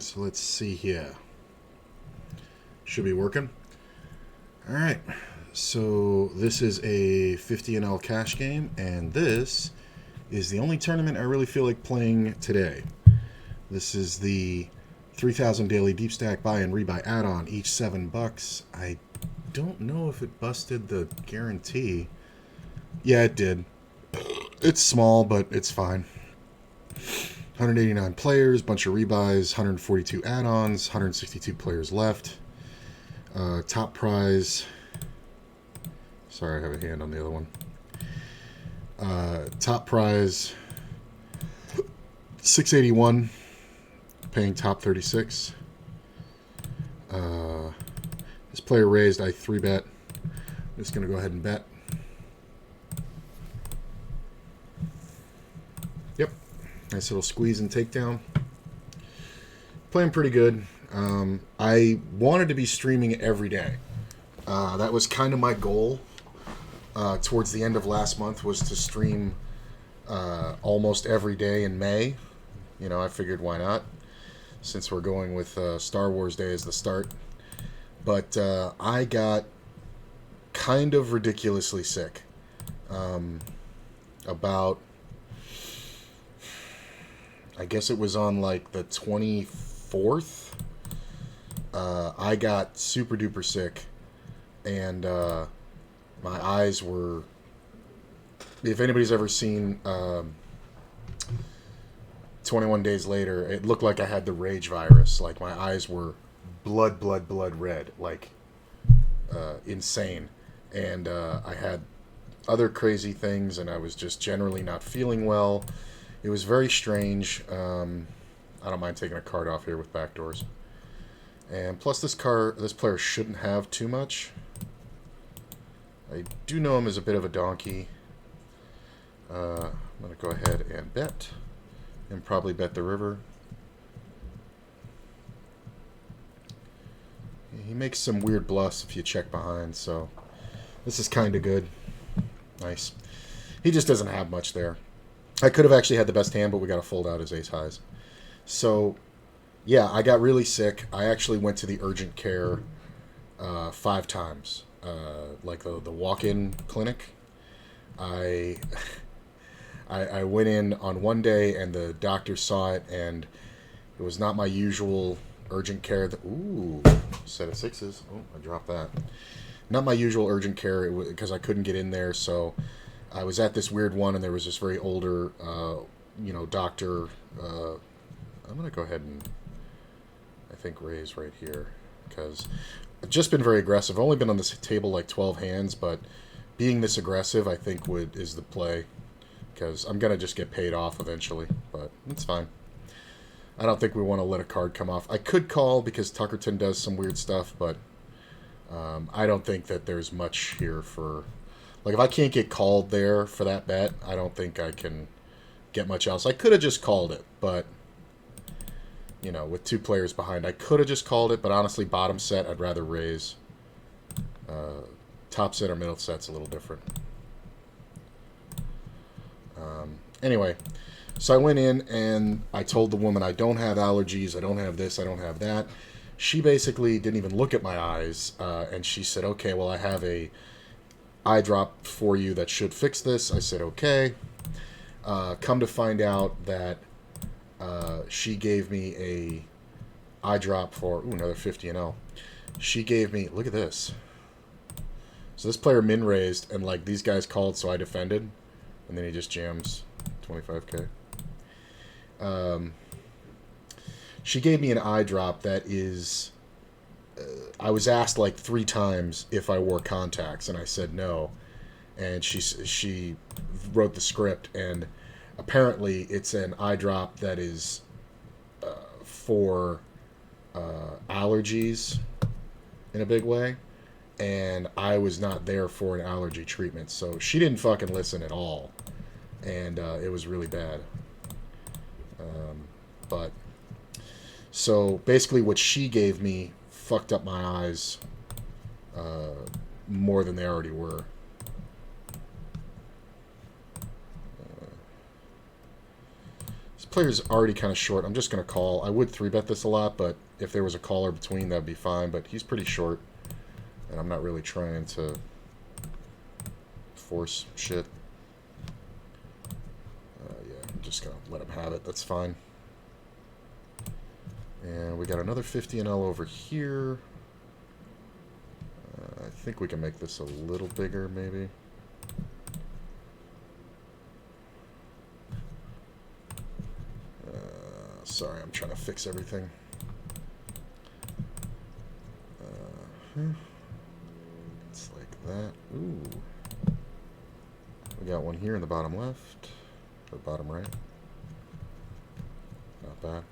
So let's see here. Should be working. All right. So this is a 50NL cash game, and this is the only tournament I really feel like playing today. This is the 3000 daily deep stack buy and rebuy add-on, each $7. I don't know if it busted the guarantee. Yeah, it did. It's small, but it's fine. 189 players, bunch of rebuys, 142 add-ons, 162 players left. Top prize. Sorry, I have a hand on the other one. Top prize 681, paying top 36. This player raised, I 3-bet. I'm just going to go ahead and bet. Yep. Nice little squeeze and takedown. Playing pretty good. I wanted to be streaming every day. That was kind of my goal towards the end of last month, was to stream almost every day in May. You know, I figured why not, since we're going with Star Wars Day as the start. But I got kind of ridiculously sick. About, I guess it was on like the 24th. I got super duper sick, and my eyes were, if anybody's ever seen 21 Days Later, it looked like I had the rage virus. Like, my eyes were blood red, like insane. And I had other crazy things, and I was just generally not feeling well. It was very strange. I don't mind taking a card off here with backdoors. And plus, this player shouldn't have too much. I do know him as a bit of a donkey. I'm going to go ahead and bet. And probably bet the river. He makes some weird bluffs if you check behind, so this is kind of good. Nice. He just doesn't have much there. I could have actually had the best hand, but we got to fold out his ace highs. So, yeah, I got really sick. I actually went to the urgent care 5 times, like the walk-in clinic. I went in on one day, and the doctor saw it, and it was not my usual urgent care. Ooh, set of 6s. Oh, I dropped that. Not my usual urgent care, because I couldn't get in there, so I was at this weird one, and there was this very older, doctor. I'm going to go ahead and, I think, raise right here, because I've just been very aggressive. I've only been on this table like 12 hands, but being this aggressive, I think, is the play, because I'm going to just get paid off eventually, but it's fine. I don't think we want to let a card come off. I could call because Tuckerton does some weird stuff, but I don't think that there's much here for... Like, if I can't get called there for that bet, I don't think I can get much else. I could have just called it, but, you know, with 2 players behind, I could have just called it, but honestly, bottom set, I'd rather raise. Top set or middle set's a little different. Anyway, so I went in, and I told the woman, I don't have allergies, I don't have this, I don't have that. She basically didn't even look at my eyes, and she said, okay, well, I have a eye drop for you that should fix this. I said, okay. Come to find out that she gave me a eye drop for another 50NL. She gave me, look at this. So this player min raised, and like these guys called, so I defended, and then he just jams 25k. She gave me an eye drop that is, I was asked like 3 times if I wore contacts, and I said no. And she wrote the script, and apparently it's an eye drop that is for allergies in a big way, and I was not there for an allergy treatment, so she didn't fucking listen at all, and it was really bad. But so basically what she gave me fucked up my eyes more than they already were. player's already kind of short. I'm just going to call. I would 3-bet this a lot, but if there was a caller between, that'd be fine. But he's pretty short, and I'm not really trying to force shit. Yeah, I'm just going to let him have it. That's fine. And we got another 50 NL over here. I think we can make this a little bigger, maybe. Sorry, I'm trying to fix everything. It's like that. Ooh. We got one here in the bottom left. Or bottom right. Not bad.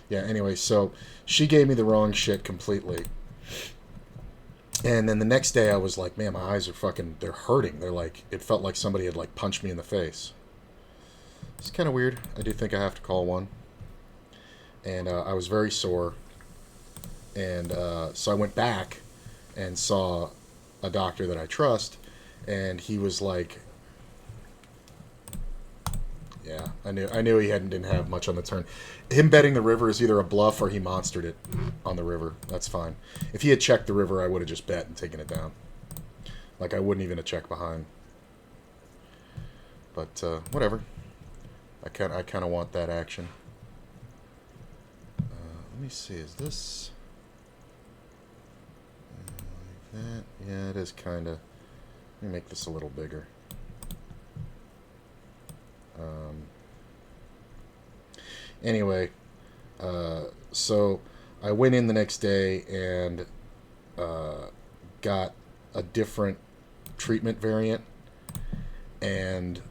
Yeah, anyway, so she gave me the wrong shit completely. And then the next day I was like, man, my eyes are fucking, they're hurting. They're like, it felt like somebody had like punched me in the face. It's kind of weird. I do think I have to call one. And I was very sore. And so I went back and saw a doctor that I trust. And he was like, yeah, I knew he didn't have much on the turn. Him betting the river is either a bluff or he monstered it on the river. That's fine. If he had checked the river, I would have just bet and taken it down. Like, I wouldn't even have checked behind. But, whatever. I kind of want that action. Let me see, is this... like that? Yeah, it is kind of... Let me make this a little bigger. Anyway, so I went in the next day and got a different treatment variant, and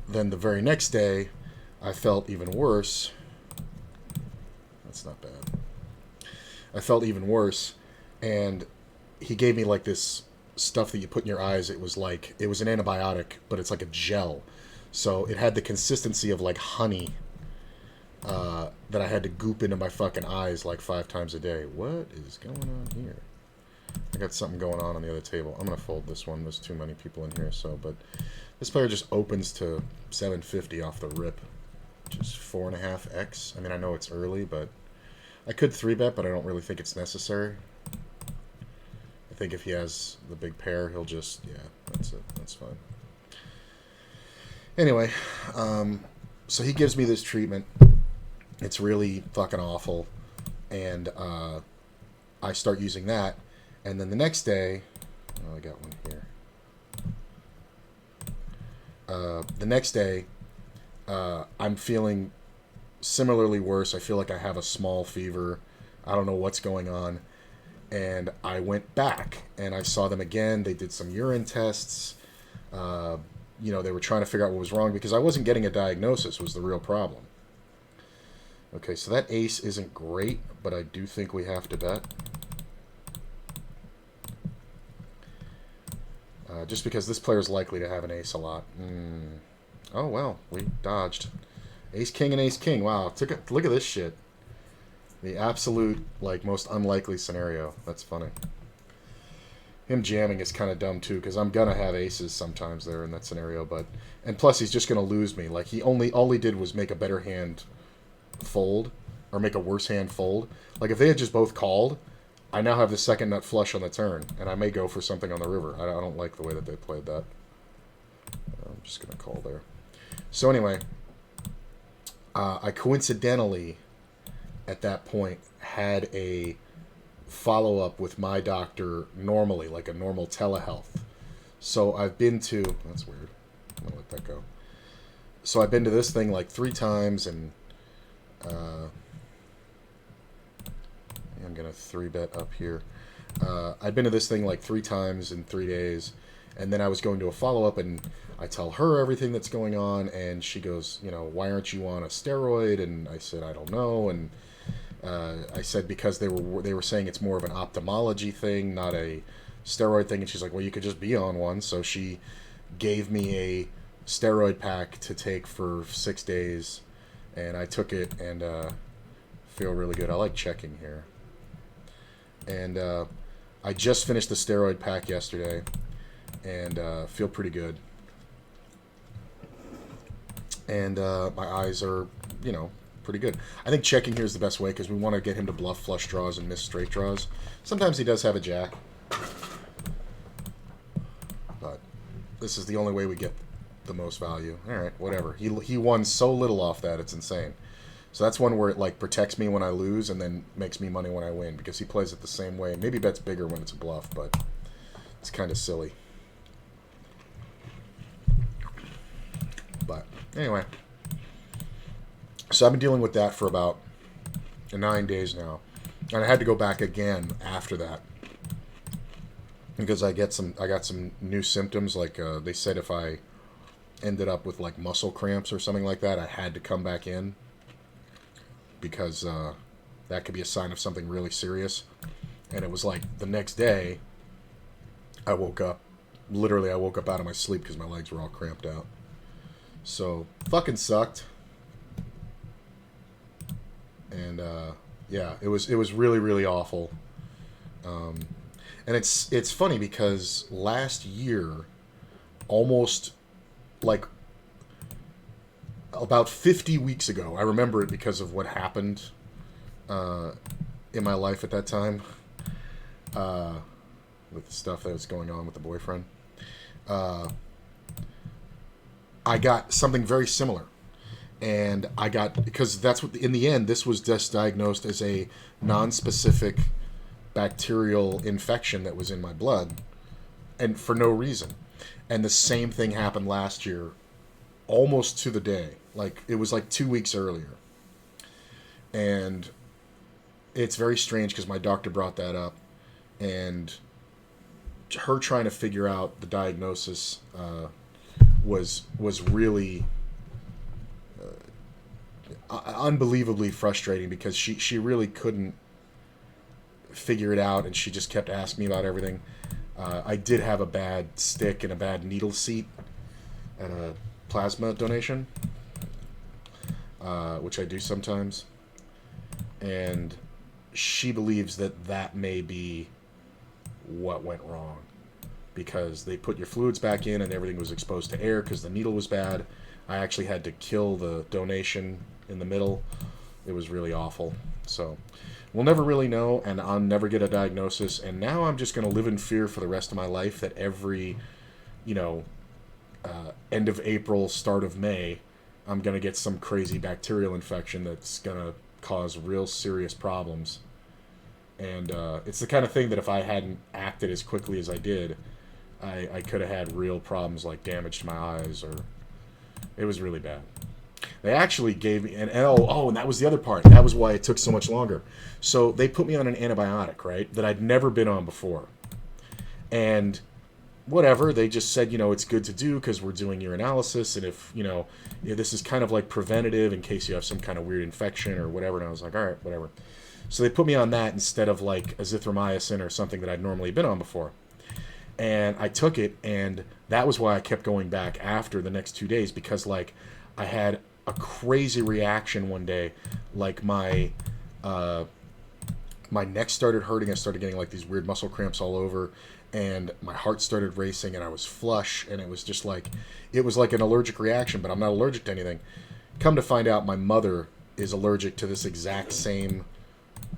then the very next day I felt even worse. That's not bad. I felt even worse, and he gave me like this stuff that you put in your eyes. It was an antibiotic, but it's like a gel. So it had the consistency of like honey that I had to goop into my fucking eyes like 5 times a day. What is going on here? I got something going on the other table. I'm going to fold this one. There's too many people in here. But this player just opens to 750 off the rip. Just 4.5x. I mean, I know it's early, but I could 3-bet, but I don't really think it's necessary. I think if he has the big pair, he'll just, yeah, that's it. That's fine. Anyway, so he gives me this treatment. It's really fucking awful. And I start using that. And then the next day, oh, I got one here. The next day, I'm feeling similarly worse. I feel like I have a small fever. I don't know what's going on. And I went back and I saw them again. They did some urine tests. You know, they were trying to figure out what was wrong because I wasn't getting a diagnosis was the real problem. Okay, so that ace isn't great, but I do think we have to bet. Just because this player is likely to have an ace a lot. Oh, well, we dodged. Ace, king, and ace, king. Wow, look at this shit. The absolute, like, most unlikely scenario. That's funny. Him jamming is kind of dumb, too, because I'm going to have aces sometimes there in that scenario. And plus, he's just going to lose me. Like, all he did was make a better hand fold, or make a worse hand fold. Like, if they had just both called, I now have the second nut flush on the turn, and I may go for something on the river. I don't like the way that they played that. I'm just going to call there. So anyway, I coincidentally, at that point, had a follow-up with my doctor normally, like a normal telehealth. So I've been to... That's weird. I'm going to let that go. So I've been to this thing like 3 times, and... I'm going to 3-bet up here. I'd been to this thing like 3 times in 3 days, and then I was going to a follow-up, and I tell her everything that's going on, and she goes, you know, why aren't you on a steroid? And I said, I don't know, and I said because they were saying it's more of an ophthalmology thing, not a steroid thing, and she's like, well, you could just be on one. So she gave me a steroid pack to take for 6 days, and I took it, and feel really good. I like checking here. And I just finished the steroid pack yesterday, and feel pretty good. And my eyes are, pretty good. I think checking here is the best way because we want to get him to bluff flush draws and miss straight draws. Sometimes he does have a jack, but this is the only way we get the most value. All right, whatever. He won so little off that, it's insane. So that's one where it like protects me when I lose and then makes me money when I win because he plays it the same way. Maybe bets bigger when it's a bluff, but it's kind of silly. But anyway, so I've been dealing with that for about 9 days now, and I had to go back again after that because I got some new symptoms. Like they said, if I ended up with like muscle cramps or something like that, I had to come back in because that could be a sign of something really serious. And it was like the next day, I woke up. Literally, I woke up out of my sleep because my legs were all cramped out. So fucking sucked. And yeah, it was really, really awful. And it's funny because last year, almost like about 50 weeks ago, I remember it because of what happened in my life at that time with the stuff that was going on with the boyfriend. I got something very similar. And I got, because that's what, in the end, this was just diagnosed as a non-specific bacterial infection that was in my blood, and for no reason. And the same thing happened last year, almost to the day. Like, it was like 2 weeks earlier. And it's very strange because my doctor brought that up, and her trying to figure out the diagnosis was really unbelievably frustrating because she really couldn't figure it out, and she just kept asking me about everything. I did have a bad stick and a bad needle seat at a plasma donation, which I do sometimes, and she believes that may be what went wrong because they put your fluids back in and everything was exposed to air because the needle was bad. I actually had to kill the donation in the middle. It was really awful. So we'll never really know, and I'll never get a diagnosis. And now I'm just going to live in fear for the rest of my life that every, end of April, start of May, I'm going to get some crazy bacterial infection that's going to cause real serious problems. And it's the kind of thing that if I hadn't acted as quickly as I did, I could have had real problems like damage to my eyes, or it was really bad. They actually gave me and that was the other part. That was why it took so much longer. So they put me on an antibiotic, right, that I'd never been on before. And whatever, they just said, it's good to do because we're doing your analysis, and if, this is kind of like preventative in case you have some kind of weird infection or whatever. And I was like, all right, whatever. So they put me on that instead of like azithromycin or something that I'd normally been on before. And I took it, and that was why I kept going back after the next 2 days, because like I had a crazy reaction one day. Like my neck started hurting. I started getting like these weird muscle cramps all over, and my heart started racing, and I was flush, and it was just like, it was like an allergic reaction, but I'm not allergic to anything. Come to find out, my mother is allergic to this exact same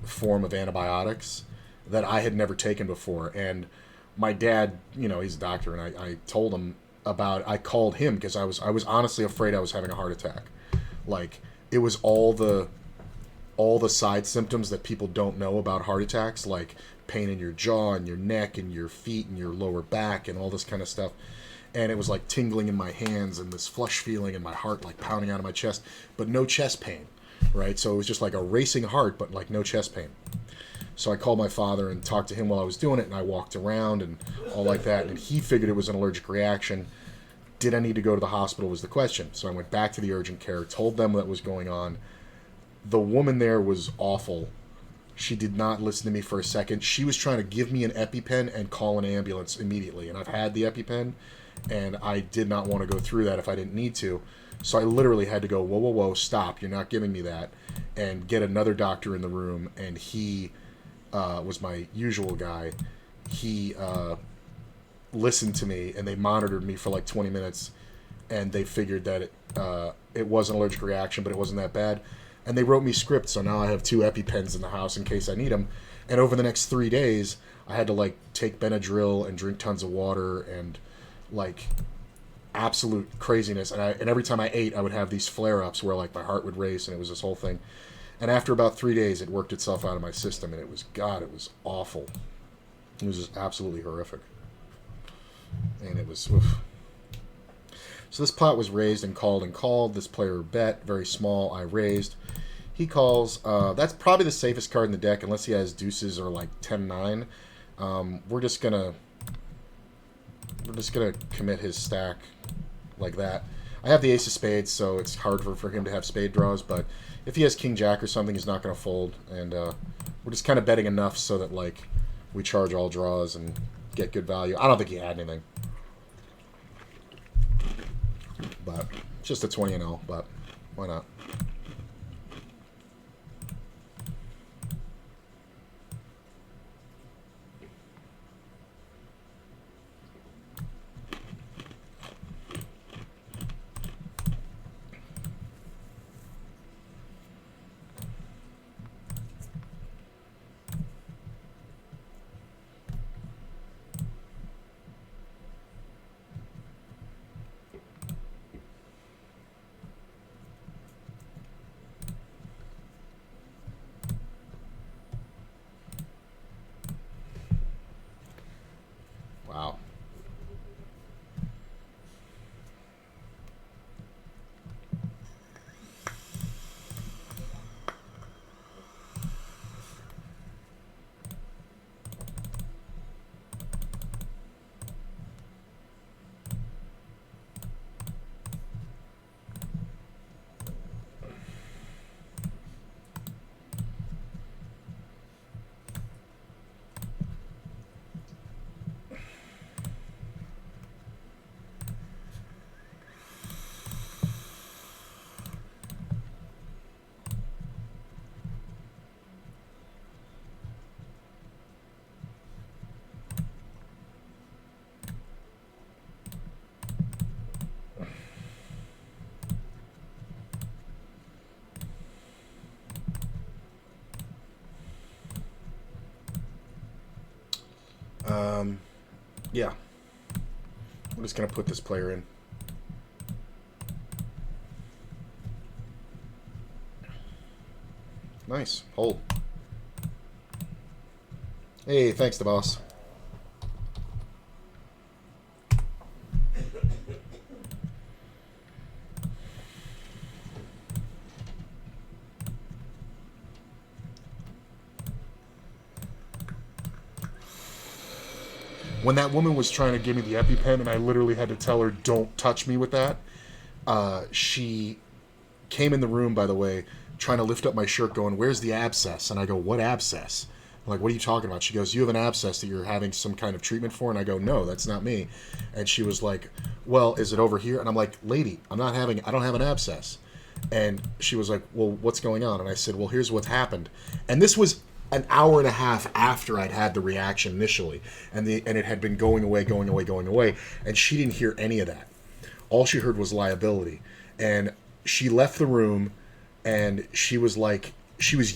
form of antibiotics that I had never taken before. And my dad, he's a doctor, and I told him about, I called him because I was honestly afraid I was having a heart attack. Like, it was all the side symptoms that people don't know about heart attacks, like pain in your jaw and your neck and your feet and your lower back and all this kind of stuff. And it was like tingling in my hands and this flush feeling and my heart like pounding out of my chest, but no chest pain, right? So it was just like a racing heart, but like no chest pain. So I called my father and talked to him while I was doing it, and I walked around and all like that, and he figured it was an allergic reaction. Did I need to go to the hospital was the question. So I went back to the urgent care, told them what was going on. The woman there was awful. She did not listen to me for a second. She was trying to give me an EpiPen and call an ambulance immediately, and I've had the EpiPen, and I did not want to go through that if I didn't need to. So I literally had to go, whoa, stop, you're not giving me that, and get another doctor in the room, and he was my usual guy, he listened to me, and they monitored me for like 20 minutes, and they figured that it was an allergic reaction, but it wasn't that bad. And they wrote me scripts, so now I have 2 EpiPens in the house in case I need them. And over the next 3 days, I had to like take Benadryl and drink tons of water and like absolute craziness. And every time I ate, I would have these flare-ups where like my heart would race, and it was this whole thing. And after about 3 days, it worked itself out of my system, and it was awful. It was just absolutely horrific. And it was... Oof. So this pot was raised and called and called. This player bet, very small, I raised. He calls. That's probably the safest card in the deck, unless he has deuces or like 10-9. We're just gonna commit his stack like that. I have the ace of spades, so it's hard for him to have spade draws, but if he has king jack or something, he's not going to fold. And we're just kind of betting enough so that like we charge all draws and get good value. I don't think he had anything. But just a 20-0, but why not? Wow. Yeah. I'm just going to put this player in. Nice. Hold. Hey, thanks to boss. When that woman was trying to give me the EpiPen and I literally had to tell her, don't touch me with that, she came in the room, by the way, trying to lift up my shirt going, where's the abscess? And I go, what abscess? I'm like, what are you talking about? She goes, you have an abscess that you're having some kind of treatment for? And I go, no, that's not me. And she was like, well, is it over here? And I'm like, lady, I don't have an abscess. And she was like, well, what's going on? And I said, well, here's what's happened. And this was an hour and a half after I'd had the reaction initially, and it had been going away, and she didn't hear any of that. All she heard was liability, and she left the room, and she was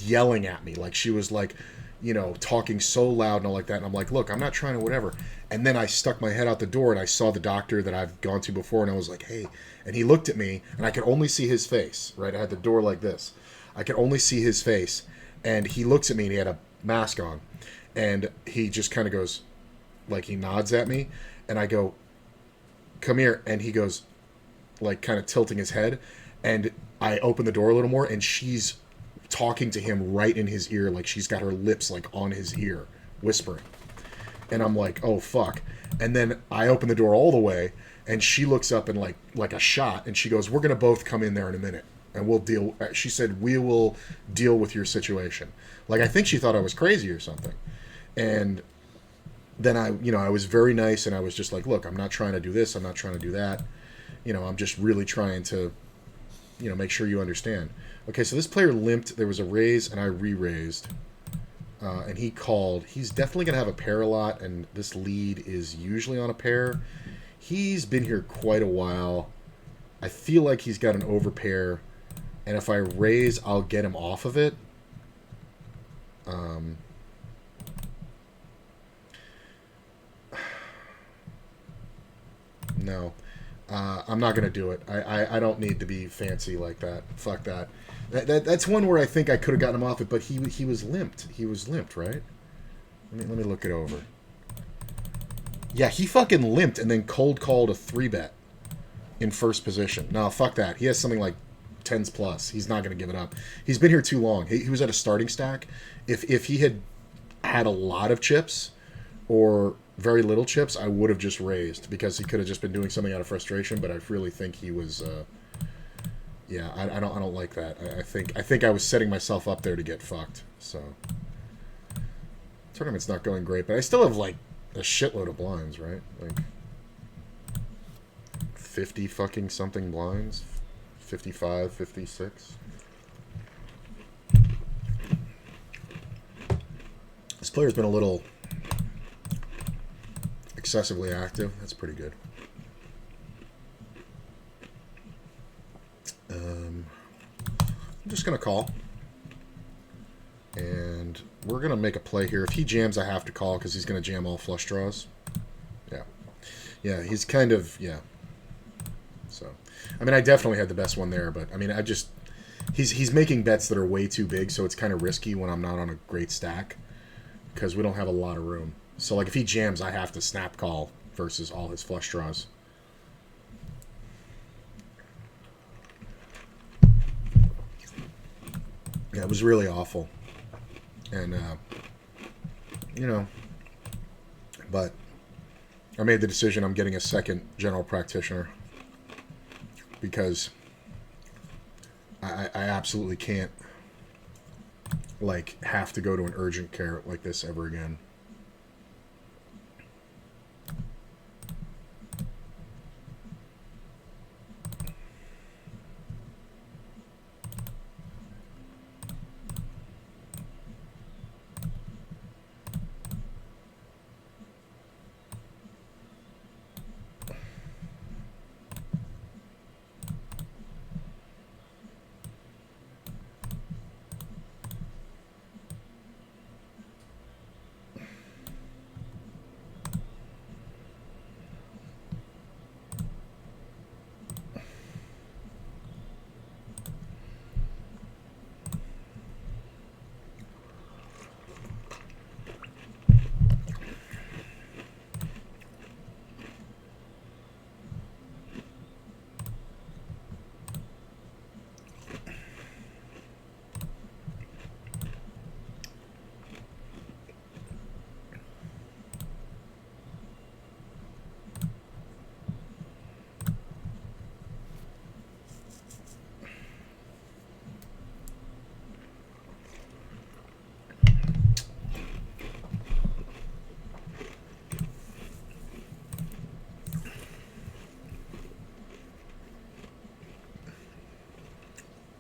yelling at me, like she was like, you know, talking so loud and all like that. And I'm like, look, I'm not trying to whatever. And then I stuck my head out the door, and I saw the doctor that I've gone to before, and I was like, hey. And he looked at me, and I could only see his face, right? I had the door like this. I could only see his face. And he looks at me, and he had a mask on. And he just kind of goes, like, he nods at me. And I go, come here. And he goes, like, kind of tilting his head. And I open the door a little more, and she's talking to him right in his ear. Like, she's got her lips, like, on his ear, whispering. And I'm like, oh, fuck. And then I open the door all the way, and she looks up and, like a shot. And she goes, we're going to both come in there in a minute. And we'll deal. She said, we will deal with your situation. Like, I think she thought I was crazy or something. And then I was very nice, and I was just like, look, I'm not trying to do this. I'm not trying to do that. You know, I'm just really trying to, make sure you understand. Okay, so this player limped. There was a raise, and I re-raised. and he called. He's definitely going to have a pair a lot, and this lead is usually on a pair. He's been here quite a while. I feel like he's got an overpair, and if I raise, I'll get him off of it. No. I'm not going to do it. I don't need to be fancy like that. Fuck that. That's one where I think I could have gotten him off it, but he was limped. He was limped, right? Let me look it over. Yeah, he fucking limped and then cold called a 3-bet in first position. No, fuck that. He has something like 10s plus. He's not going to give it up. He's been here too long. He was at a starting stack. If he had a lot of chips or very little chips, I would have just raised because he could have just been doing something out of frustration. But I really think he was. Yeah, I don't like that. I think I was setting myself up there to get fucked. So tournament's not going great, but I still have like a shitload of blinds, right? Like 50 fucking something blinds, 55, 56. This player's been a little excessively active. That's pretty good. I'm just going to call. And we're going to make a play here. If he jams, I have to call because he's going to jam all flush draws. Yeah. Yeah, he's kind of, yeah. So, I mean, I definitely had the best one there, but, I mean, he's making bets that are way too big, so it's kind of risky when I'm not on a great stack because we don't have a lot of room. So, like, if he jams, I have to snap call versus all his flush draws. Yeah, it was really awful. And, you know, but I made the decision I'm getting a second general practitioner because I absolutely can't, like, have to go to an urgent care like this ever again.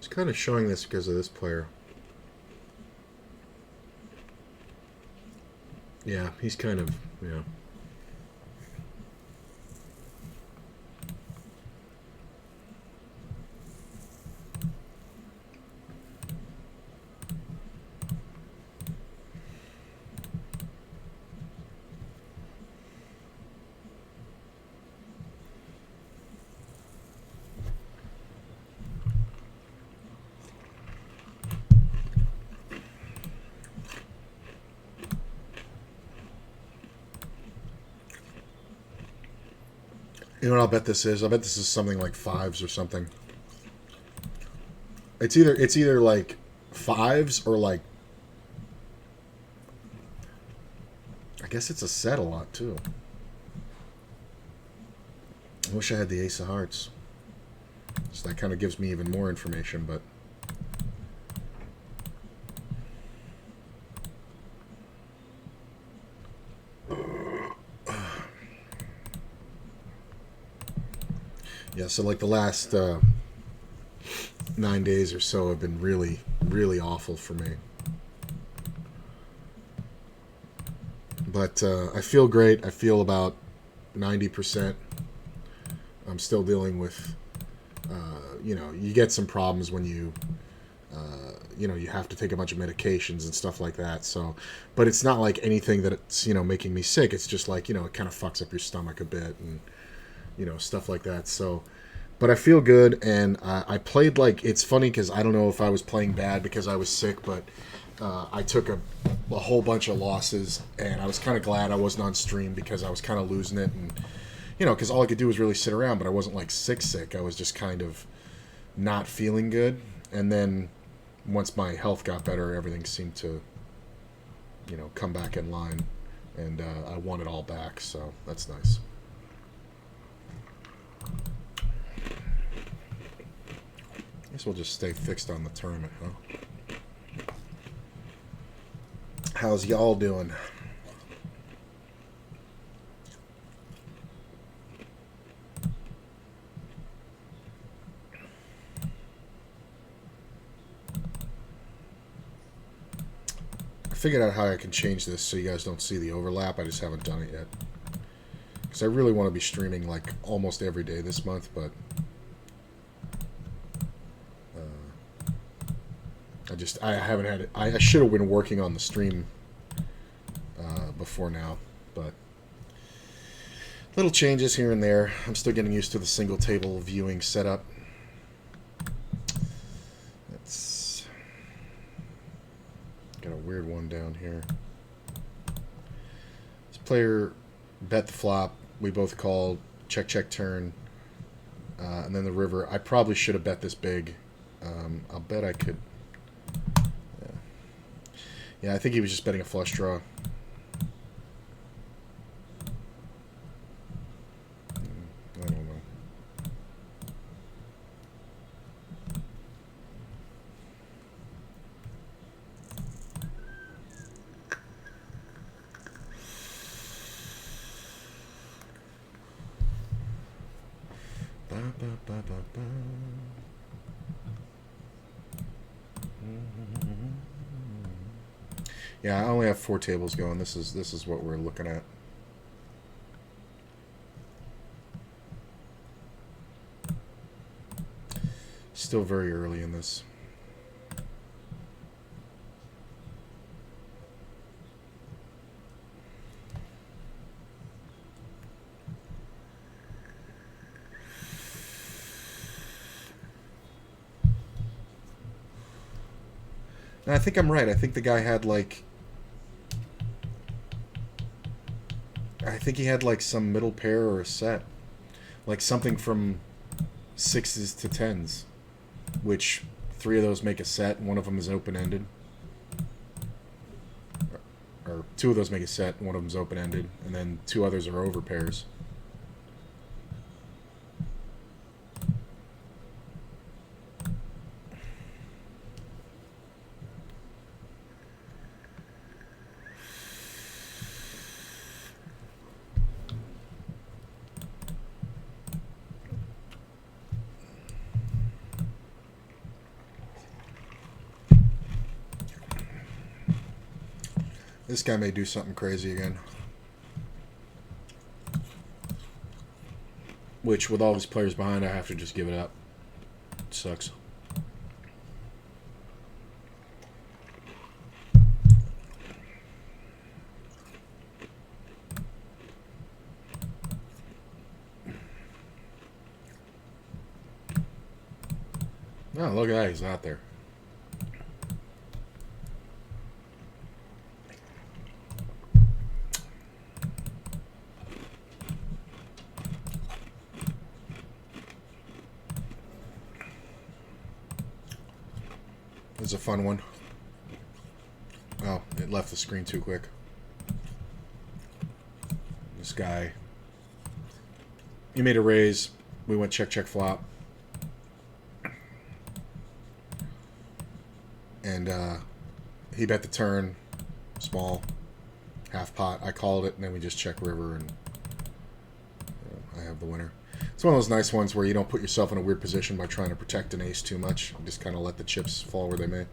Kind of showing this because of this player. Yeah, he's kind of, yeah. You know what I'll bet this is? I'll bet this is something like 5s or something. It's either like 5s or like, I guess it's a set a lot too. I wish I had the Ace of Hearts. So that kind of gives me even more information, but yeah, so like the last 9 days or so have been really, really awful for me. But I feel great. I feel about 90%. I'm still dealing with, you get some problems when you have to take a bunch of medications and stuff like that. So, but it's not like anything that it's, making me sick. It's just like, it kind of fucks up your stomach a bit and, stuff like that. So, but I feel good. And I played it's funny because I don't know if I was playing bad because I was sick, but I took a whole bunch of losses, and I was kind of glad I wasn't on stream because I was kind of losing it. And, because all I could do was really sit around, but I wasn't sick. I was just kind of not feeling good. And then once my health got better, everything seemed to, come back in line, and I won it all back, so that's nice. I guess we'll just stay fixed on the tournament, huh? How's y'all doing? I figured out how I can change this so you guys don't see the overlap. I just haven't done it yet. Because I really want to be streaming almost every day this month, but I haven't had it. I should have been working on the stream before now, but little changes here and there. I'm still getting used to the single table viewing setup. It's got a weird one down here. This player bet the flop. We both called. Check, check, turn. And then the river. I probably should have bet this big. I'll bet I could. Yeah, I think he was just betting a flush draw. I don't know. Ba, ba, ba, ba, ba. Yeah, I only have 4 tables going. This is what we're looking at. Still very early in this. And I think I'm right. I think the guy had I think he had some middle pair or a set. Something from 6s to 10s. Which 3 of those make a set, and one of them is open-ended. Or 2 of those make a set, and one of them is open-ended, and then 2 others are over pairs. This guy may do something crazy again. Which, with all these players behind, I have to just give it up. It sucks. Oh, look at that. He's not there. This is a fun one. Oh, it left the screen too quick. This guy. He made a raise. We went check, check, flop. And he bet the turn. Small. Half pot. I called it, and then we just check river, and I have the winner. It's one of those nice ones where you don't put yourself in a weird position by trying to protect an ace too much. You just kind of let the chips fall where they may.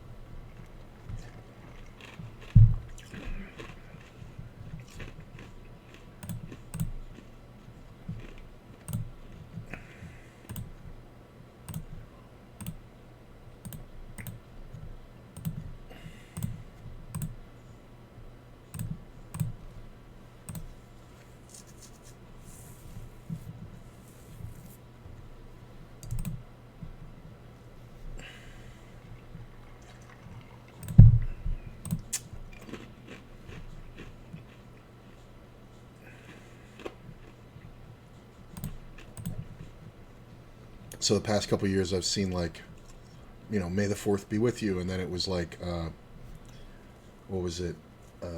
So the past couple of years, I've seen like, you know, May the 4th be with you, and then it was like, what was it? It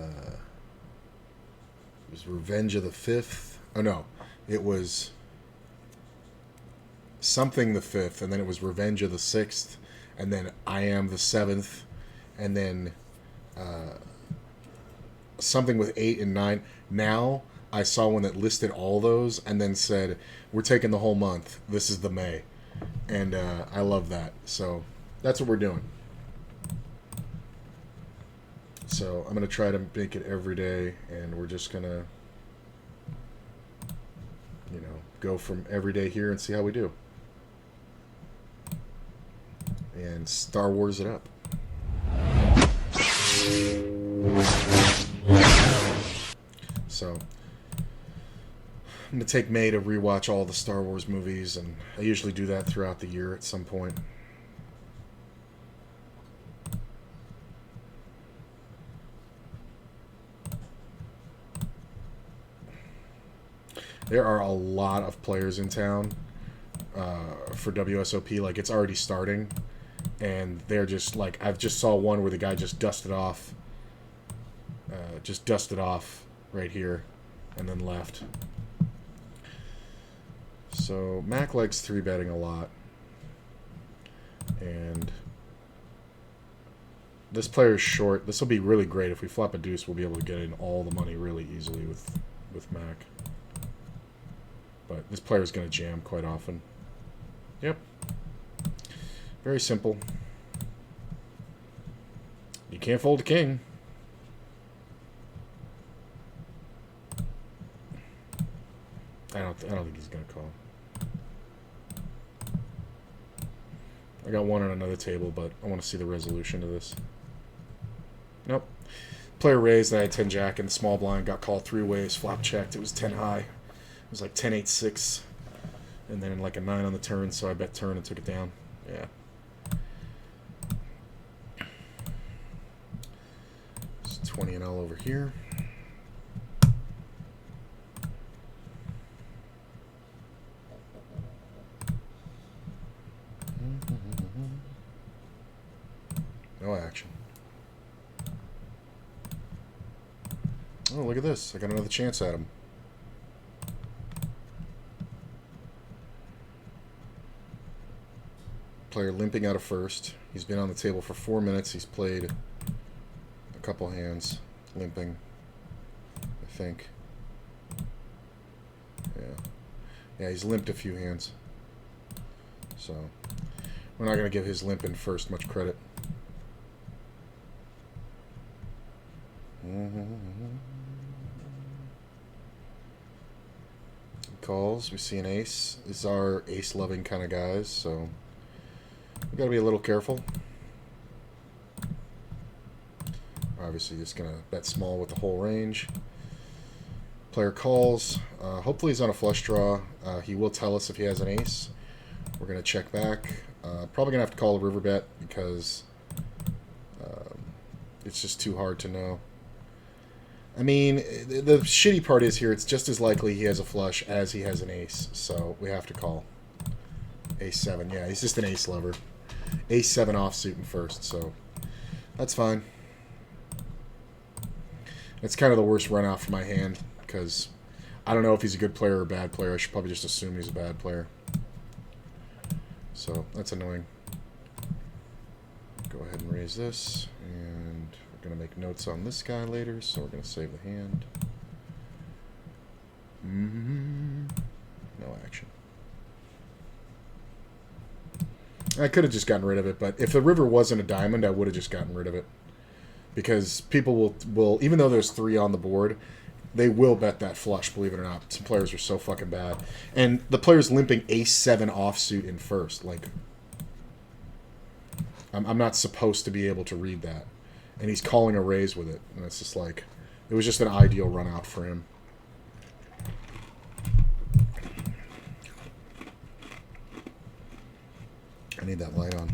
was Revenge of the 5th. Oh no, it was something the 5th, and then it was Revenge of the 6th, and then I Am the 7th, and then something with 8 and 9. Now I saw one that listed all those and then said, we're taking the whole month. This is the May. And I love that. So that's what we're doing. So I'm going to try to make it every day, and we're just going to, you know, go from every day here and see how we do. And Star Wars it up. So I'm going to take May to rewatch all the Star Wars movies, and I usually do that throughout the year at some point. There are a lot of players in town for WSOP. Like, it's already starting, and they're just like, I've just saw one where the guy just dusted off right here and then left. So Mac likes 3-betting a lot, and this player is short. This will be really great. If we flop a deuce, we'll be able to get in all the money really easily with Mac. But this player is going to jam quite often. Yep. Very simple. You can't fold a king. I don't think he's going to call. I got one on another table, but I want to see the resolution to this. Nope. Player raised, I had 10 jack, and the small blind got called 3 ways, flop checked. It was 10 high. It was like 10-8-6, and then like a 9 on the turn, so I bet turn and took it down. Yeah. It's 20 and all over here. No action. Oh, look at this. I got another chance at him. Player limping out of first. He's been on the table for 4 minutes. He's played a couple hands limping, I think. Yeah, he's limped a few hands. So we're not going to give his limp in first much credit. Calls. We see an ace. These are ace-loving kind of guys, so we got to be a little careful. Obviously, just gonna bet small with the whole range. Player calls. Hopefully, he's on a flush draw. He will tell us if he has an ace. We're gonna check back. Probably gonna have to call a river bet because it's just too hard to know. I mean, the shitty part is here, it's just as likely he has a flush as he has an ace, so we have to call. Ace-7, yeah, he's just an ace lover. Ace-7 offsuit in first, so that's fine. It's kind of the worst run out for my hand, because I don't know if he's a good player or a bad player. I should probably just assume he's a bad player. So, that's annoying. Go ahead and raise this, and we're going to make notes on this guy later, so we're going to save the hand. No action. I could have just gotten rid of it, but if the river wasn't a diamond, I would have just gotten rid of it. Because people will even though there's 3 on the board, they will bet that flush, believe it or not. Some players are so fucking bad. And the player's limping ace-7 offsuit in first. Like, I'm not supposed to be able to read that. And he's calling a raise with it. And it's just like, it was just an ideal run out for him. I need that light on.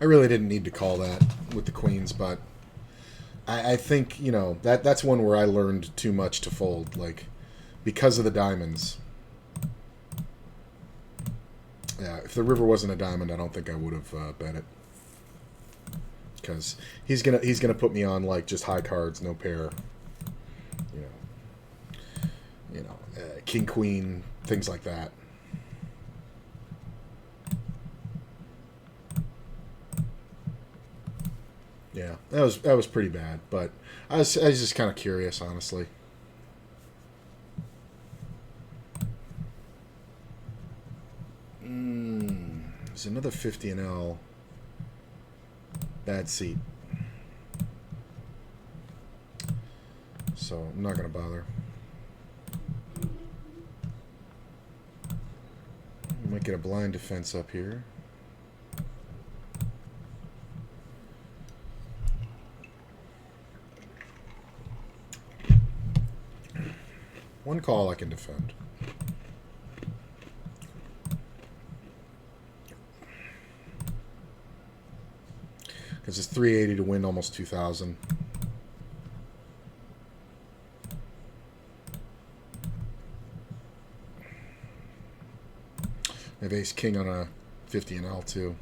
I really didn't need to call that with the queens, but I think, you know, that's one where I learned too much to fold, like, because of the diamonds. Yeah, if the river wasn't a diamond, I don't think I would have bet it, because he's gonna put me on like just high cards, no pair, king queen, things like that. Yeah, that was pretty bad, but I was just kind of curious, honestly. There's another 50 and L. Bad seat. So I'm not gonna bother. We might get a blind defense up here. One call I can defend. Because it's 380 to win almost 2,000. I have ace king on a 50 and L too.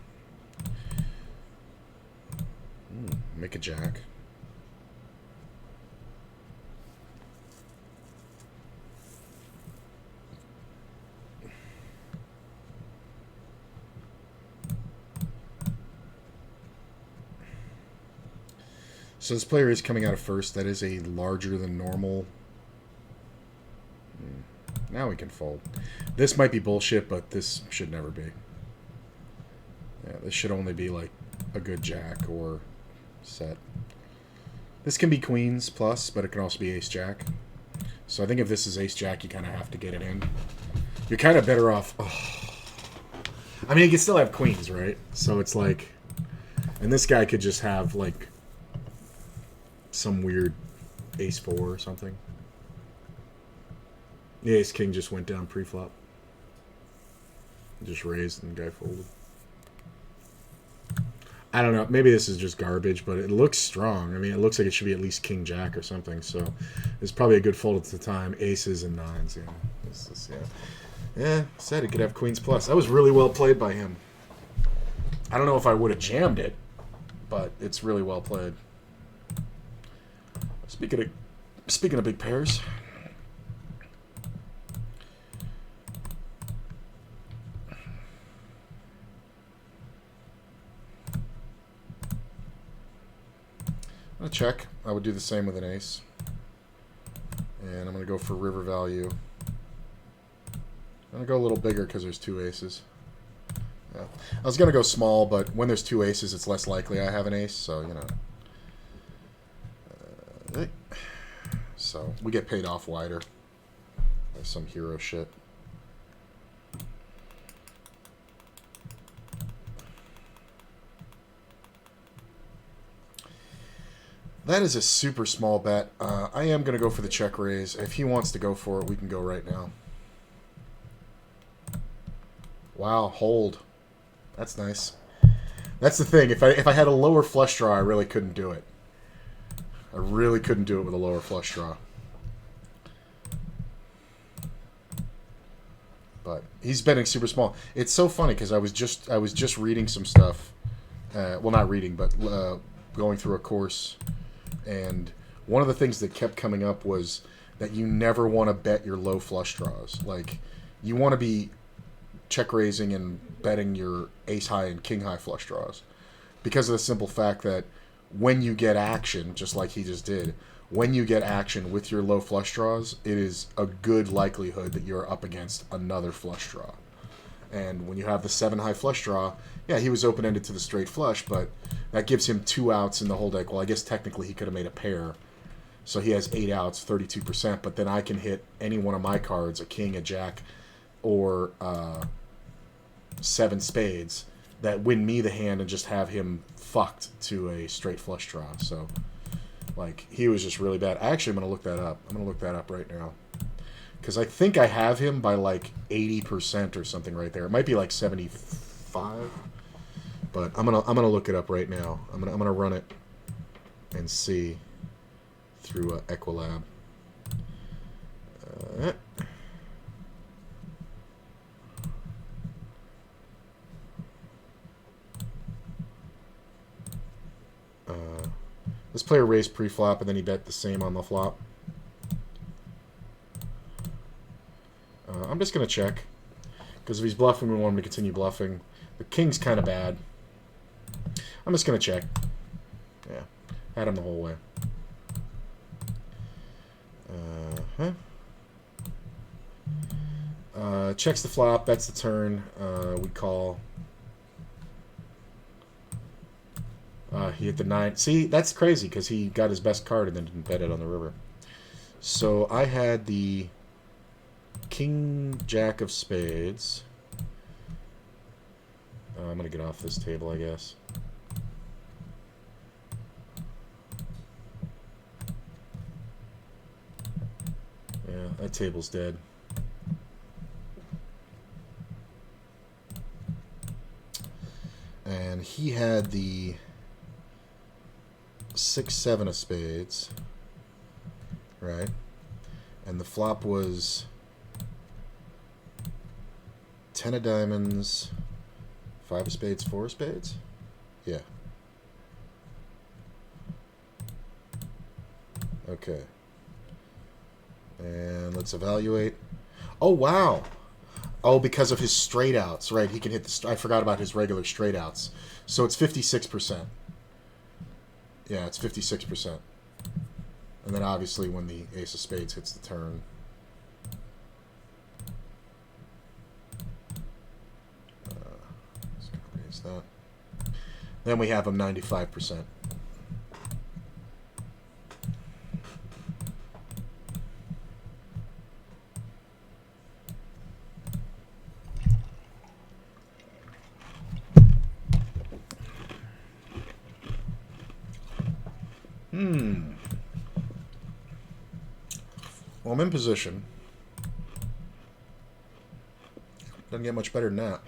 Make a jack. So this player is coming out of first. That is a larger than normal. Now we can fold. This might be bullshit, but this should never be. Yeah, this should only be like a good jack or set. This can be queens plus, but it can also be ace jack. So I think if this is ace jack, you kind of have to get it in. You're kind of better off. Oh. I mean, you can still have queens, right? So it's like, and this guy could just have like some weird ace 4 or something. The ace king just went down pre-flop. Just raised and the guy folded. I don't know. Maybe this is just garbage, but it looks strong. I mean, it looks like it should be at least king jack or something. So it's probably a good fold at the time. Aces and nines. Yeah. Yeah. Said it could have queens plus. That was really well played by him. I don't know if I would have jammed it, but it's really well played. Speaking of big pairs. I'm going to check. I would do the same with an ace. And I'm going to go for river value. I'm going to go a little bigger because there's two aces. Yeah. I was going to go small, but when there's two aces, it's less likely I have an ace. So, you know. So, we get paid off wider. There's some hero shit. That is a super small bet. I am going to go for the check raise. If he wants to go for it, we can go right now. Wow, hold. That's nice. That's the thing. If I had a lower flush draw, I really couldn't do it. I really couldn't do it with a lower flush draw. But he's betting super small. It's so funny because I was just reading some stuff. Well, not reading, but going through a course. And one of the things that kept coming up was that you never want to bet your low flush draws. Like, you want to be check raising and betting your ace high and king high flush draws. Because of the simple fact that when you get action, just like he just did, when you get action with your low flush draws, it is a good likelihood that you're up against another flush draw. And when you have the 7 high flush draw, yeah, he was open-ended to the straight flush, but that gives him 2 outs in the whole deck. Well, I guess technically he could have made a pair. So he has 8 outs, 32%, but then I can hit any one of my cards, a king, a jack, or 7 spades, that win me the hand and just have him fucked to a straight flush draw. So, like, he was just really bad. Actually, I'm going to look that up. I'm going to look that up right now. Because I think I have him by, like, 80% or something right there. It might be, like, 75. But I'm gonna look it up right now. I'm gonna run it and see through Equilab. This player raised pre-flop and then he bet the same on the flop. I'm just gonna check because if he's bluffing, we want him to continue bluffing. The king's kind of bad. I'm just gonna check. Yeah, had him the whole way. Checks the flop, bets the turn. We call. He hit the 9. See, that's crazy because he got his best card and then didn't bet it on the river. So I had the king, jack of spades. I'm going to get off this table, I guess. Yeah, that table's dead. And he had the 6, 7 of spades, right? And the flop was 10 of diamonds, 5 of spades, 4 of spades? Yeah. Okay. And let's evaluate. Oh, wow. Oh, because of his straight outs, right? He can hit the... I forgot about his regular straight outs. So it's 56%. Yeah, it's 56%. And then obviously when the ace of spades hits the turn. Just gonna raise that. Then we have him 95%. Well, I'm in position. Doesn't get much better than that.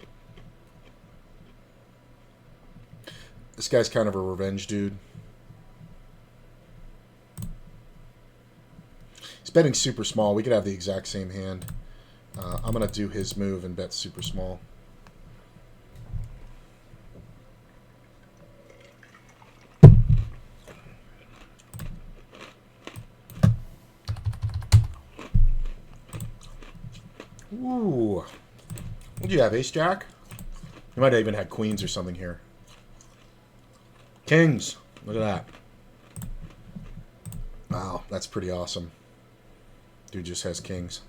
This guy's kind of a revenge dude. He's betting super small. We could have the exact same hand. I'm going to do his move and bet super small. Ooh. What do you have, ace jack? You might have even had queens or something here. Kings. Look at that. Wow, that's pretty awesome. Dude just has kings.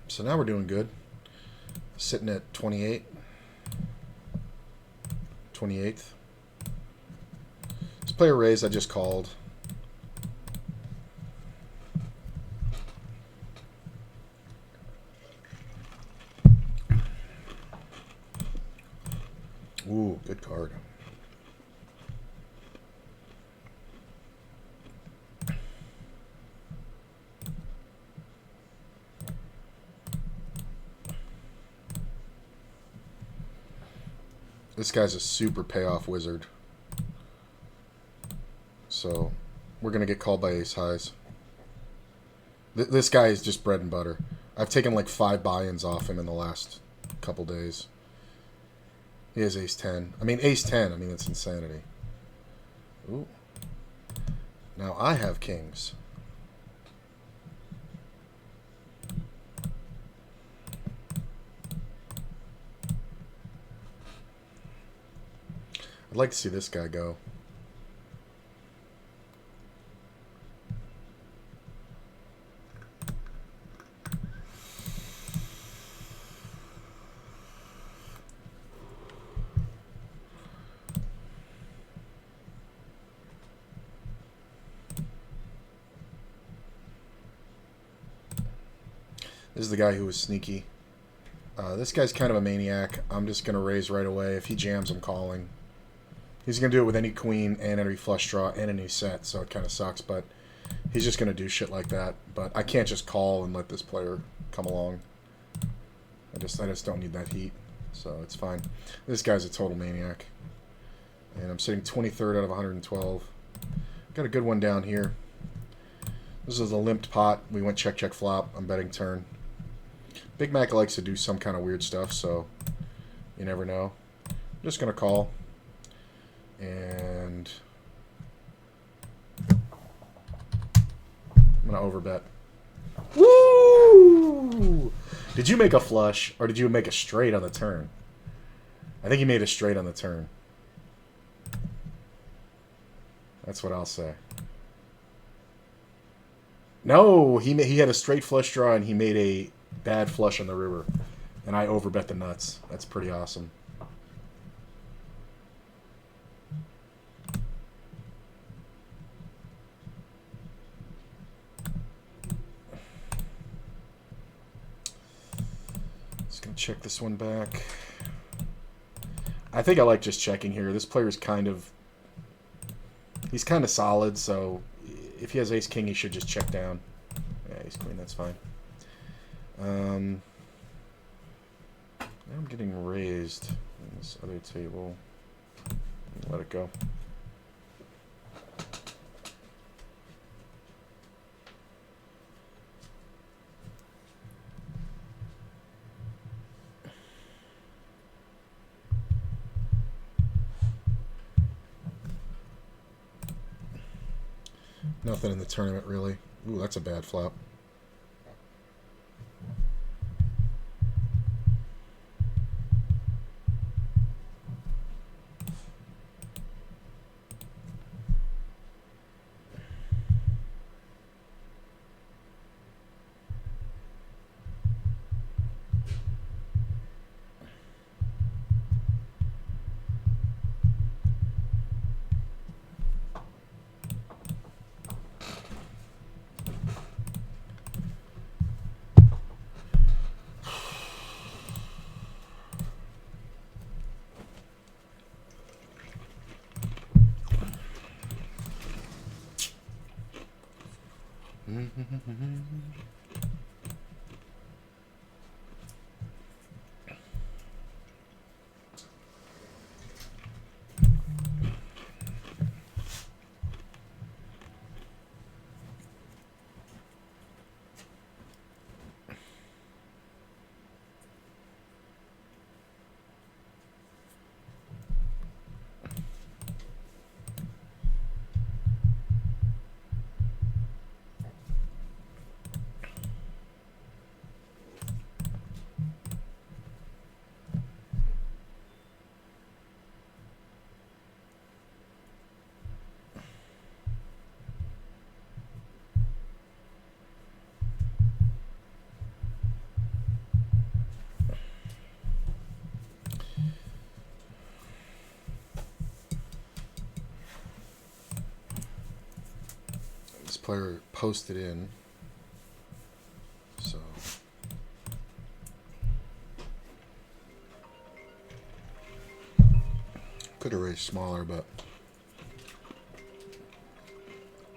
So now we're doing good. Sitting at 28. 28th. This player raised, I just called. Ooh, good card. This guy's a super payoff wizard. So we're going to get called by ace highs. This guy is just bread and butter. I've taken like 5 buy-ins off him in the last couple days. He has ace 10. I mean, ace 10. I mean, it's insanity. Ooh. Now I have kings. I'd like to see this guy go. This is the guy who was sneaky. This guy's kind of a maniac. I'm just going to raise right away. If he jams, I'm calling. He's going to do it with any queen and any flush draw and any set, so it kind of sucks. But he's just going to do shit like that. But I can't just call and let this player come along. I just don't need that heat, so it's fine. This guy's a total maniac. And I'm sitting 23rd out of 112. Got a good one down here. This is a limped pot. We went check, check, flop. I'm betting turn. Big Mac likes to do some kind of weird stuff, so you never know. I'm just going to call. And I'm going to overbet. Woo! Did you make a flush, or did you make a straight on the turn? I think he made a straight on the turn. That's what I'll say. No, he had a straight flush draw, and he made a bad flush on the river. And I overbet the nuts. That's pretty awesome. Just going to check this one back. I think I like just checking here. This player's kind of... He's kind of solid, so if he has ace-king, he should just check down. Yeah, ace-queen, that's fine. Now I'm getting raised on this other table. Let it go. Nothing in the tournament, really. Ooh, that's a bad flop. This player posted in, so could have raised smaller, but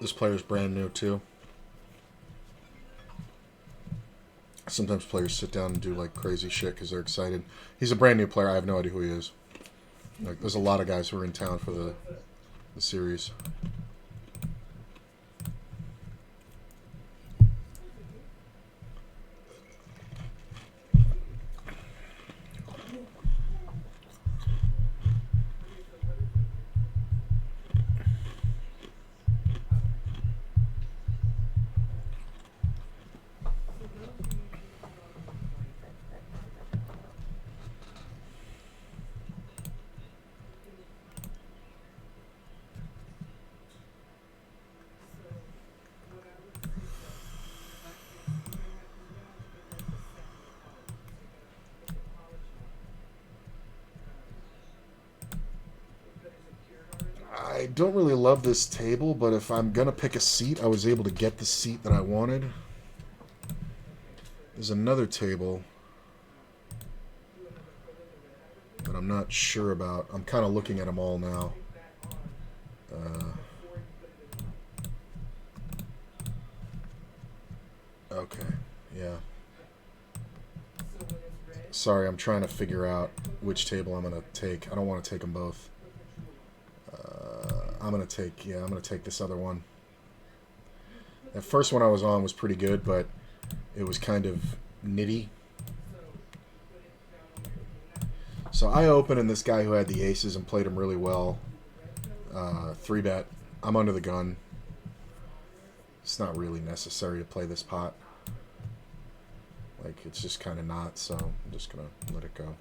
this player's brand new too. Sometimes players sit down and do like crazy shit because they're excited. He's a brand new player. I have no idea who he is. Like, there's a lot of guys who are in town for the series. don't really love this table, but if I'm going to pick a seat, I was able to get the seat that I wanted. There's another table that I'm not sure about. I'm kind of looking at them all now. Okay, yeah. Sorry, I'm trying to figure out which table I'm going to take. I don't want to take them both. I'm going to take this other one. That first one I was on was pretty good, but it was kind of nitty. So I opened, and this guy who had the aces and played them really well. 3-bet. I'm under the gun. It's not really necessary to play this pot. Like, it's just kind of not, so I'm just going to let it go.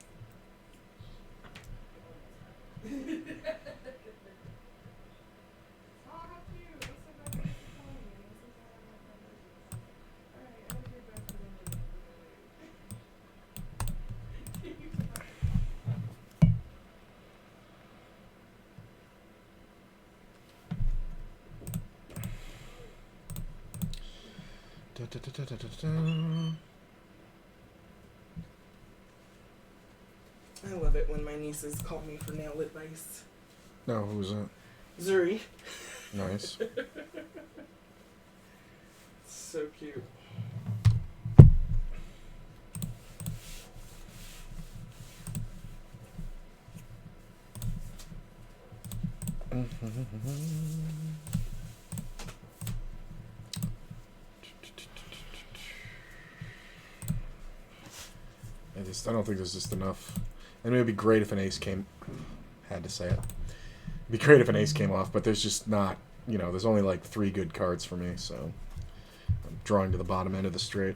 Da, da, da, da, da, da. I love it when my nieces call me for nail advice. No, who was that? Zuri. Nice. So cute. I don't think there's just enough. I mean, it'd be great if an ace came. Had to say it. It'd be great if an ace came off, but there's just not. There's only like 3 good cards for me, so I'm drawing to the bottom end of the straight.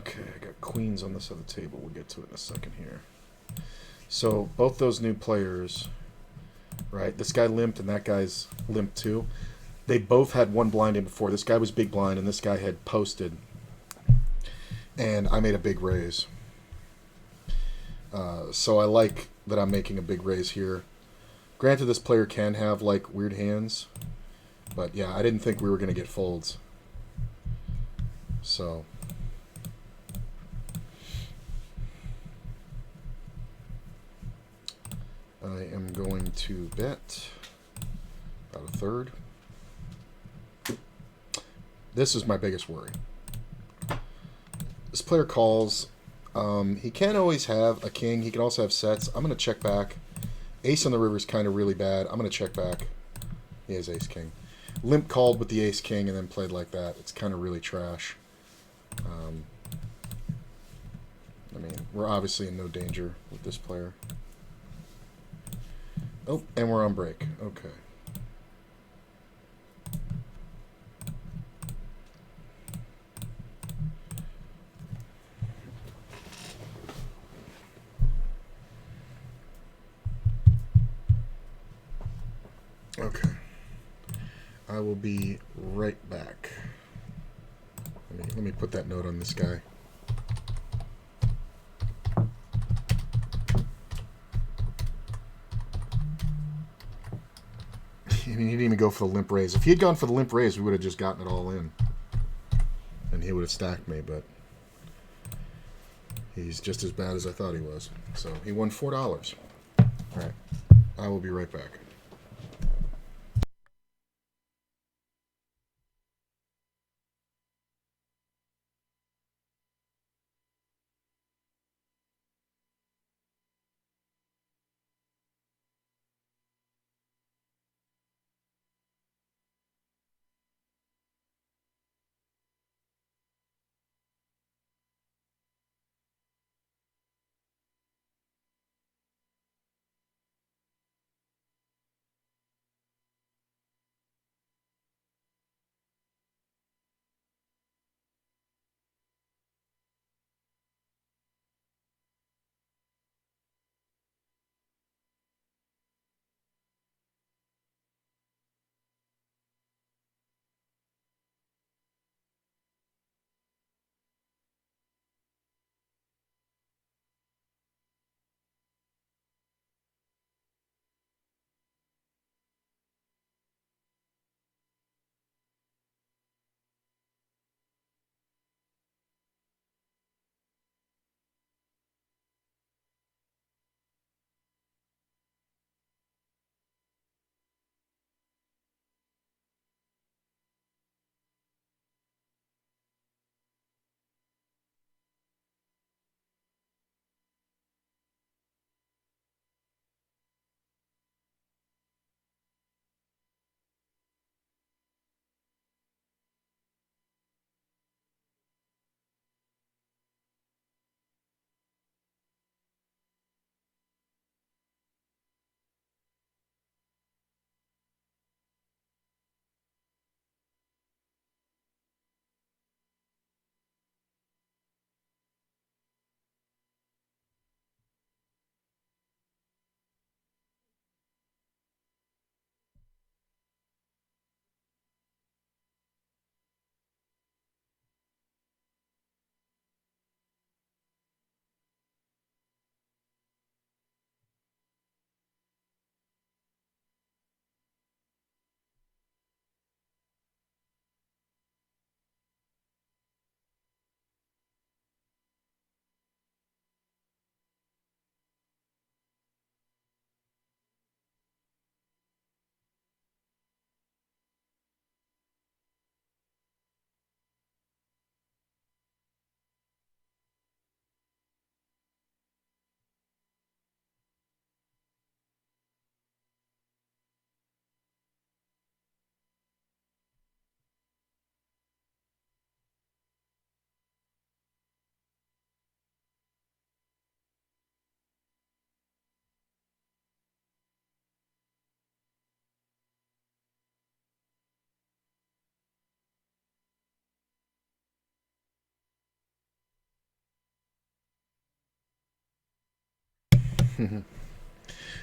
Okay, I got queens on this other table. We'll get to it in a second here. So both those new players, right? This guy limped and that guy's limped too. They both had one blind in before. This guy was big blind and this guy had posted. And I made a big raise. So I like that I'm making a big raise here. Granted, this player can have like weird hands. But yeah, I didn't think we were going to get folds. So I am going to bet about a third. This is my biggest worry. This player calls. He can't always have a king. He can also have sets. I'm going to check back. Ace on the river is kind of really bad. I'm going to check back. He has ace king. Limp called with the ace king and then played like that. It's kind of really trash. I mean, we're obviously in no danger with this player. Oh, and we're on break. Okay. Okay. I will be right back. Let me put that note on this guy. I mean, he didn't even go for the limp raise. If he had gone for the limp raise, we would have just gotten it all in. And he would have stacked me, but he's just as bad as I thought he was. So he won $4. All right. I will be right back.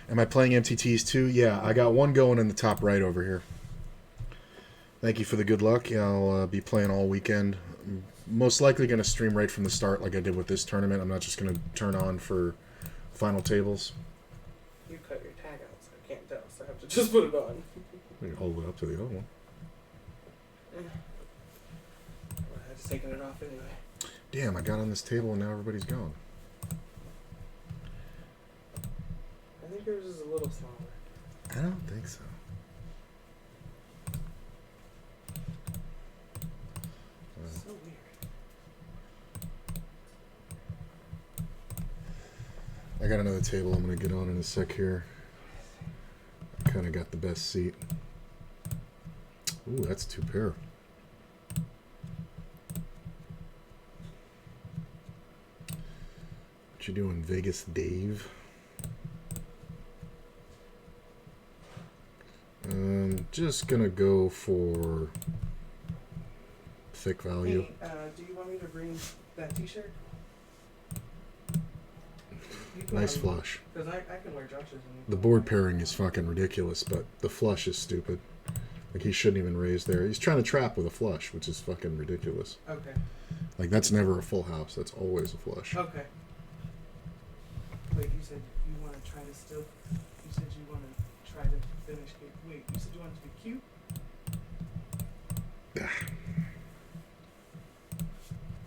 Am I playing MTTs too? Yeah, I got one going in the top right over here. Thank you for the good luck. Yeah, I'll be playing all weekend. I'm most likely going to stream right from the start like I did with this tournament. I'm not just going to turn on for final tables. You cut your tag out, so I can't tell, so I have to just put it on. We can hold it up to the other one. Well, I just taken it off anyway. Damn, I got on this table and now everybody's gone. I think yours is a little smaller. I don't think so. So weird. I got another table I'm going to get on in a sec here. I kind of got the best seat. Ooh, that's 2 pair. What you doing, Vegas Dave? Just gonna go for thick value. Hey, do you want me to bring that t-shirt? Nice flush. Because I can wear Josh's. The board pairing is fucking ridiculous, but the flush is stupid. Like, he shouldn't even raise there. He's trying to trap with a flush, which is fucking ridiculous. Okay. Like, that's never a full house. That's always a flush. Okay. Wait, you said you want to try to still... You said you want to try to finish... Wait, you said you wanted to be cute?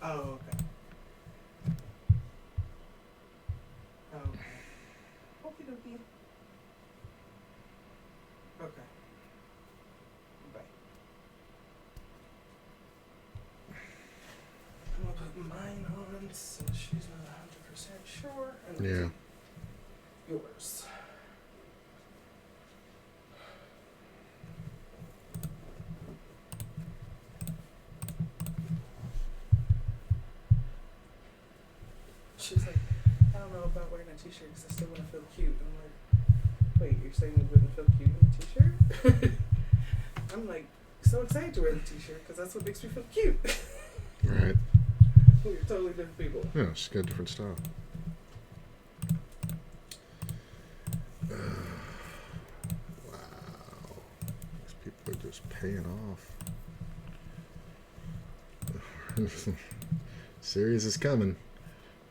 Oh, okay. Okay. Okie dokie. Okay. Bye. I'm gonna put mine on since she's not 100% sure. And Yeah. yours. She's like, I don't know about wearing a t-shirt because I still want to feel cute. I'm like, wait, you're saying you wouldn't feel cute in a t-shirt? I'm like, so excited to wear the t-shirt because that's what makes me feel cute. Right. We're totally different people. Yeah, she's got a different style. Wow. These people are just paying off. Series is coming.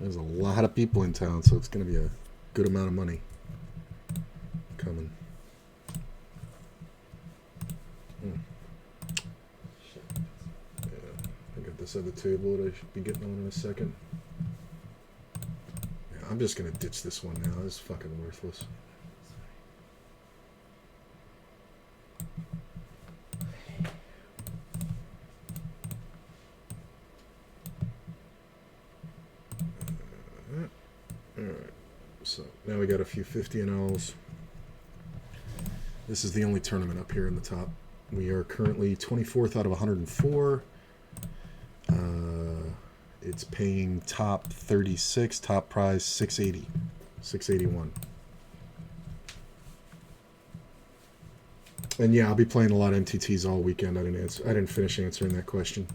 There's a lot of people in town, so it's going to be a good amount of money coming. Yeah, I got this other table that I should be getting on in a second. Yeah, I'm just going to ditch this one now. This is fucking worthless. Alright, so now we got a few 50 and L's. This is the only tournament up here in the top. We are currently 24th out of 104. It's paying top 36, top prize 680, 681. And yeah, I'll be playing a lot of MTTs all weekend. I didn't finish answering that question.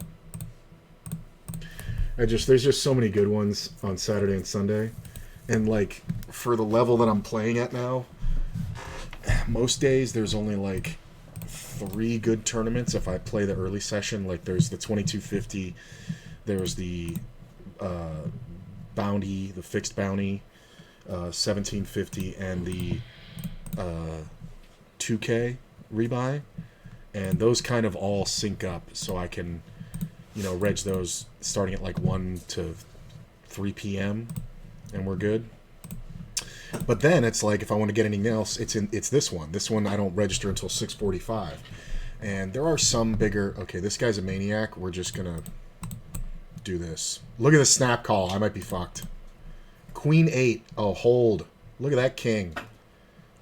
There's just so many good ones on Saturday and Sunday. And like for the level that I'm playing at now, most days there's only like 3 good tournaments if I play the early session. Like there's the 2250, there's the bounty, the fixed bounty, 1750, and the 2K rebuy, and those kind of all sync up, so I can, reg those starting at like 1 to 3 p.m. and we're good. But then it's like if I want to get anything else, it's this one. This one I don't register until 6:45. And there are some bigger. Okay, this guy's a maniac. We're just gonna do this. Look at the snap call. I might be fucked. Queen 8. Oh, hold. Look at that king.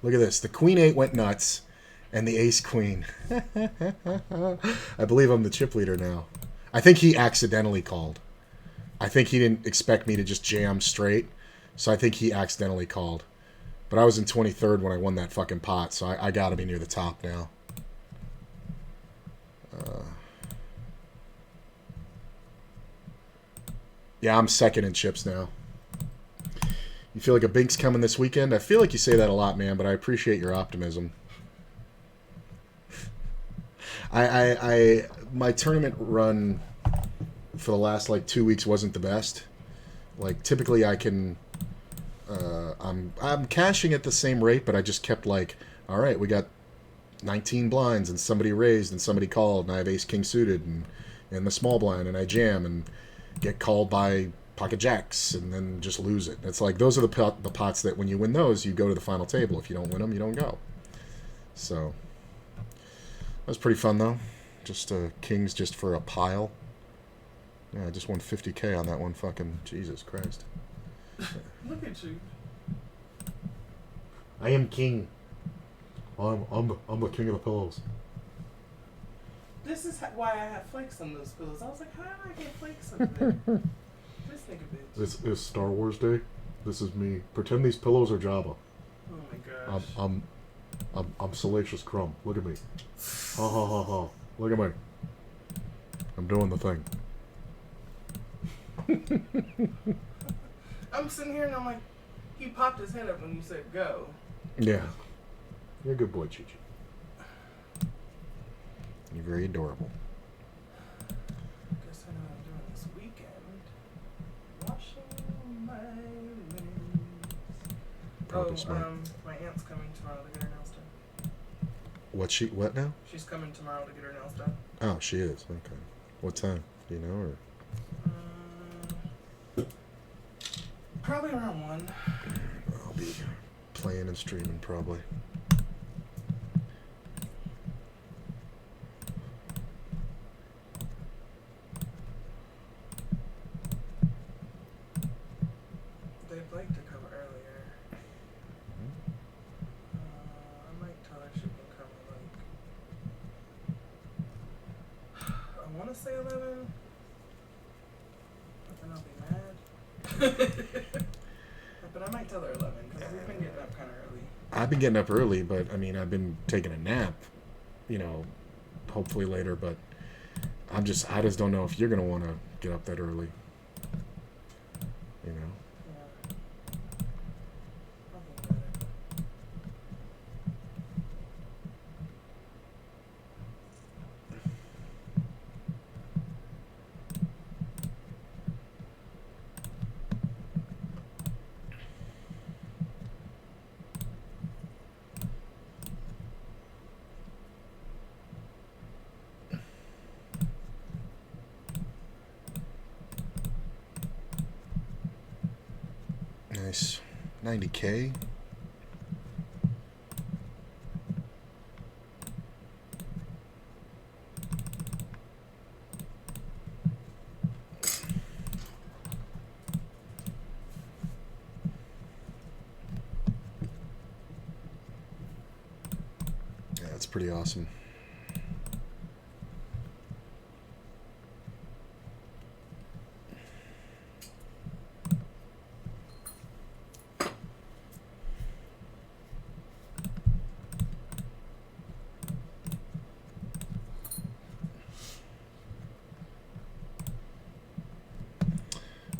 Look at this. The Queen 8 went nuts, and the Ace Queen. I believe I'm the chip leader now. I think he accidentally called. I think he didn't expect me to just jam straight. So I think he accidentally called. But I was in 23rd when I won that fucking pot, so I got to be near the top now. Yeah, I'm second in chips now. You feel like a bink's coming this weekend? I feel like you say that a lot, man, but I appreciate your optimism. My tournament run for the last like 2 weeks wasn't the best. Like typically I can, I'm cashing at the same rate, but I just kept like, all right, we got 19 blinds and somebody raised and somebody called and I have ace king suited and the small blind and I jam and get called by pocket jacks and then just lose it. It's like those are the pots that when you win those, you go to the final table. If you don't win them, you don't go. So that was pretty fun though. Just kings just for a pile. Yeah, I just won 50K on that one. Fucking Jesus Christ. Look at you. I am king. I'm the king of the pillows. This is why I have flakes on those pillows. I was like, how did I get flakes on there? This nigga bitch. This is Star Wars Day. This is me. Pretend these pillows are Jabba. Oh my gosh. I'm Salacious Crumb. Look at me. Ha ha ha ha. Look at me. I'm doing the thing. I'm sitting here and I'm like, he popped his head up when you said go. Yeah. You're a good boy, Chi Chi. You're very adorable. Guess I know what I'm doing this weekend. Washing my limbs. Probably smart. My aunt's coming tomorrow to get her nails done. What now? She's coming tomorrow to get her nails done. Oh, she is. Okay. What time? Do you know? Or Probably around 1. I'll be playing and streaming probably. They'd like to come earlier. I might tell her she can come like, I want to say 11, but then I'll be mad. But I might tell her 11 because we've been getting up kind of early. I've been getting up early, but I mean, I've been taking a nap, you know, hopefully later, but I just don't know if you're going to want to get up that early, you know? Yeah. I'll think about it. Nice. 90K. Yeah, that's pretty awesome.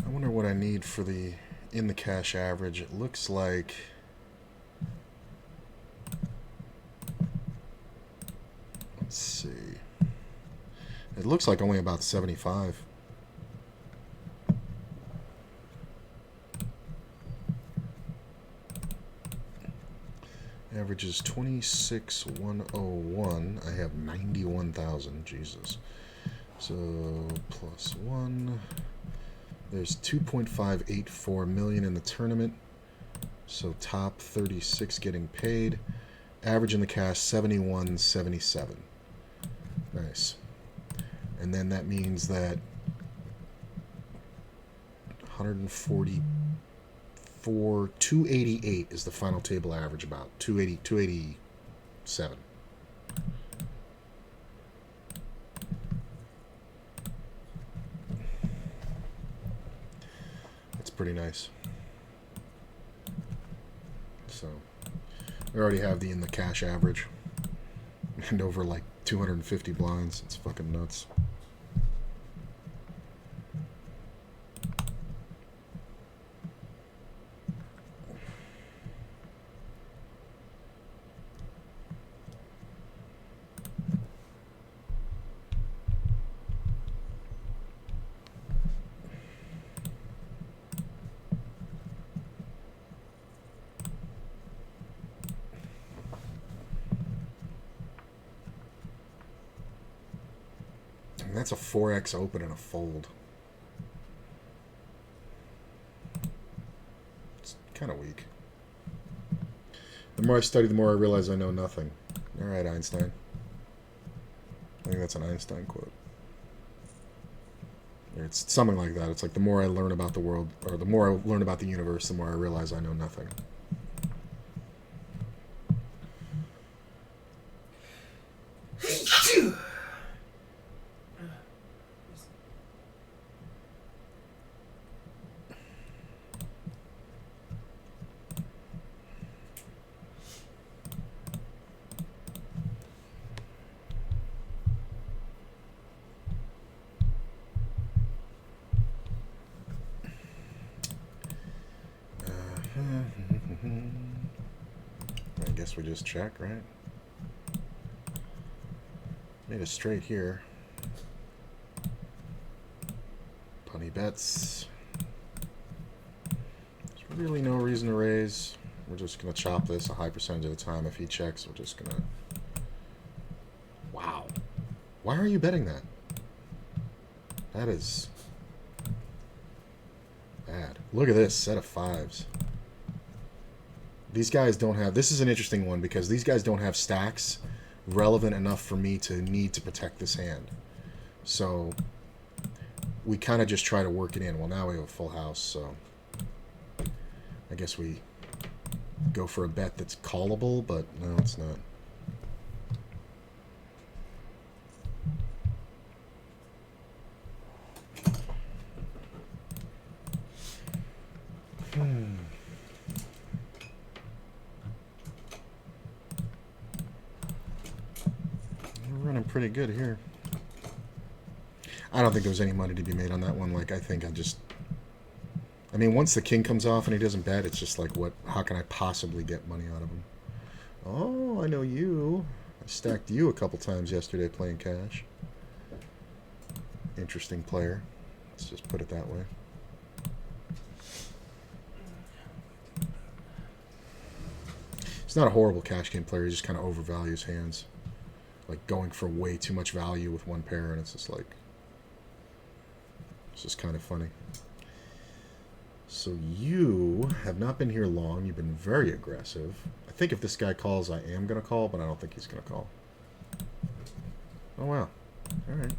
I wonder what I need for the in the cash average. It looks like let's see. It looks like only about 75. Average is 26,101. I have 91,000. Jesus. So plus 1. There's 2.584 million in the tournament. So top 36 getting paid. Average in the cash 71.77. Nice. And then that means that 144, 288 is the final table average, about 280, 287. That's pretty nice. So we already have the in the cash average and over like 250 blinds. It's fucking nuts. And that's a 4x open and a fold. It's kind of weak. The more I study, the more I realize I know nothing. All right, Einstein. I think that's an Einstein quote. It's something like that. It's like the more I learn about the world, or the more I learn about the universe, the more I realize I know nothing. I guess we just check, right? Made a straight here. Punny bets. There's really no reason to raise. We're just going to chop this a high percentage of the time. If he checks, we're just going to... Wow. Why are you betting that? That is... bad. Look at this set of fives. These guys don't have... This is an interesting one because these guys don't have stacks relevant enough for me to need to protect this hand. So we kind of just try to work it in. Well, now we have a full house, so I guess we go for a bet that's callable, but no, it's not. We're running pretty good here. I don't think there was any money to be made on that one. Like, I think I mean, once the king comes off and he doesn't bet, it's just like, how can I possibly get money out of him? Oh, I know you. I stacked you a couple times yesterday playing cash. Interesting player. Let's just put it that way. He's not a horrible cash game player. He just kind of overvalues hands. Like going for way too much value with one pair, and it's just like... It's just kind of funny. So you have not been here long. You've been very aggressive. I think if this guy calls, I am going to call, but I don't think he's going to call. Oh, wow. All right.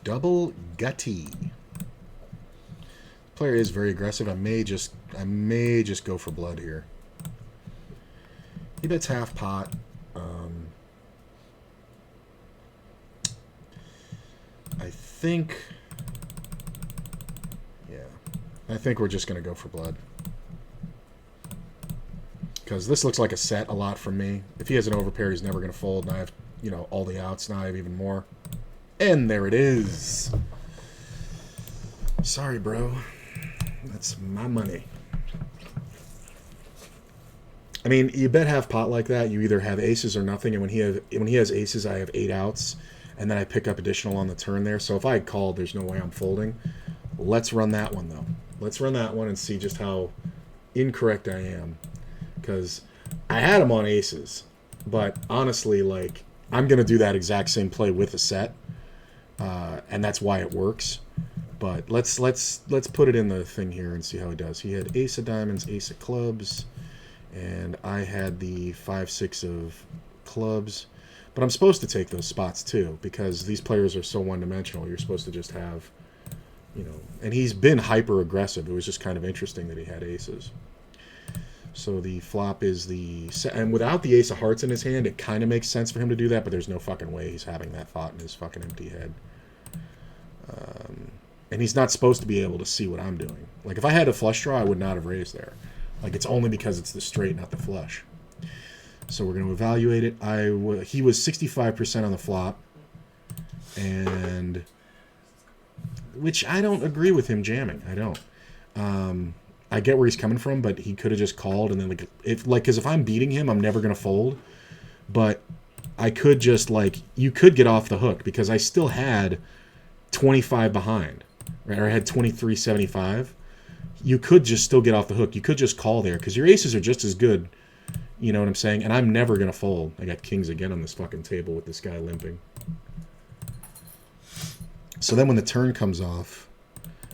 Double gutty. Player is very aggressive. I may just go for blood here. He bets half pot. I think... Yeah. I think we're just going to go for blood. Because this looks like a set a lot from me. If he has an overpair, he's never going to fold. And I have, you know, all the outs. Now I have even more. And there it is. Sorry, bro. That's my money. I mean, you bet half pot like that, you either have aces or nothing. And when he has aces, I have 8 outs. And then I pick up additional on the turn there. So if I had called, there's no way I'm folding. Let's run that one, though. Let's run that one and see just how incorrect I am. Because I had him on aces. But honestly, like, I'm going to do that exact same play with a set. And that's why it works. But let's put it in the thing here and see how he does. He had ace of diamonds, ace of clubs. And I had the 5-6 of clubs. But I'm supposed to take those spots too, because these players are so one-dimensional. You're supposed to just have, you know... And he's been hyper-aggressive. It was just kind of interesting that he had aces. So the flop is the... And without the ace of hearts in his hand, it kind of makes sense for him to do that, but there's no fucking way he's having that thought in his fucking empty head. And he's not supposed to be able to see what I'm doing. Like, if I had a flush draw, I would not have raised there. Like, it's only because it's the straight, not the flush. So we're going to evaluate it. He was 65% on the flop, and which I don't agree with him jamming. I don't. I get where he's coming from, but he could have just called and then because if I'm beating him, I'm never going to fold. But I could just you could get off the hook because I still had 25 behind, right? Or I had 23.75. You could just still get off the hook. You could just call there because your aces are just as good. You know what I'm saying? And I'm never going to fold. I got kings again on this fucking table with this guy limping. So then when the turn comes off,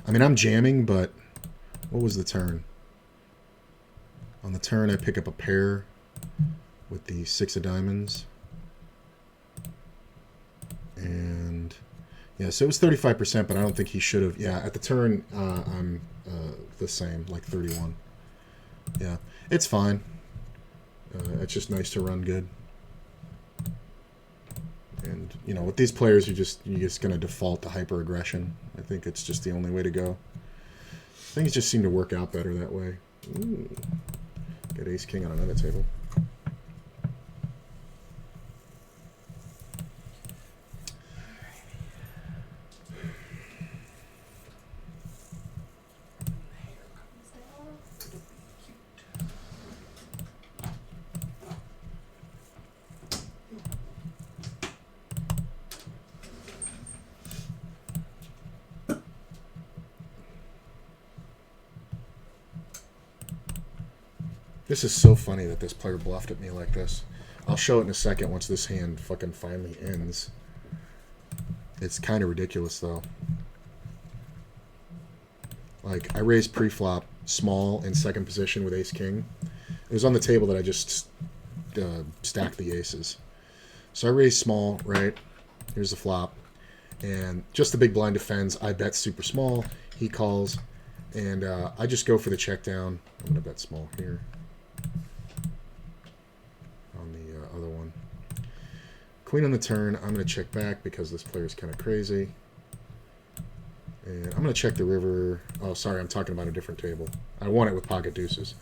I mean, I'm jamming, but what was the turn? On the turn, I pick up a pair with the 6 of diamonds. And yeah, so it was 35%, but I don't think he should have. Yeah, at the turn, I'm the same, like 31. Yeah, it's fine. It's just nice to run good. And, you know, with these players, you're just going to default to hyper-aggression. I think it's just the only way to go. Things just seem to work out better that way. Ooh. Get ace-king on another table. This is so funny that this player bluffed at me like this. I'll show it in a second once this hand fucking finally ends. It's kind of ridiculous, though. Like, I raised pre-flop small in second position with ace-king. It was on the table that I just stacked the aces. So I raised small, right? Here's the flop. And just the big blind defends. I bet super small. He calls. And I just go for the check down. I'm going to bet small here. On the other one. Queen on the turn. I'm going to check back because this player's kind of crazy. And I'm going to check the river. Oh, sorry, I'm talking about a different table. I won it with pocket deuces.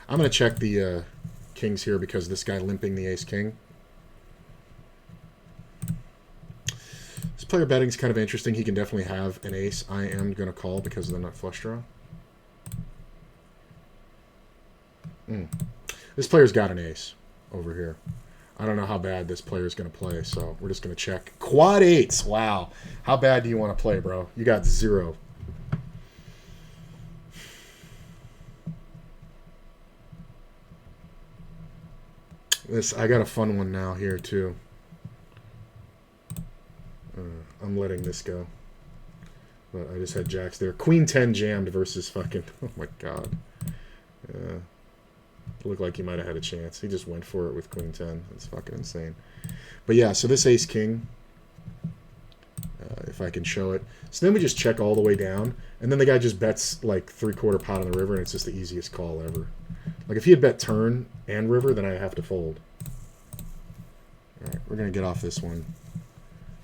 I'm going to check the kings here because this guy limping the ace-king. This player betting is kind of interesting. He can definitely have an ace. I am going to call because of the nut flush draw. This player's got an ace over here. I don't know how bad this player's going to play, so we're just going to check. Quad eights. Wow. How bad do you want to play, bro? You got 0. I got a fun one now here, too. I'm letting this go. But I just had jacks there. Queen 10 jammed versus fucking... Oh, my God. Looked like he might have had a chance. He just went for it with Queen 10. That's fucking insane. But yeah, so this ace-king, if I can show it. So then we just check all the way down, and then the guy just bets like 3/4 pot on the river, and it's just the easiest call ever. Like if he had bet turn and river, then I have to fold. All right, we're going to get off this one.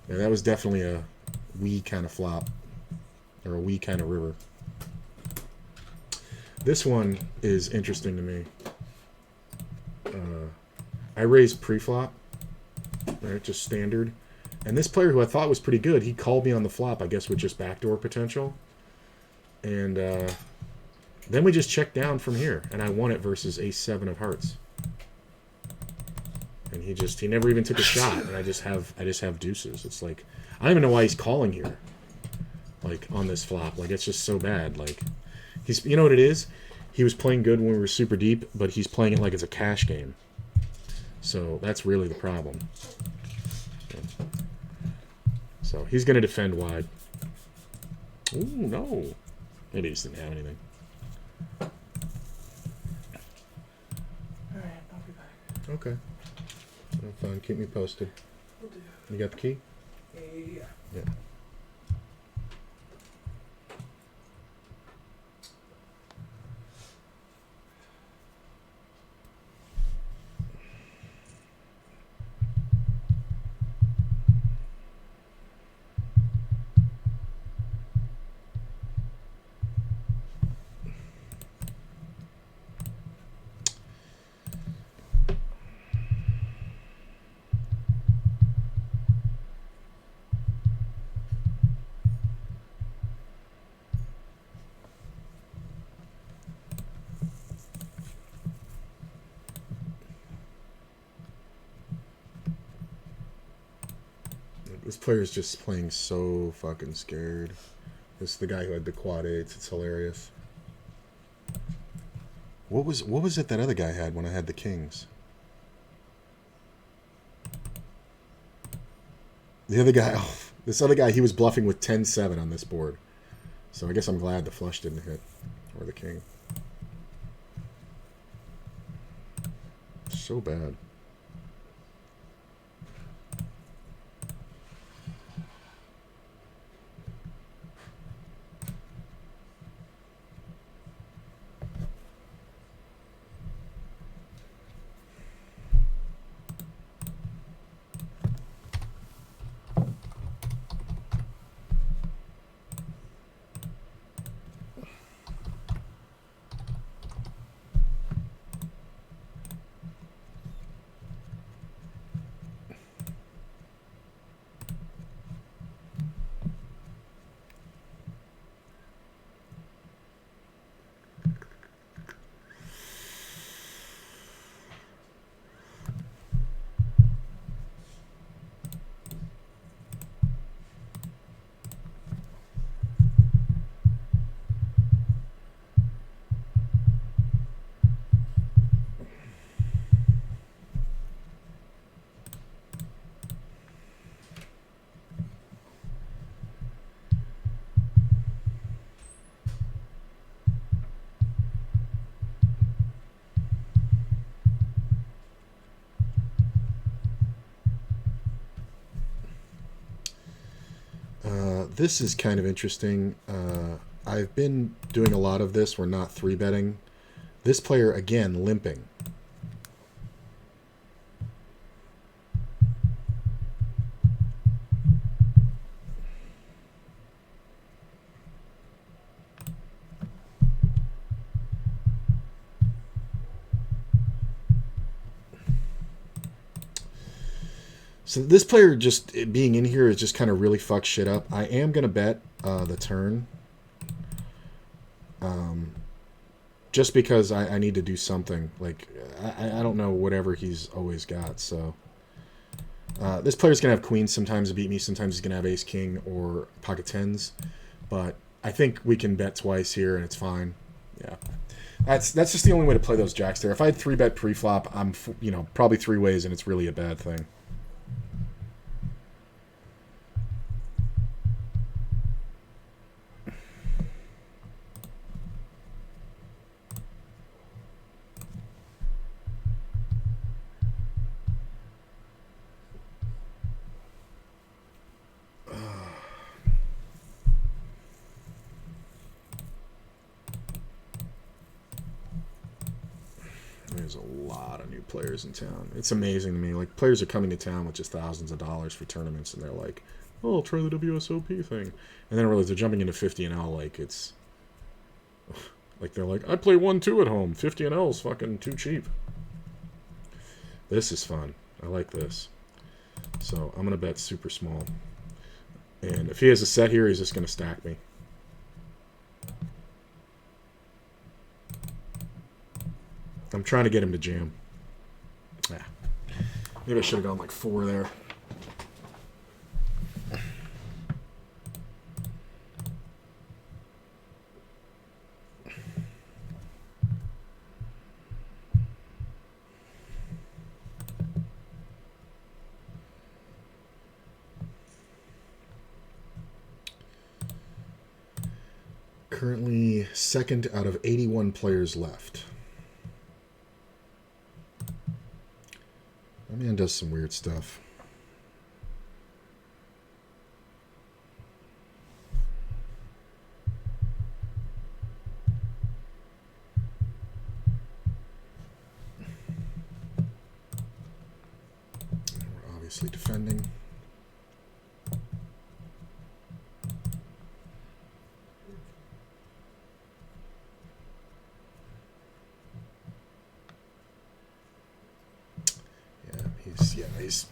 Yeah, that was definitely a wee kind of flop, or a wee kind of river. This one is interesting to me. I raised pre-flop, right, just standard. And this player who I thought was pretty good, he called me on the flop, I guess with just backdoor potential. And then we just checked down from here, and I won it versus ace-7 of hearts. And he never even took a shot, and I just have deuces. It's like, I don't even know why he's calling here, like on this flop. Like it's just so bad. Like you know what it is? He was playing good when we were super deep, but he's playing it like it's a cash game. So that's really the problem. So he's going to defend wide. Ooh, no. Maybe he just didn't have anything. Alright, I'll be back. Okay. Well, fine. Keep me posted. Will do. You got the key? Yeah. Yeah. This player's just playing so fucking scared. This is the guy who had the quad eights. It's hilarious. What was it that other guy had when I had the kings? The other guy, oh, This other guy, he was bluffing with 10-7 on this board. So I guess I'm glad the flush didn't hit. Or the king. So bad. This is kind of interesting. I've been doing a lot of this. We're not 3-betting. This player, again, limping. So this player just being in here is just kind of really fucked shit up. I am going to bet the turn. Just because I need to do something. Like, I don't know whatever he's always got. So this player's going to have queens sometimes to beat me. Sometimes he's going to have ace, king, or pocket tens. But I think we can bet twice here and it's fine. Yeah. That's just the only way to play those jacks there. If I had 3-bet pre-flop, I'm probably 3 ways and it's really a bad thing. There's a lot of new players in town. It's amazing to me. Like, players are coming to town with just thousands of dollars for tournaments, and they're like, "Oh, I'll try the WSOP thing," and then I realize they're jumping into 50 and L. Like, it's like they're like, "I play 1-2 at home. 50 and L is fucking too cheap." This is fun. I like this. So I'm gonna bet super small, and if he has a set here, he's just gonna stack me. I'm trying to get him to jam. Yeah. Maybe I should have gone like 4 there. Currently second out of 81 players left. That man does some weird stuff. We're obviously defending.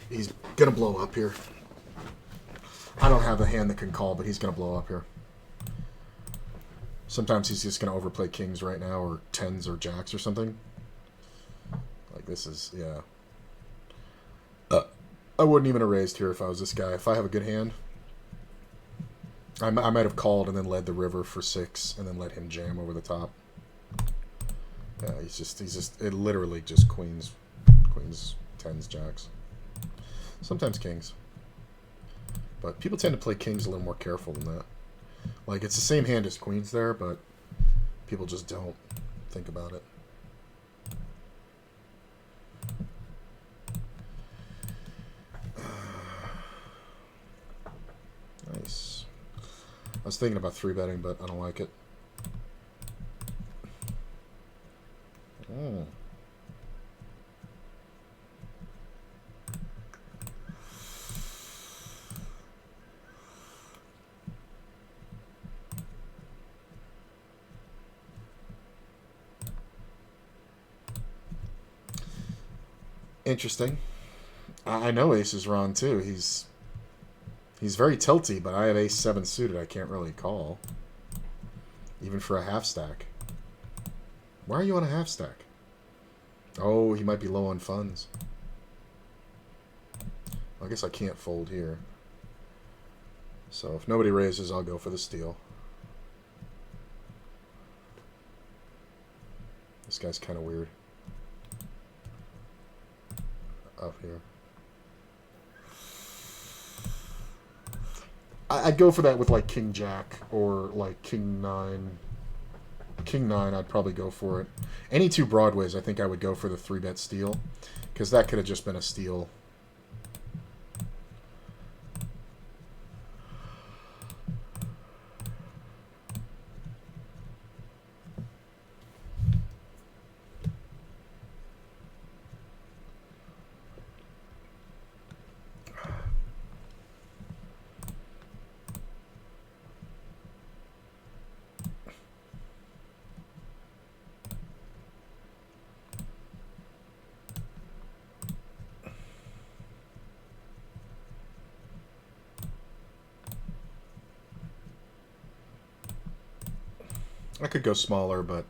He's gonna blow up here. I don't have a hand that can call, but he's gonna blow up here. Sometimes he's just gonna overplay kings right now, or tens or jacks or something. Like, this is, yeah. I wouldn't even have raised here if I was this guy. If I have a good hand, I might have called and then led the river for 6 and then let him jam over the top. Yeah, it literally just queens, tens, jacks. Sometimes kings. But people tend to play kings a little more careful than that. Like, it's the same hand as queens there, but people just don't think about it. Nice. I was thinking about 3-betting, but I don't like it. Oh. Interesting. I know aces are on too. He's very tilty, but I have ace-7 suited. I can't really call, even for a half stack. Why are you on a half stack? Oh, he might be low on funds. I guess I can't fold here. So if nobody raises, I'll go for the steal. This guy's kind of weird. Up here. I'd go for that with like King Jack or like King 9. King 9, I'd probably go for it. Any two broadways, I think I would go for the 3-bet steal, because that could have just been a steal. I could go smaller, but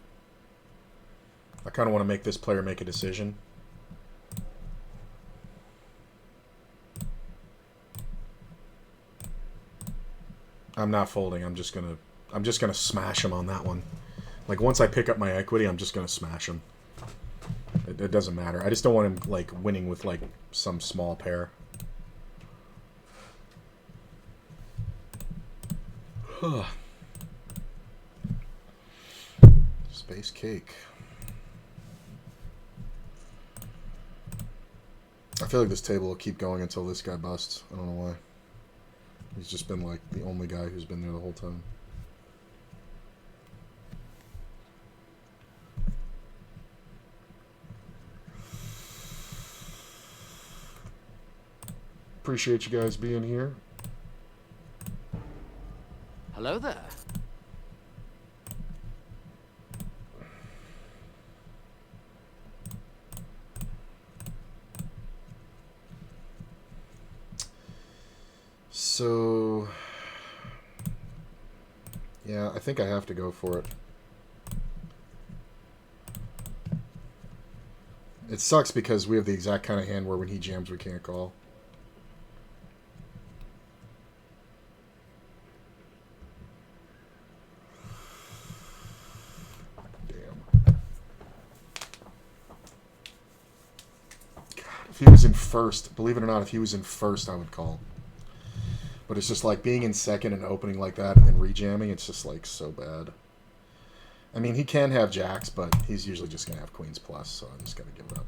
I kind of want to make this player make a decision. I'm not folding. I'm just gonna smash him on that one. Like, once I pick up my equity, I'm just gonna smash him. It doesn't matter. I just don't want him like winning with like some small pair. Space cake. I feel like this table will keep going until this guy busts. I don't know why. He's just been like the only guy who's been there the whole time. Appreciate you guys being here. Hello there. So, yeah, I think I have to go for it. It sucks because we have the exact kind of hand where when he jams, we can't call. Damn. God, if he was in first, believe it or not, if he was in first, I would call. But it's just like being in second and opening like that and then rejamming, it's just like so bad. I mean, he can have jacks, but he's usually just going to have queens plus, so I'm just going to give it up.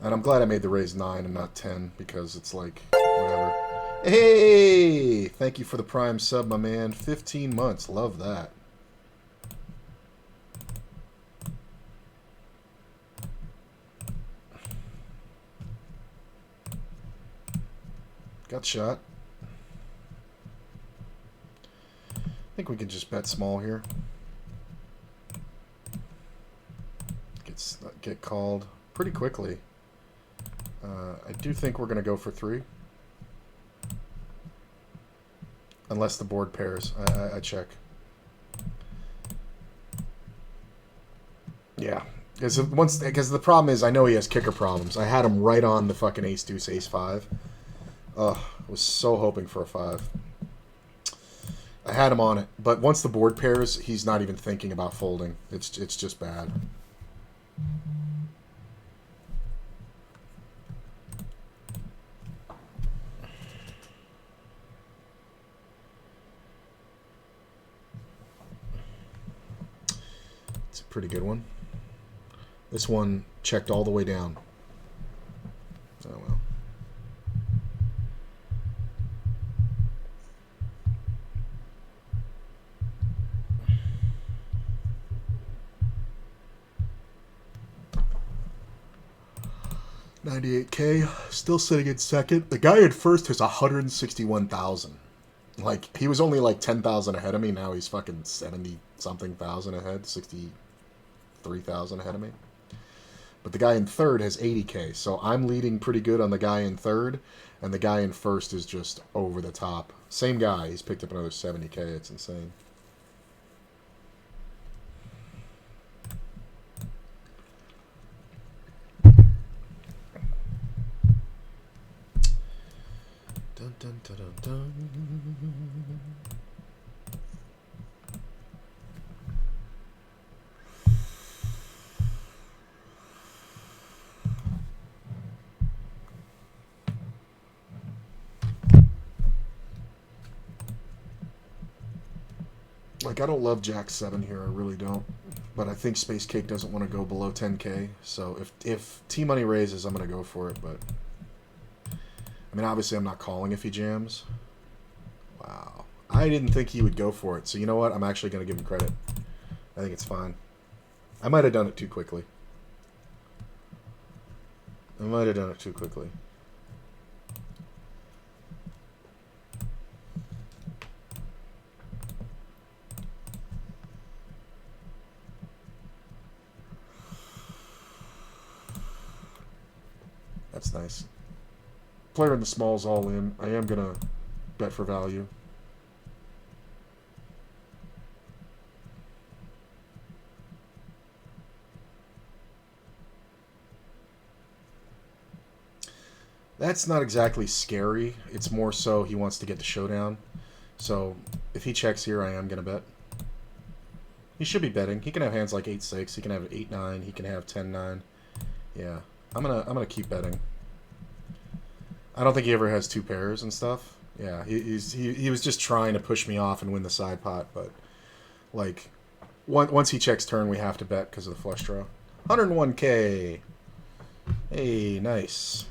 And I'm glad I made the raise 9 and not 10, because it's like, whatever. Hey! Thank you for the prime sub, my man. 15 months. Love that. Got shot. I think we can just bet small here. Get called pretty quickly. I do think we're going to go for 3. Unless the board pairs. I check. Yeah. Because the problem is I know he has kicker problems. I had him right on the fucking ace-deuce, ace-5. Ugh. I was so hoping for a 5. I had him on it. But once the board pairs, he's not even thinking about folding. It's just bad. It's a pretty good one. This one checked all the way down. Oh well. $98K, still sitting in second. The guy in first has 161,000. Like, he was only like 10,000 ahead of me. Now he's fucking 70 something thousand ahead, 63,000 ahead of me. But the guy in third has 80K, so I'm leading pretty good on the guy in third, and the guy in first is just over the top. Same guy, he's picked up another 70K. It's insane. Dun, dun, dun, dun, dun. Like, I don't love Jack 7 here, I really don't. But I think Space Cake doesn't want to go below 10K, so if T-Money raises, I'm going to go for it, but... I mean, obviously I'm not calling if he jams. Wow. I didn't think he would go for it, so you know what? I'm actually going to give him credit. I think it's fine. I might have done it too quickly. That's nice. Player in the small's all in. I am going to bet for value. That's not exactly scary. It's more so he wants to get the showdown. So if he checks here, I am going to bet. He should be betting. He can have hands like 8-6. He can have 8-9. He can have 10-9. Yeah, I'm gonna keep betting. I don't think he ever has two pairs and stuff. Yeah, he was just trying to push me off and win the side pot, but like once he checks turn, we have to bet because of the flush draw. 101K. Hey, nice.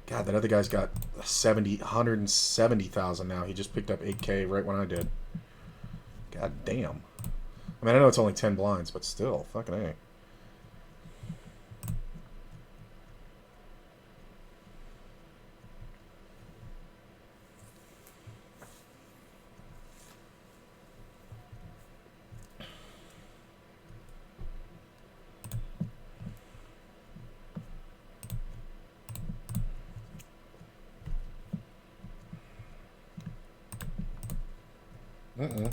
God, that other guy's got 170,000 now. He just picked up 8K right when I did. God damn. I mean, I know it's only 10 blinds, but still, fucking A. Uh-uh.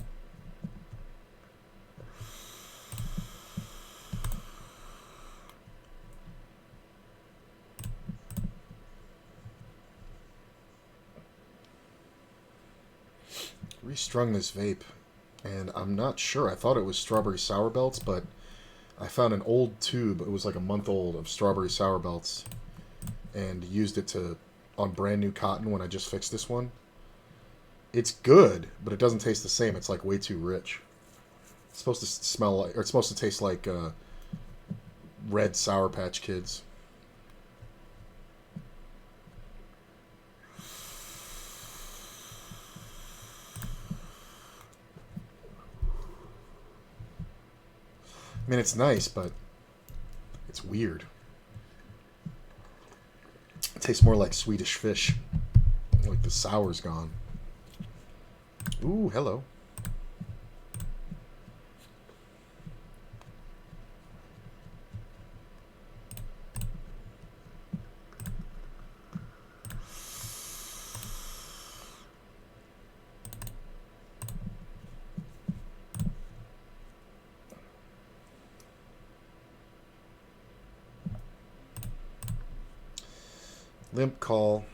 Restrung this vape, and I'm not sure. I thought it was strawberry sour belts, but I found an old tube. It was like a month old of strawberry sour belts, and used it on brand new cotton when I just fixed this one. It's good, but it doesn't taste the same. It's like way too rich. It's supposed to smell like, or it's supposed to taste like red Sour Patch Kids. I mean, it's nice, but it's weird. It tastes more like Swedish Fish. Like the sour's gone. Ooh, hello. Limp call.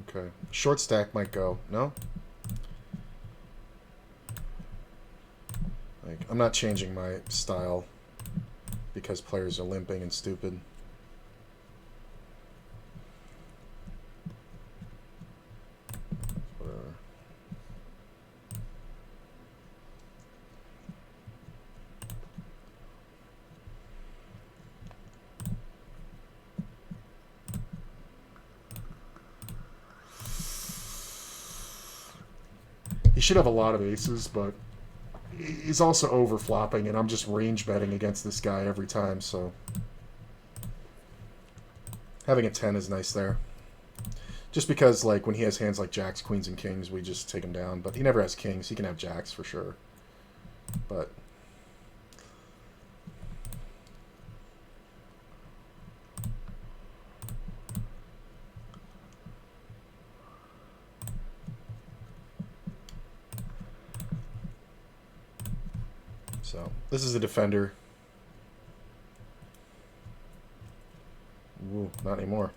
Okay. Short stack might go. No? Like, I'm not changing my style because players are limping and stupid. Whatever. He should have a lot of aces, but he's also overflopping, and I'm just range betting against this guy every time, so having a 10 is nice there. Just because, like, when he has hands like jacks, queens, and kings, we just take him down. But he never has kings. He can have jacks for sure. But so this is a defender. Ooh, not anymore.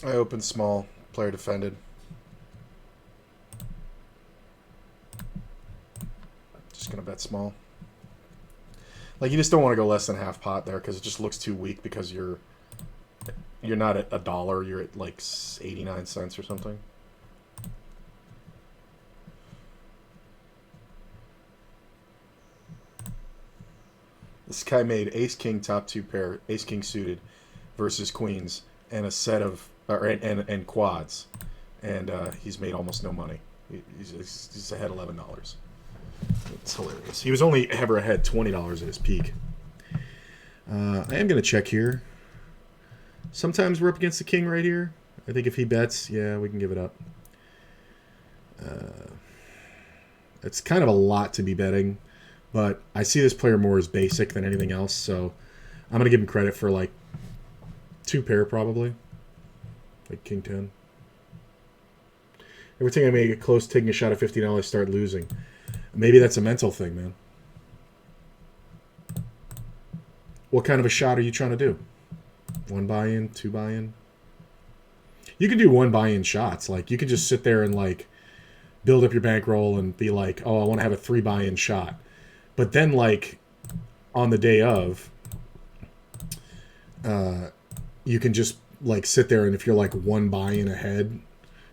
I opened small. Player defended. Just gonna bet small. Like, you just don't want to go less than half pot there because it just looks too weak because you're not at $1. You're at like 89 cents or something. This guy made ace king top two pair, ace king suited versus queens, and a set of and quads, and he's made almost no money. He's ahead $11. It's hilarious. He was only ever ahead $20 at his peak. I am going to check here. Sometimes we're up against the king right here. I think if he bets, yeah, we can give it up. It's kind of a lot to be betting, but I see this player more as basic than anything else, so I'm going to give him credit for like 2 pair probably. Like king 10. Every time I make it close, taking a shot at $50, start losing. Maybe that's a mental thing, man. What kind of a shot are you trying to do? 1 buy-in, 2 buy-in? You can do 1 buy-in shots. Like, you can just sit there and, like, build up your bankroll and be like, oh, I want to have a 3 buy-in shot. But then, like, on the day of, you can just, like, sit there, and if you're, like, 1 buy-in ahead,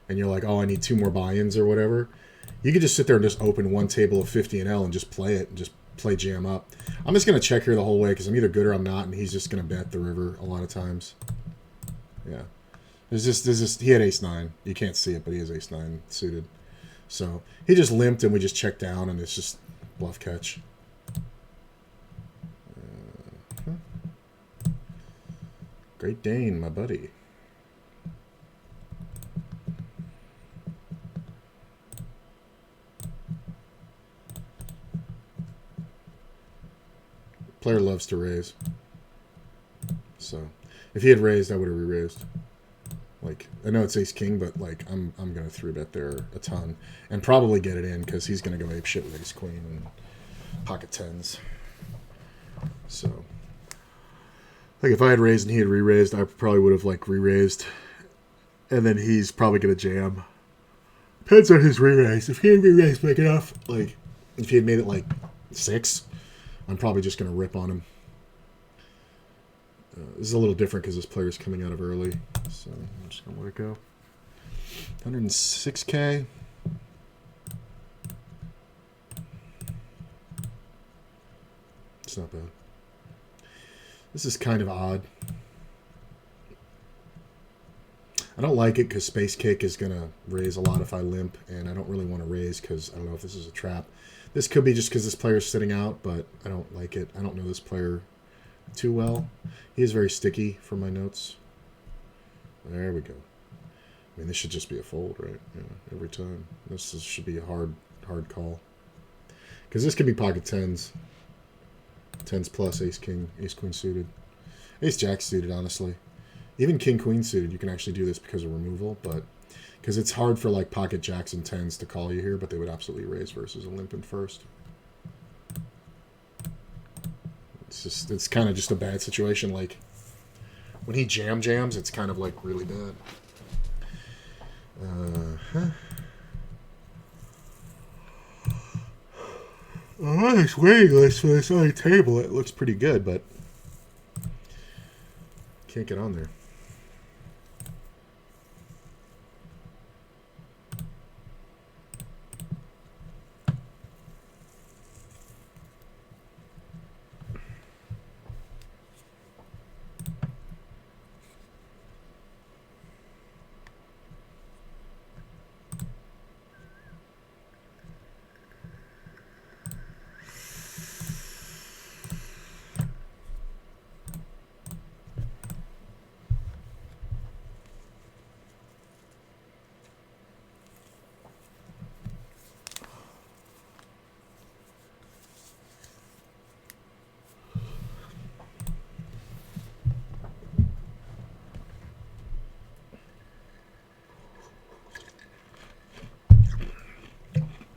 and you're like, oh, I need 2 more buy-ins or whatever, you can just sit there and just open 1 table of 50 and L and just play it and just play jam up. I'm just going to check here the whole way because I'm either good or I'm not, and he's just going to bet the river a lot of times. Yeah. There's just, he had ace-9. You can't see it, but he has ace-9 suited. So he just limped, and we just checked down, and it's just bluff catch. Great Dane, my buddy. Player loves to raise. So if he had raised, I would have re-raised. Like, I know it's ace-king, but, like, I'm going to 3-bet there a ton. And probably get it in, because he's going to go ape shit with ace-queen and pocket tens. So, like, if I had raised and he had re-raised, I probably would have, like, re-raised. And then he's probably going to jam. Depends on his re-raise. If he had re-raised big enough, like, if he had made it, like, 6, I'm probably just going to rip on him. This is a little different because this player's coming out of early. So I'm just going to let it go. 106K. It's not bad. This is kind of odd. I don't like it because Space Cake is going to raise a lot if I limp, and I don't really want to raise because I don't know if this is a trap. This could be just because this player's sitting out, but I don't like it. I don't know this player too well. He is very sticky from my notes. There we go. I mean, this should just be a fold, right? Yeah, every time. Should be a hard call. Because this could be pocket tens. Tens plus ace-king, ace-queen suited. Ace-jack suited, honestly. Even king-queen suited, you can actually do this because of removal, but because it's hard for, like, pocket jacks and tens to call you here, but they would absolutely raise versus a limp in first. It's kind of just a bad situation. Like, when he jams, it's kind of, like, really bad. Oh, this waiting list for this other table, it looks pretty good, but can't get on there.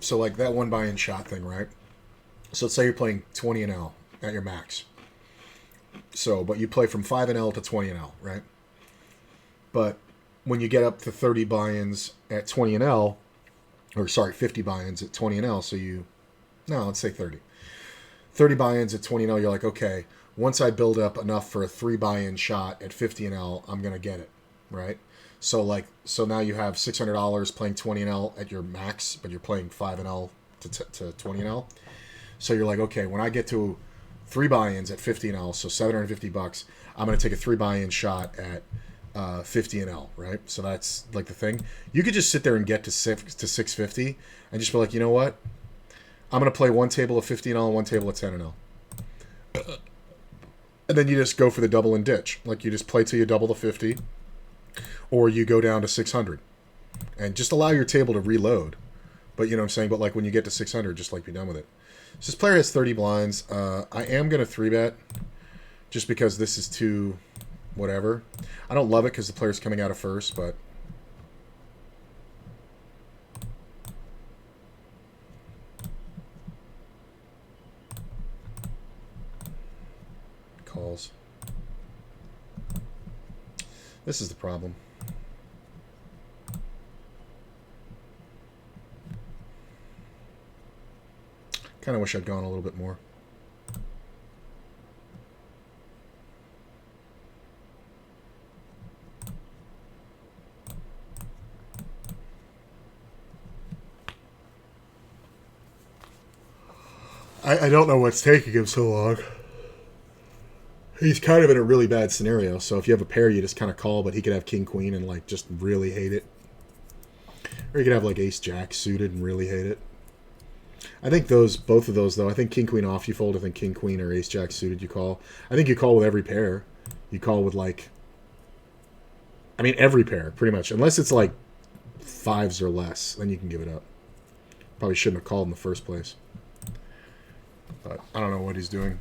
So like that one buy-in shot thing, right? So let's say you're playing 20 and L at your max. So, but you play from 5 and L to 20 and L, right? But when you get up to 30 buy-ins at 20 and L, or sorry, 50 buy-ins at 20 and L, so let's say 30. 30 buy-ins at 20 and L, you're like, okay, once I build up enough for a 3 buy-in shot at 50 and L, I'm going to get it, right? So now you have $600 playing 20 and L at your max, but you're playing 5 and L to 20 and L. So you're like, okay, when I get to 3 buy-ins at 50 and L, so $750, I'm going to take a 3 buy-in shot at 50 and L, right? So that's like the thing. You could just sit there and get to 650 and just be like, you know what? I'm going to play one table of 50 and L and one table of 10 and L. And then you just go for the double and ditch. Like you just play till you double the 50, or you go down to 600. And just allow your table to reload. But you know what I'm saying? But like when you get to 600, just like be done with it. So this player has 30 blinds. I am going to 3-bet just because this is too whatever. I don't love it because the player's coming out of first, but calls. This is the problem. Kind of wish I'd gone a little bit more. I don't know what's taking him so long. He's kind of in a really bad scenario. So if you have a pair, you just kind of call, but he could have king queen and like just really hate it, or he could have like ace jack suited and really hate it. I think both of those though. I think king queen off you fold. I think king queen or ace jack suited you call. I think you call with every pair. You call with like, I mean every pair pretty much, unless it's like 5s or less. Then you can give it up. Probably shouldn't have called in the first place. But I don't know what he's doing.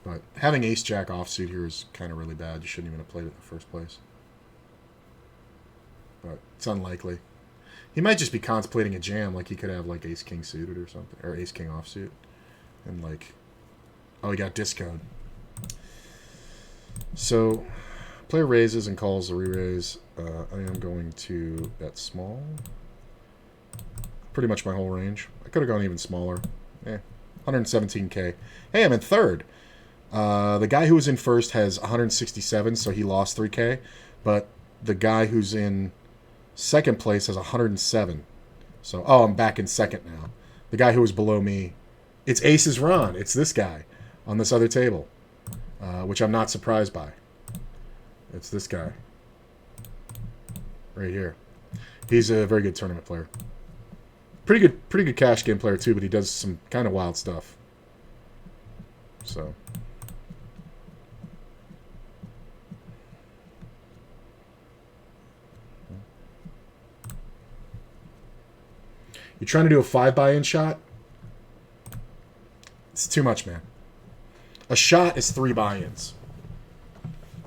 But having ace-jack offsuit here is kind of really bad. You shouldn't even have played it in the first place. But it's unlikely. He might just be contemplating a jam. Like he could have like ace-king suited or something. Or ace-king offsuit. And like... Oh, he got discoed. So, player raises and calls the re-raise. I am going to bet small. Pretty much my whole range. I could have gone even smaller. 117k. Hey, I'm in third. The guy who was in first has 167, so he lost 3k. But the guy who's in second place has 107. So, I'm back in second now. The guy who was below me, it's Ace's Ron. It's this guy on this other table, which I'm not surprised by. It's this guy right here. He's a very good tournament player. Pretty good cash game player too, but he does some kind of wild stuff. So you're trying to do a 5 buy-in shot? It's too much, man. A shot is 3 buy-ins.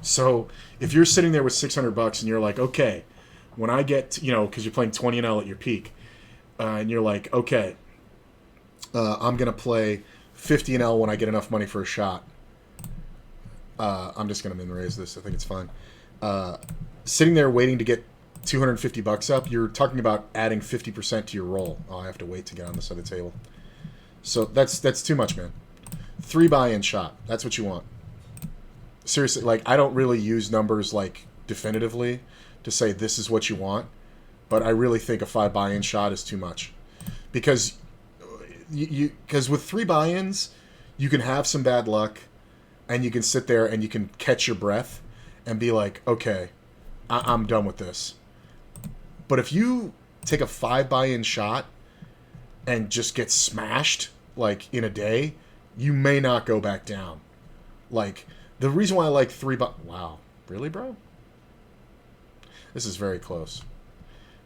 So if you're sitting there with $600 and you're like, okay, when I get to, because you're playing 20 and L at your peak, and you're like, okay, I'm going to play 50 and L when I get enough money for a shot. I'm just going to min raise this. I think it's fine. Sitting there waiting to get $250 up, you're talking about adding 50% to your roll. I have to wait to get on this other table. So that's too much, man. 3 buy-in shot. That's what you want. Seriously, like I don't really use numbers like definitively to say this is what you want. But I really think a 5 buy-in shot is too much, because because with 3 buy-ins, you can have some bad luck, and you can sit there and you can catch your breath and be like, okay, I'm done with this. But if you take a 5 buy-in shot and just get smashed like in a day, you may not go back down. Like the reason why I like 3 wow, really, bro? This is very close.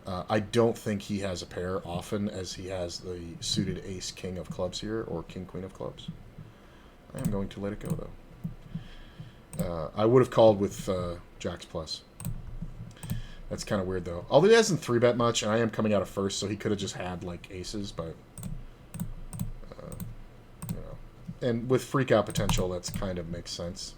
I don't think he has a pair often as he has the suited ace-king of clubs here, or king-queen of clubs. I am going to let it go, though. I would have called with jacks plus. That's kind of weird though. Although he hasn't 3-bet much, and I am coming out of first, so he could have just had like aces, but you know, and with freak out potential, that's kind of makes sense.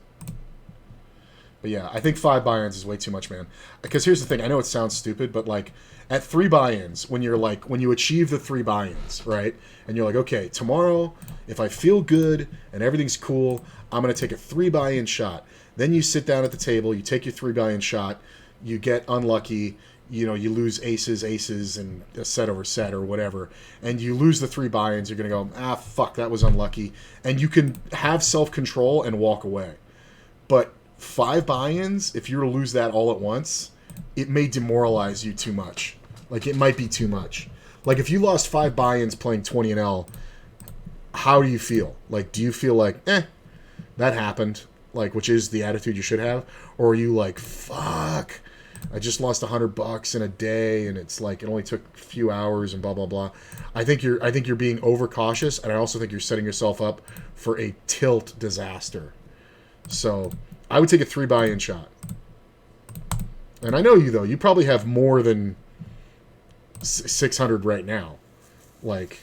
But yeah, I think 5 buy-ins is way too much, man. Because here's the thing: I know it sounds stupid, but like at 3 buy-ins, when you achieve the 3 buy-ins, right, and you're like, okay, tomorrow, if I feel good and everything's cool, I'm gonna take a 3 buy-in shot. Then you sit down at the table, you take your 3 buy-in shot. You get unlucky, you lose aces, and a set over set or whatever, and you lose the 3 buy-ins, you're going to go, fuck, that was unlucky. And you can have self-control and walk away. But 5 buy-ins, if you were to lose that all at once, it may demoralize you too much. Like, it might be too much. Like, if you lost 5 buy-ins playing 20 and L, how do you feel? Like, do you feel like, that happened, like, which is the attitude you should have? Or are you like, fuck, I just lost $100 in a day, and it's like it only took a few hours and blah blah blah. I think you're being overcautious, and I also think you're setting yourself up for a tilt disaster. So I would take a 3 buy-in shot. And I know you though, you probably have more than 600 right now. Like,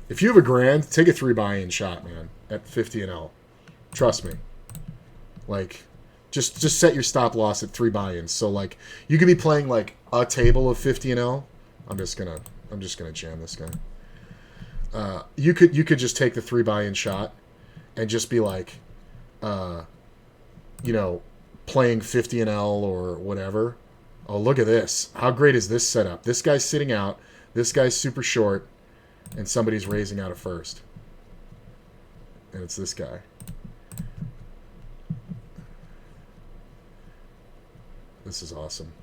if you have a grand, take a 3 buy-in shot, man, at 50 and L. Trust me. Like, just set your stop loss at 3 buy-ins. So like you could be playing like a table of 50 and L. I'm just gonna jam this guy. You could just take the 3 buy-in shot and just be like, playing 50 and L or whatever. Oh, look at this! How great is this setup? This guy's sitting out. This guy's super short, and somebody's raising out of first, and it's this guy. This is awesome.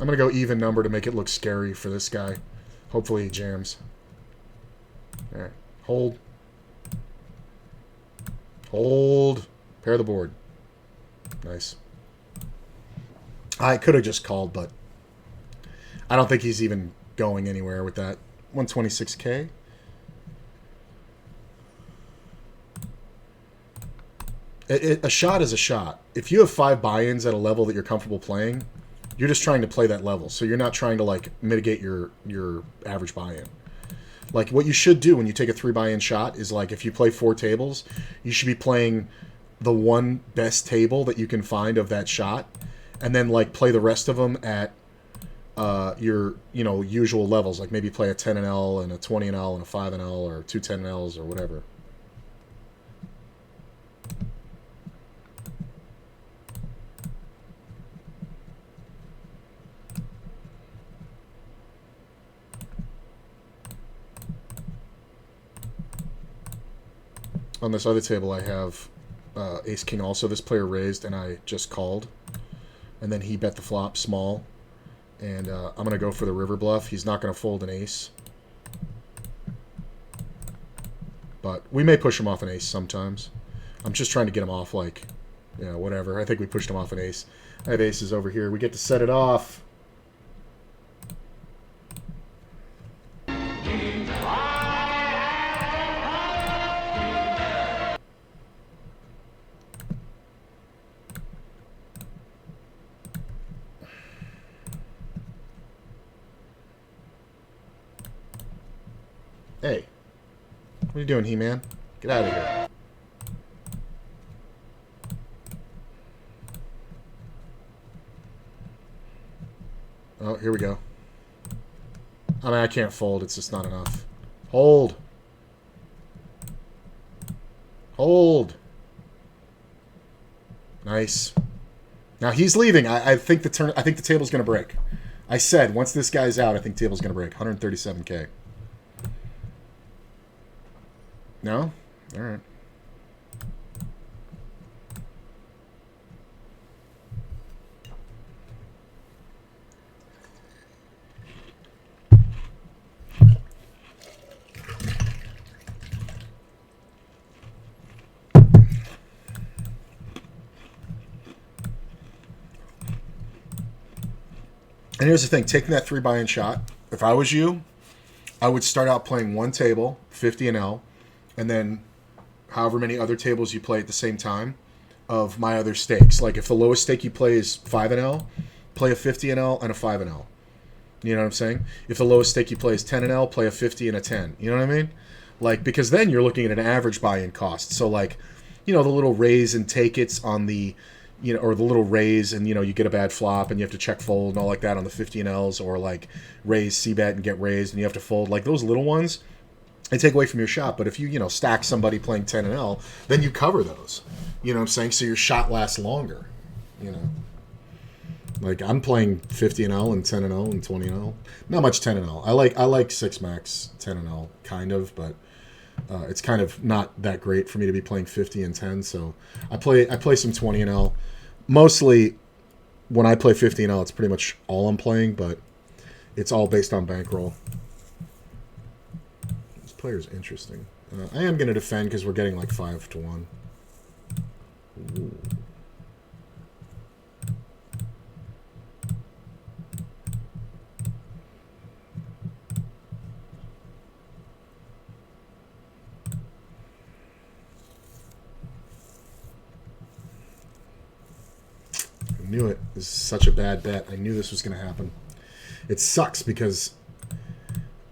I'm going to go even number to make it look scary for this guy. Hopefully he jams. All right. Hold. Hold. Pair the board. Nice. I could have just called, but I don't think he's even going anywhere with that. 126K. A shot is a shot. If you have 5 buy-ins at a level that you're comfortable playing, you're just trying to play that level. So you're not trying to like mitigate your average buy-in. Like what you should do when you take a 3 buy-in shot is like if you play 4 tables, you should be playing the one best table that you can find of that shot, and then like play the rest of them at your usual levels. Like maybe play a 10 and L and a 20 and L and a 5 and L or 2 10 and Ls or whatever. On this other table, I have Ace King also. This player raised, and I just called. And then he bet the flop small. And I'm going to go for the river bluff. He's not going to fold an ace. But we may push him off an ace sometimes. I'm just trying to get him off, like, whatever. I think we pushed him off an ace. I have aces over here. We get to set it off. Hey, what are you doing, He-Man? Get out of here. Oh, here we go. I mean, I can't fold. It's just not enough. Hold. Hold. Nice. Now he's leaving. I think the table's going to break. I said once this guy's out, I think the table's going to break. 137K. No? All right. And here's the thing, taking that 3 buy-in shot, if I was you, I would start out playing one table, 50 and L, and then however many other tables you play at the same time of my other stakes. Like if the lowest stake you play is 5 and L, play a 50 and L and a 5 and L. You know what I'm saying? If the lowest stake you play is 10 and L, play a 50 and a 10. You know what I mean? Like, because then you're looking at an average buy-in cost. So like, the little raise and take it's on the, or the little raise and, you get a bad flop and you have to check fold and all like that on the 50 and Ls, or like raise c-bet and get raised and you have to fold. Like those little ones, they take away from your shot. But if you, stack somebody playing 10 and L, then you cover those. You know what I'm saying? So your shot lasts longer, Like I'm playing 50 and L and 10 and L and 20 and L. Not much 10 and L. I like 6 max 10 and L kind of, but it's kind of not that great for me to be playing 50 and 10. So I play some 20 and L. Mostly when I play 50 and L, it's pretty much all I'm playing, but it's all based on bankroll. This player's interesting. I am going to defend because we're getting like 5-1. Ooh. I knew it. This is such a bad bet. I knew this was going to happen. It sucks because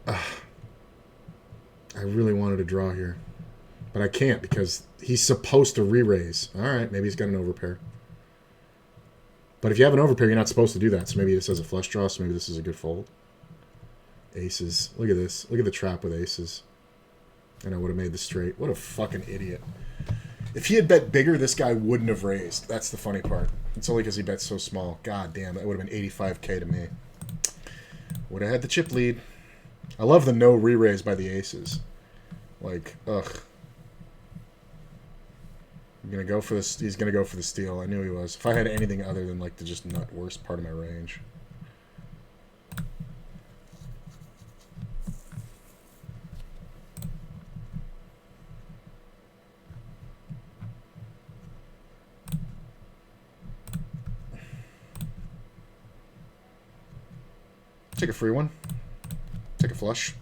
I really wanted to draw here. But I can't because he's supposed to re-raise. All right, maybe he's got an overpair. But if you have an overpair, you're not supposed to do that. So maybe this has a flush draw, so maybe this is a good fold. Aces. Look at this. Look at the trap with aces. And I would have made the straight. What a fucking idiot. If he had bet bigger, this guy wouldn't have raised. That's the funny part. It's only because he bets so small. God damn, that would have been 85K to me. Would have had the chip lead. I love the no re-raise by the aces. Like, ugh. I'm gonna go for this. He's gonna go for the steal. I knew he was. If I had anything other than like the just nut worst part of my range. Take a free one. Take a flush.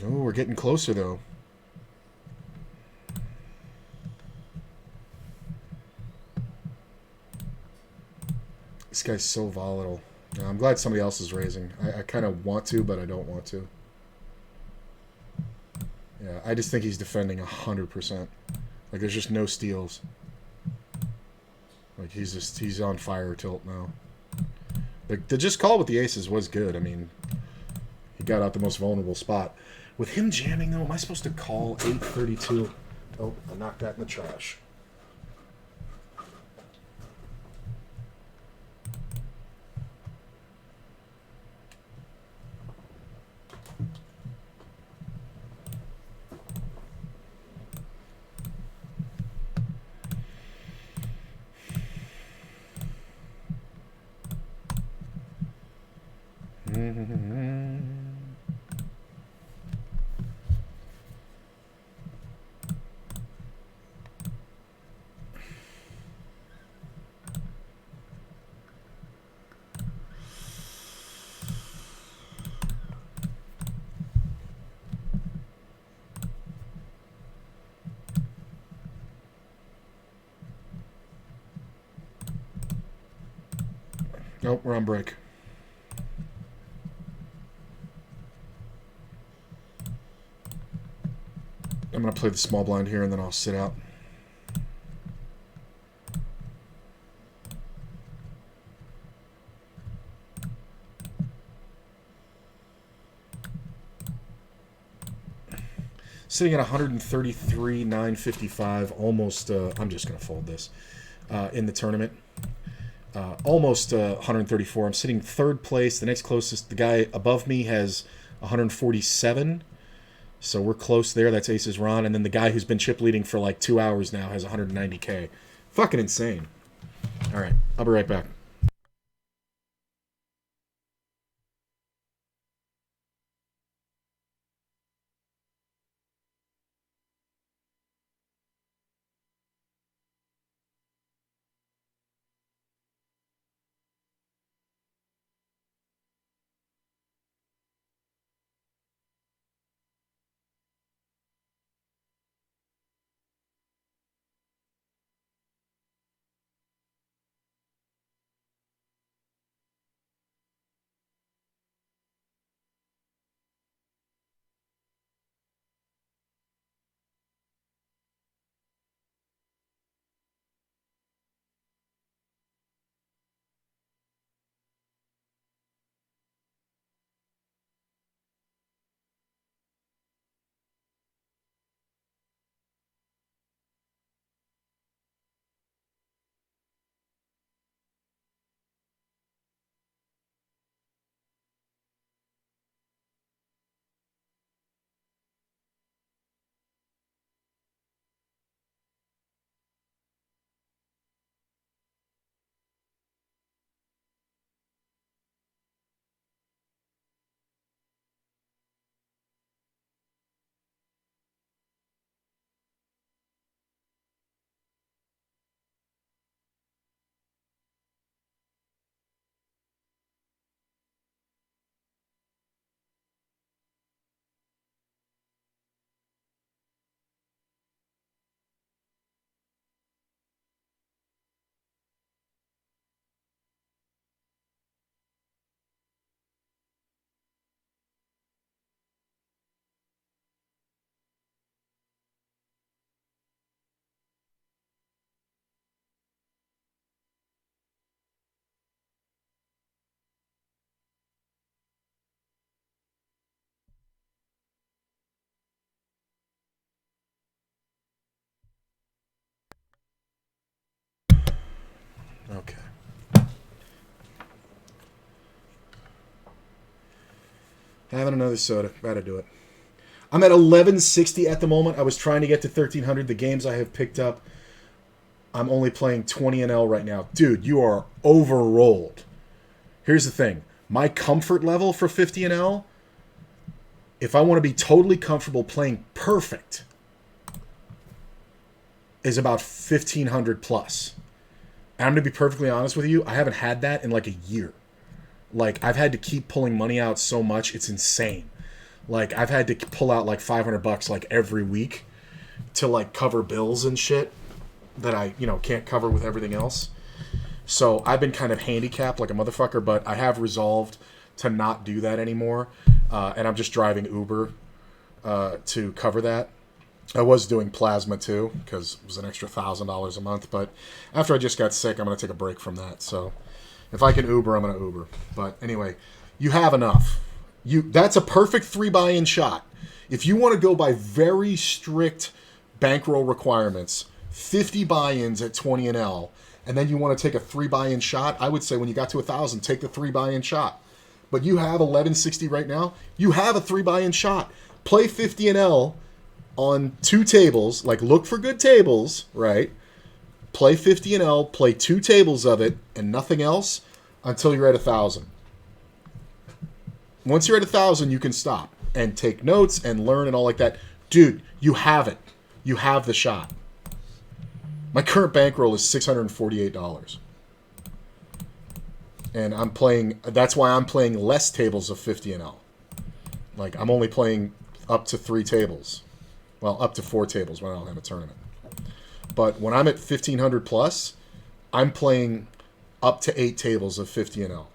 Oh, we're getting closer though. This guy's so volatile. I'm glad somebody else is raising. I kind of want to, but I don't want to. Yeah, I just think he's defending 100%. Like, there's just no steals. Like, he's on fire tilt now. Like, the just call with the aces was good. I mean, he got out the most vulnerable spot. With him jamming, though, am I supposed to call 832? Oh, I knocked that in the trash. Nope, we're on break. I'm going to play the small blind here, and then I'll sit out. Sitting at 133,955, almost, I'm just going to fold this, in the tournament. Almost 134. I'm sitting third place. The next closest, the guy above me has 147. So we're close there. That's Aces Ron. And then the guy who's been chip leading for like 2 hours now has 190K. Fucking insane. All right. I'll be right back. Having another soda. Gotta do it. I'm at 1160 at the moment. I was trying to get to 1300. The games I have picked up, I'm only playing 20 and L right now. Dude, you are overrolled. Here's the thing. My comfort level for 50 and L, if I want to be totally comfortable playing perfect, is about 1500 plus. And I'm going to be perfectly honest with you, I haven't had that in like a year. Like, I've had to keep pulling money out so much, it's insane. Like, I've had to pull out like $500 like every week to like cover bills and shit that I, can't cover with everything else. So I've been kind of handicapped like a motherfucker, but I have resolved to not do that anymore. And I'm just driving Uber to cover that. I was doing plasma too, because it was an extra $1,000 a month. But after I just got sick, I'm going to take a break from that. So if I can Uber, I'm going to Uber. But anyway, you have enough. That's a perfect 3 buy-in shot. If you want to go by very strict bankroll requirements, 50 buy-ins at 20 and L, and then you want to take a 3 buy-in shot, I would say when you got to 1,000, take the 3 buy-in shot. But you have 1160 right now. You have a 3 buy-in shot. Play 50 and L on 2 tables. Like, look for good tables, right? Play 50 and L, play 2 tables of it, and nothing else until you're at 1,000. Once you're at 1,000, you can stop and take notes and learn and all like that. Dude, you have it. You have the shot. My current bankroll is $648. And that's why I'm playing less tables of 50 and L. Like, I'm only playing up to 3 tables. Well, up to 4 tables when I don't have a tournament. But when I'm at 1,500 plus, I'm playing up to 8 tables of 50 and L.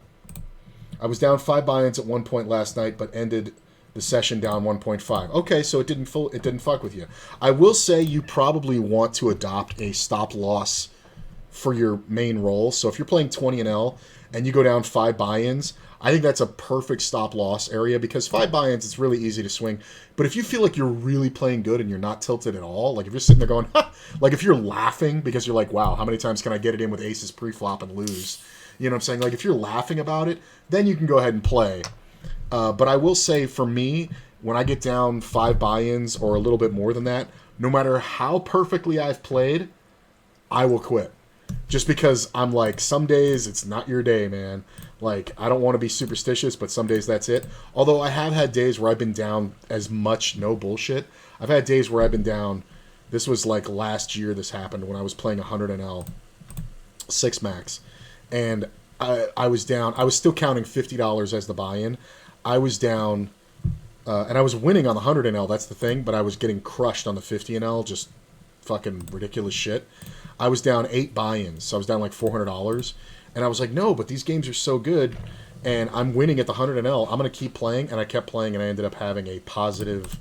I was down 5 buy-ins at one point last night, but ended the session down 1.5. Okay, so it didn't fuck with you. I will say you probably want to adopt a stop loss for your main roll. So if you're playing 20 and L and you go down 5 buy-ins, I think that's a perfect stop loss area, because 5 buy-ins, it's really easy to swing. But if you feel like you're really playing good and you're not tilted at all, like if you're sitting there going, ha! Like if you're laughing because you're like, wow, how many times can I get it in with aces pre-flop and lose? You know what I'm saying? Like, if you're laughing about it, then you can go ahead and play. But I will say, for me, when I get down 5 buy-ins or a little bit more than that, no matter how perfectly I've played, I will quit. Just because I'm like, some days it's not your day, man. Like, I don't want to be superstitious, but some days that's it. Although I have had days where I've been down as much, no bullshit. I've had days where I've been down, this was like last year this happened, when I was playing 100 NL, 6 max. And I was down. I was still counting $50 as the buy-in. I was down, and I was winning on the 100 NL. That's the thing. But I was getting crushed on the 50 NL. Just fucking ridiculous shit. I was down 8 buy-ins, so I was down like $400. And I was like, no, but these games are so good, and I'm winning at the 100 NL. I'm gonna keep playing, and I kept playing, and I ended up having a positive.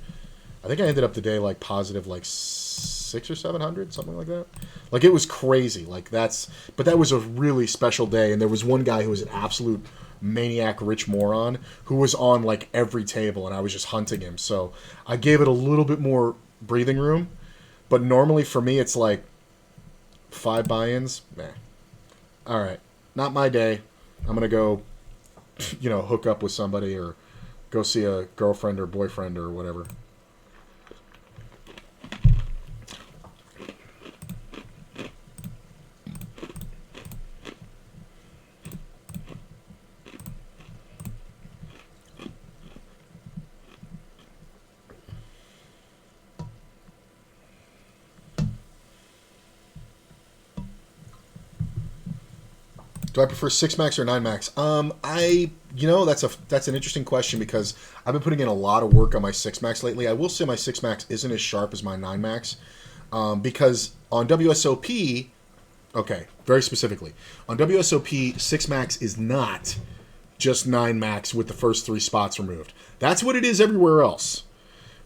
I think I ended up the day like positive like 600 or 700, something like that. Like, it was crazy. Like, but that was a really special day. And there was one guy who was an absolute maniac rich moron who was on like every table, and I was just hunting him. So I gave it a little bit more breathing room. But normally for me, it's like 5 buy-ins. Nah. All right. Not my day. I'm going to go, hook up with somebody or go see a girlfriend or boyfriend or whatever. Do I prefer 6 max or 9 max? That's an interesting question, because I've been putting in a lot of work on my 6 max lately. I will say my 6 max isn't as sharp as my 9 max, because on WSOP, okay, very specifically, on WSOP, 6 max is not just 9 max with the first 3 spots removed. That's what it is everywhere else.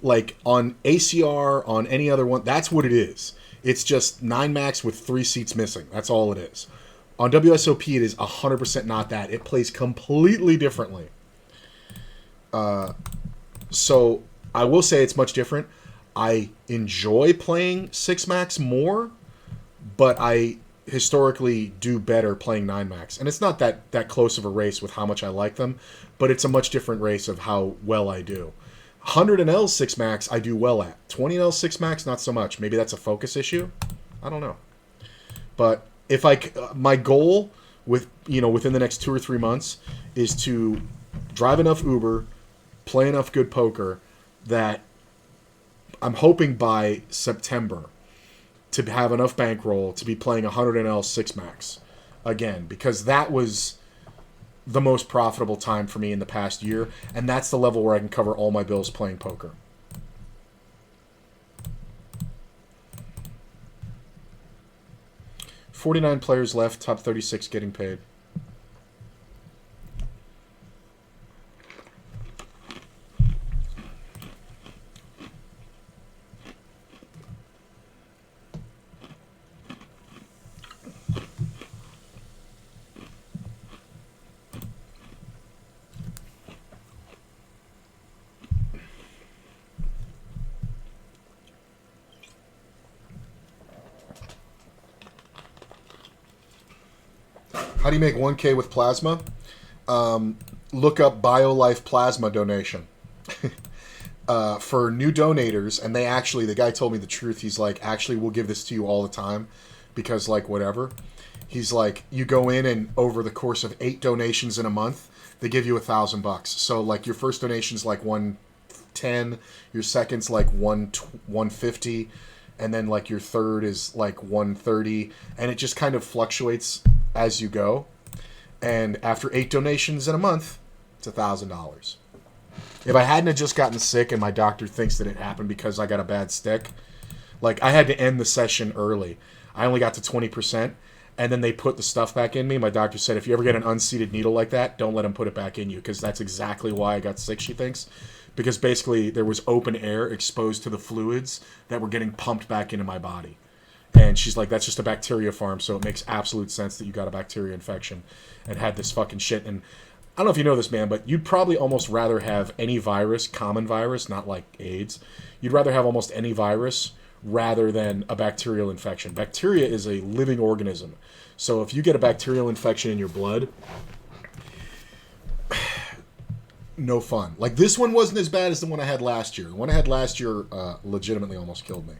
Like on ACR, on any other one, that's what it is. It's just 9 max with 3 seats missing. That's all it is. On WSOP, it is 100% not that. It plays completely differently. So I will say it's much different. I enjoy playing 6 max more, but I historically do better playing 9 max. And it's not that close of a race with how much I like them, but it's a much different race of how well I do. 100 and L 6 max I do well at. 20 and L 6 max not so much. Maybe that's a focus issue. I don't know. But if my goal within the next 2 or 3 months is to drive enough Uber, play enough good poker that I'm hoping by September to have enough bankroll to be playing 100 and L 6 max again, because that was the most profitable time for me in the past year, and that's the level where I can cover all my bills playing poker. $49 players left, top 36 getting paid. How do you make 1K with plasma? Look up BioLife plasma donation. For new donators, and the guy told me the truth. He's like, actually, we'll give this to you all the time because, like, whatever. He's like, you go in and over the course of 8 donations in a month, they give you $1,000. So, like, your first donation's like $110, your second's like $150, and then, like, your third is like $130, and it just kind of fluctuates as you go. And after 8 donations in a month, it's $1,000. If I hadn't have just gotten sick and my doctor thinks that it happened because I got a bad stick, like, I had to end the session early. I only got to 20%, and then they put the stuff back in me. My doctor said, if you ever get an unseated needle like that, don't let them put it back in you, because that's exactly why I got sick, she thinks. Because basically there was open air exposed to the fluids that were getting pumped back into my body. And she's like, that's just a bacteria farm, so it makes absolute sense that you got a bacteria infection and had this fucking shit. And I don't know if you know this, man, but you'd probably almost rather have any virus, common virus, not like AIDS. You'd rather have almost any virus rather than a bacterial infection. Bacteria is a living organism. So if you get a bacterial infection in your blood, no fun. Like, this one wasn't as bad as the one I had last year. The one I had last year legitimately almost killed me.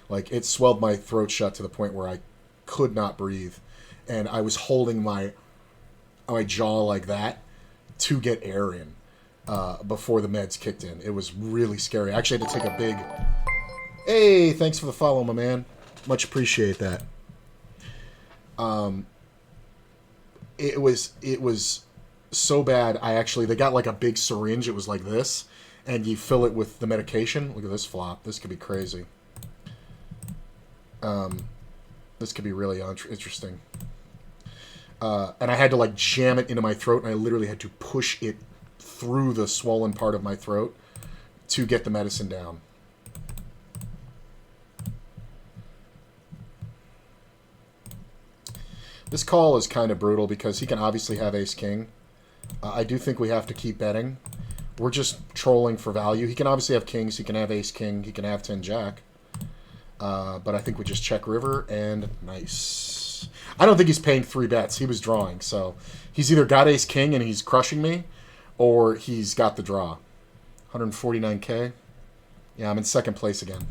Like, it swelled my throat shut to the point where I could not breathe. And I was holding my jaw like that to get air in before the meds kicked in. It was really scary. I actually had to take a big... Hey, thanks for the follow, my man. Much appreciate that. It was so bad, they got like a big syringe. It was like this. And you fill it with the medication. Look at this flop. This could be crazy. This could be really interesting. And I had to like jam it into my throat, and I literally had to push it through the swollen part of my throat to get the medicine down. This call is kind of brutal because he can obviously have ace-king. I do think we have to keep betting. We're just trolling for value. He can obviously have kings. He can have ace-king. He can have 10-jack. But I think we just check river, and nice. I don't think he's paying 3 bets. He was drawing, so he's either got ace-king and he's crushing me, or he's got the draw. 149K. Yeah, I'm in second place again.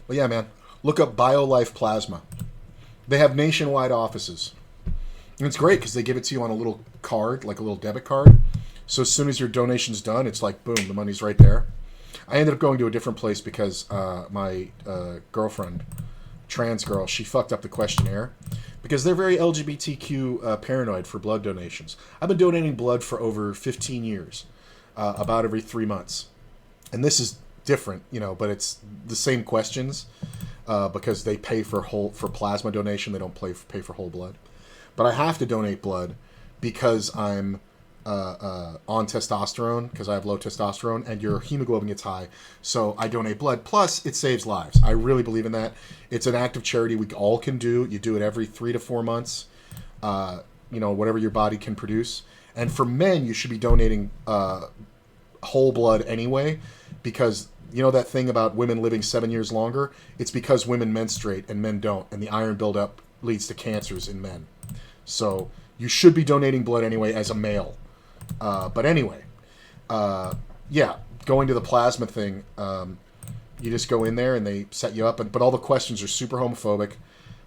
But yeah, man, look up BioLife Plasma. They have nationwide offices. And it's great because they give it to you on a little card, like a little debit card. So as soon as your donation's done, it's like, boom, the money's right there. I ended up going to a different place because my girlfriend, trans girl, she fucked up the questionnaire. Because they're very LGBTQ paranoid for blood donations. I've been donating blood for over 15 years, about every 3 months. And this is different, but it's the same questions. Because they pay for plasma donation, they don't pay for whole blood. But I have to donate blood because I'm on testosterone, because I have low testosterone, and your hemoglobin gets high. So I donate blood. Plus, it saves lives. I really believe in that. It's an act of charity we all can do. You do it every 3 to 4 months. whatever your body can produce. And for men, you should be donating whole blood anyway, because you know that thing about women living 7 years longer? It's because women menstruate and men don't, and the iron buildup leads to cancers in men. So you should be donating blood anyway as a male. But anyway, yeah, going to the plasma thing, you just go in there and they set you up, but all the questions are super homophobic.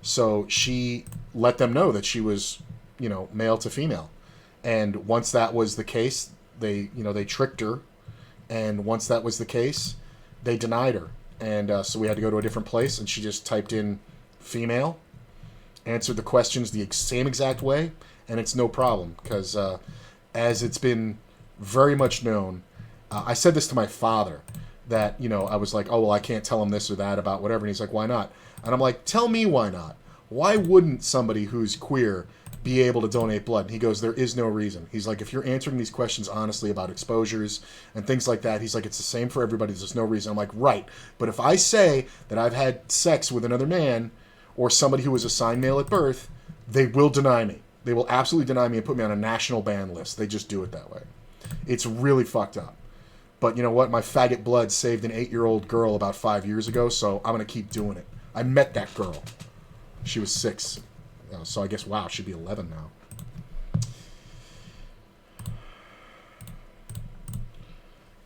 So she let them know that she was, male to female. And once that was the case, they tricked her. And once that was the case, they denied her. And so we had to go to a different place, and she just typed in female, answered the questions the same exact way, and it's no problem. Because as it's been very much known, I said this to my father, that, I was like, oh, well, I can't tell him this or that about whatever. And he's like, why not? And I'm like, tell me why not. Why wouldn't somebody who's queer be able to donate blood? And he goes, there is no reason. He's like, if you're answering these questions honestly about exposures and things like that, he's like, it's the same for everybody. There's no reason. I'm like, right. But if I say that I've had sex with another man or somebody who was assigned male at birth, they will deny me. They will absolutely deny me and put me on a national ban list. They just do it that way. It's really fucked up. But you know what? My faggot blood saved an 8-year-old girl about 5 years ago, so I'm going to keep doing it. I met that girl. She was 6. So I guess, wow, she'd be 11 now.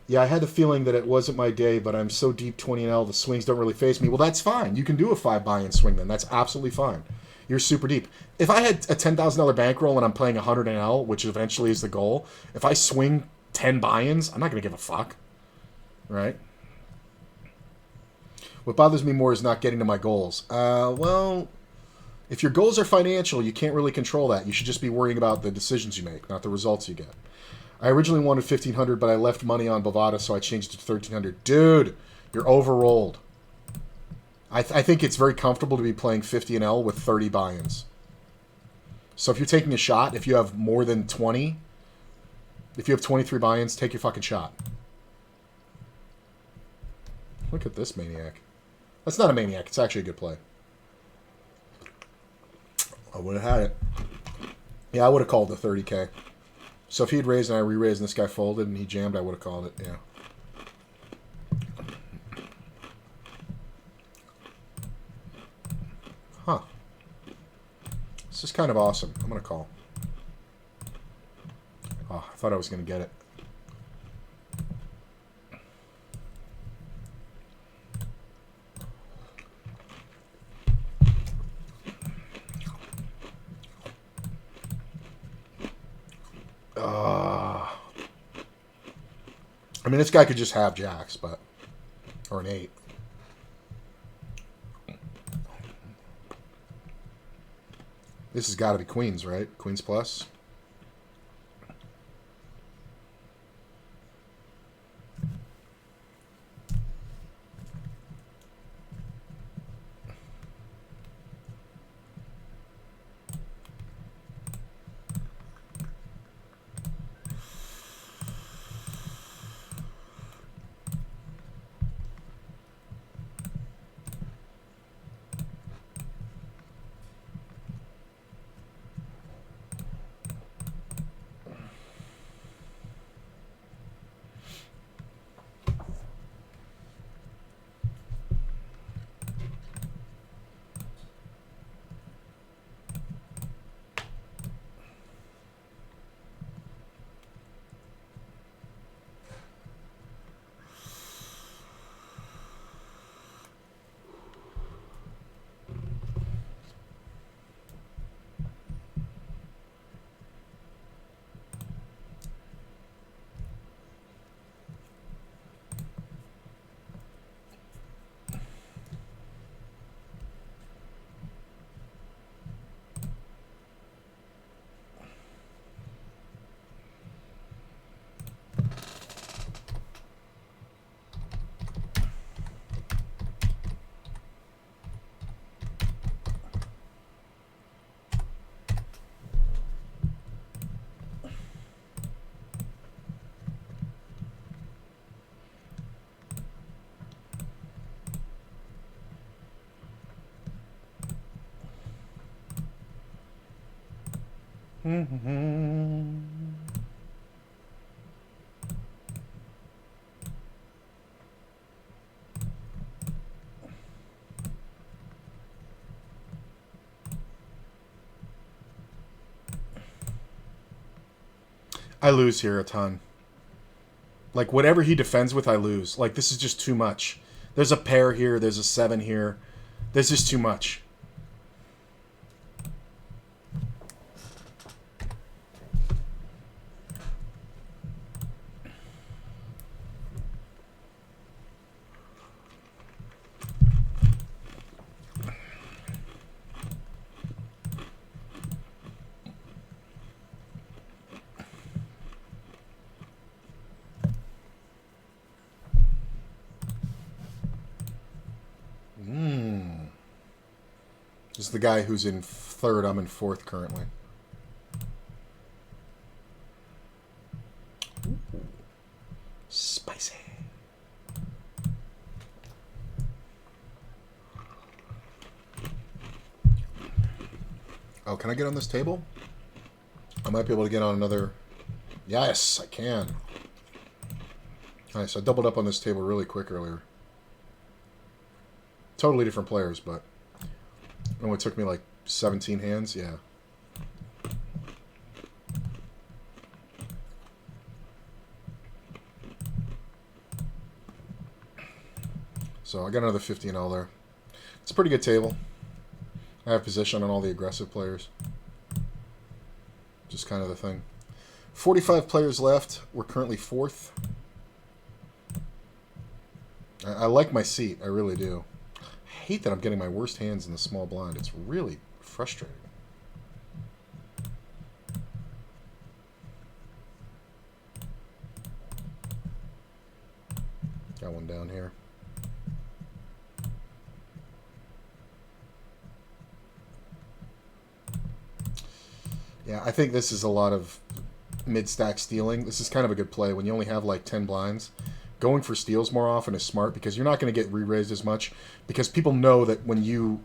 Yeah, I had the feeling that it wasn't my day, but I'm so deep 20L, the swings don't really faze me. Well, that's fine. You can do a 5 buy-in swing then. That's absolutely fine. You're super deep. If I had a $10,000 bankroll and I'm playing 100 L, which eventually is the goal, if I swing 10 buy-ins, I'm not going to give a fuck. Right? What bothers me more is not getting to my goals. Well, if your goals are financial, you can't really control that. You should just be worrying about the decisions you make, not the results you get. I originally wanted 1,500, but I left money on Bovada, so I changed it to 1,300. Dude, you're overrolled. I think it's very comfortable to be playing 50 and L with 30 buy-ins. So if you're taking a shot, if you have more than 20, if you have 23 buy-ins, take your fucking shot. Look at this maniac. That's not a maniac. It's actually a good play. I would have had it. Yeah, I would have called the 30K. So if he'd raised and I re-raised and this guy folded and he jammed, I would have called it, yeah. Huh. This is kind of awesome. I'm going to call. Oh, I thought I was going to get it. I mean, this guy could just have jacks, but... Or an 8. This has got to be queens, right? Queens plus. I lose here a ton. Like, whatever he defends with, I lose. Like, this is just too much. There's a pair here. There's a 7 here. There's just too much. This is the guy who's in 3rd. I'm in 4th currently. Ooh. Spicy. Oh, can I get on this table? I might be able to get on another... Yes, I can. Nice, I doubled up on this table really quick earlier. Totally different players, but... It only took me like 17 hands, yeah. So I got another 15-0 there. It's a pretty good table. I have position on all the aggressive players. Just kind of the thing. 45 players left. We're currently 4th. I like my seat. I really do. I hate that I'm getting my worst hands in the small blind. It's really frustrating. Got one down here. Yeah, I think this is a lot of mid-stack stealing. This is kind of a good play when you only have like 10 blinds. Going for steals more often is smart because you're not going to get re-raised as much because people know that when you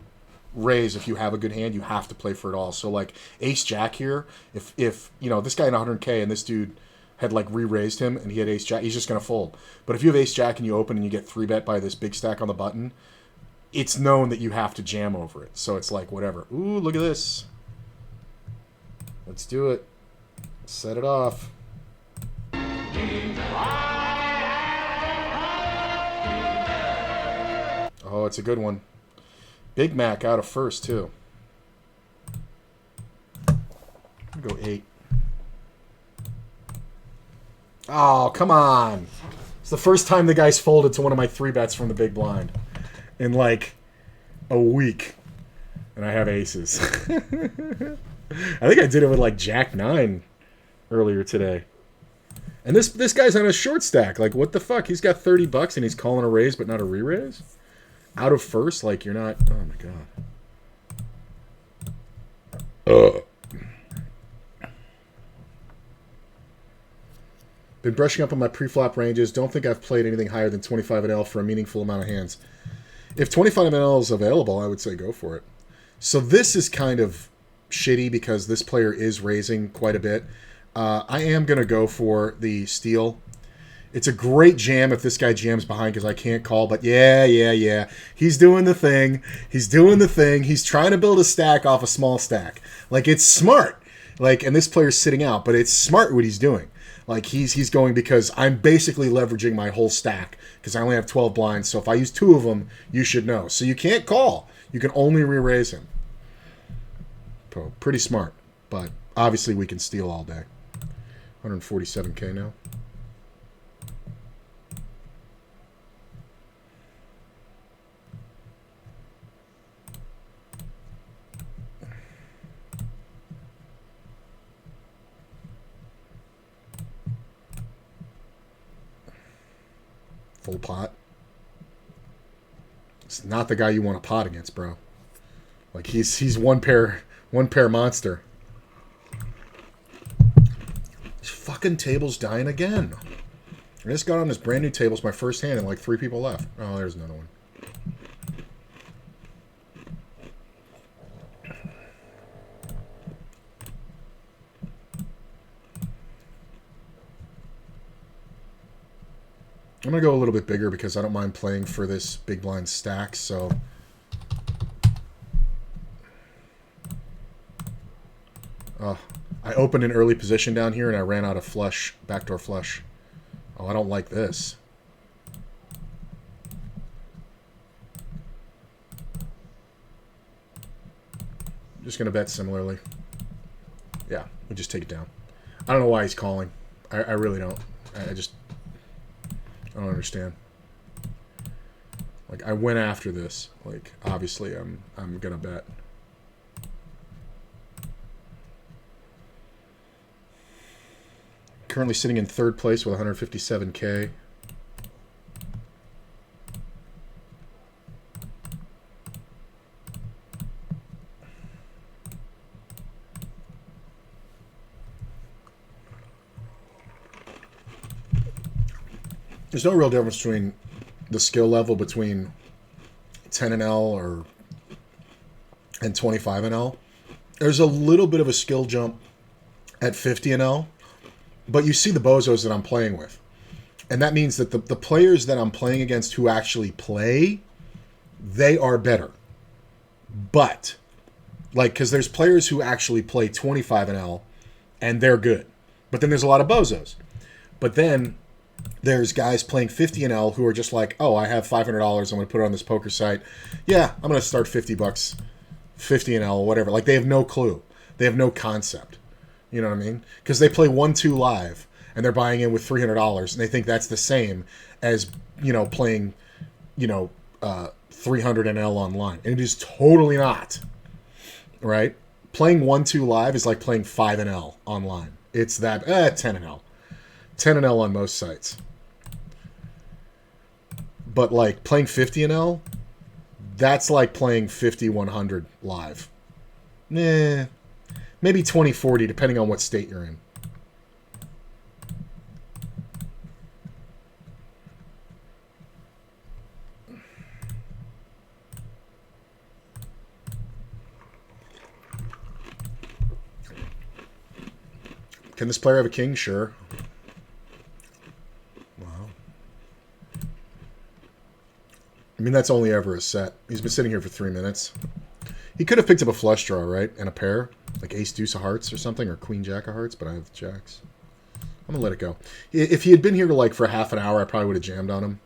raise, if you have a good hand, you have to play for it all. So like ace-jack here, if you know, this guy in 100K and this dude had like re-raised him and he had ace-jack, he's just going to fold. But if you have ace-jack and you open and you get 3-bet by this big stack on the button, it's known that you have to jam over it. So it's like, whatever. Ooh, look at this. Let's do it. Set it off. Oh, it's a good one. Big Mac out of 1st, too. I'm gonna go 8. Oh, come on. It's the first time the guy's folded to one of my 3-bets from the big blind in like a week. And I have aces. I think I did it with like Jack 9 earlier today. And this guy's on a short stack. Like, what the fuck? He's got 30 bucks and he's calling a raise but not a re-raise? Out of 1st? Like, you're not... Oh, my God. Been brushing up on my pre-flop ranges. Don't think I've played anything higher than 25 NL for a meaningful amount of hands. If 25 NL is available, I would say go for it. So this is kind of shitty because this player is raising quite a bit. I am going to go for the steal. It's a great jam if this guy jams behind because I can't call. But yeah. He's doing the thing. He's doing the thing. He's trying to build a stack off a small stack. Like, it's smart. Like, and this player's sitting out, but it's smart what he's doing. Like, he's going because I'm basically leveraging my whole stack because I only have 12 blinds. So if I use 2 of them, you should know. So you can't call. You can only re-raise him. So, pretty smart. But obviously we can steal all day. 147K now. Full pot. It's not the guy you want to pot against, bro. Like, he's one pair monster. This fucking table's dying again. I just got on this brand new table. It's my first hand and like 3 people left. Oh, there's another one. I'm going to go a little bit bigger because I don't mind playing for this big blind stack, so... I opened an early position down here and I ran out of flush, backdoor flush. Oh, I don't like this. I'm just going to bet similarly. Yeah, we just take it down. I don't know why he's calling. I really don't. I don't understand. Like, I went after this. Like, obviously I'm going to bet. Currently sitting in third place with 157K. There's no real difference between the skill level between 10 and L and 25 and L. There's a little bit of a skill jump at 50 and L, but you see the bozos that I'm playing with. And that means that the players that I'm playing against who actually play, they are better. But, like, because there's players who actually play 25 and L, and they're good. But then there's a lot of bozos. But then there's guys playing 50 and L who are just like, oh, I have $500. I'm going to put it on this poker site. Yeah, I'm going to start $50, 50 and L, whatever. Like, they have no clue. They have no concept. You know what I mean? Because they play 1-2 live, and they're buying in with $300, and they think that's the same as, you know, playing, you know, 300 and L online. And it is totally not. Right? Playing 1-2 live is like playing 5 and L online. It's that, 10 and L. 10 and L on most sites. But like playing 50 and L, that's like playing 50-100 live. Maybe 20-40 depending on what state you're in. Can this player have a king? Sure. I mean, that's only ever a set. He's been sitting here for 3 minutes. He could have picked up a flush draw, right? And a pair. Like ace deuce of hearts or something. Or queen jack of hearts. But I have jacks. I'm going to let it go. If he had been here like for half an hour, I probably would have jammed on him.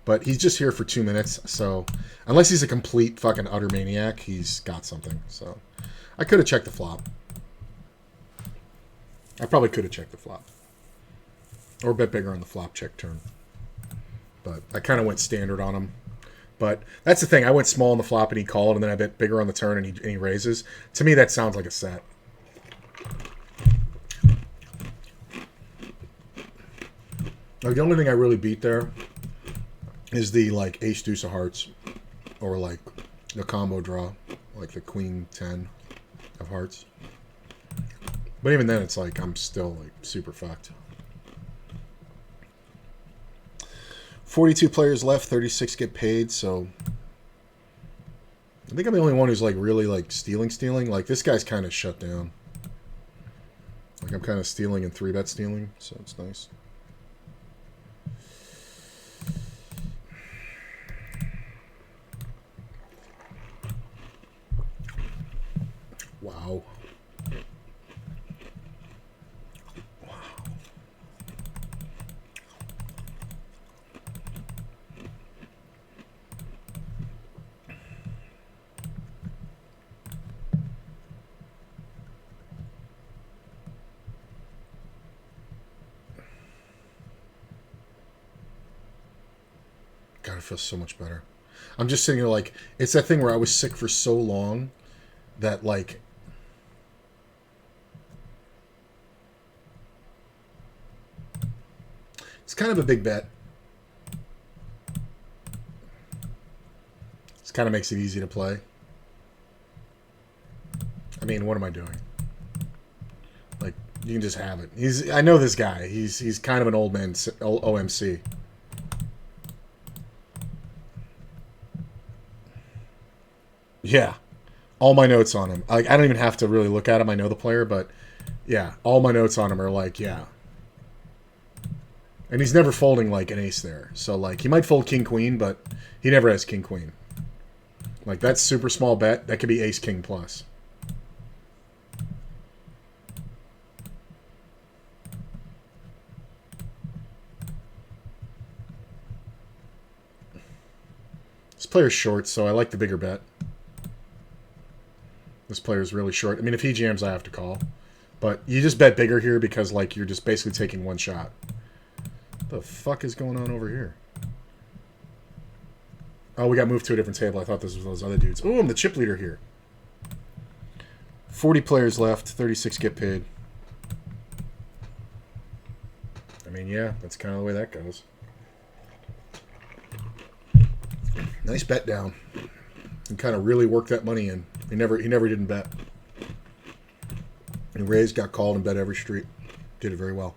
But he's just here for 2 minutes. So unless he's a complete fucking utter maniac, he's got something. So I could have checked the flop. I probably could have checked the flop. Or bet bigger on the flop check turn. But I kind of went standard on him. But that's the thing. I went small on the flop and he called, and then I bet bigger on the turn and he raises. To me, that sounds like a set. Like, the only thing I really beat there is the like ace deuce of hearts, or like the combo draw, like the queen 10 of hearts. But even then, it's like I'm still like super fucked. 42 players left, 36 get paid, so I think I'm the only one who's like really like stealing. Like, this guy's kind of shut down. Like, I'm kind of stealing and 3-bet stealing, so it's nice. Wow. God, it feels so much better. I'm just sitting here like, it's that thing where I was sick for so long that like, it's kind of a big bet. It kind of makes it easy to play. I mean, what am I doing? Like, you can just have it. I know this guy. He's kind of an old man OMC. Yeah. All my notes on him. Like, I don't even have to really look at him. I know the player, but yeah, all my notes on him are like, yeah. And he's never folding like an ace there. So like he might fold king queen, but he never has king queen. Like that's super small bet. That could be ace king plus. This player's short, so I like the bigger bet. This player's really short. I mean, if he jams, I have to call. But you just bet bigger here because, like, you're just basically taking one shot. What the fuck is going on over here? Oh, we got moved to a different table. I thought this was those other dudes. Oh, I'm the chip leader here. 40 players left. 36 get paid. I mean, yeah, that's kind of the way that goes. Nice bet down. And kind of really worked that money in. He never didn't bet. And raised, got called, and bet every street. Did it very well.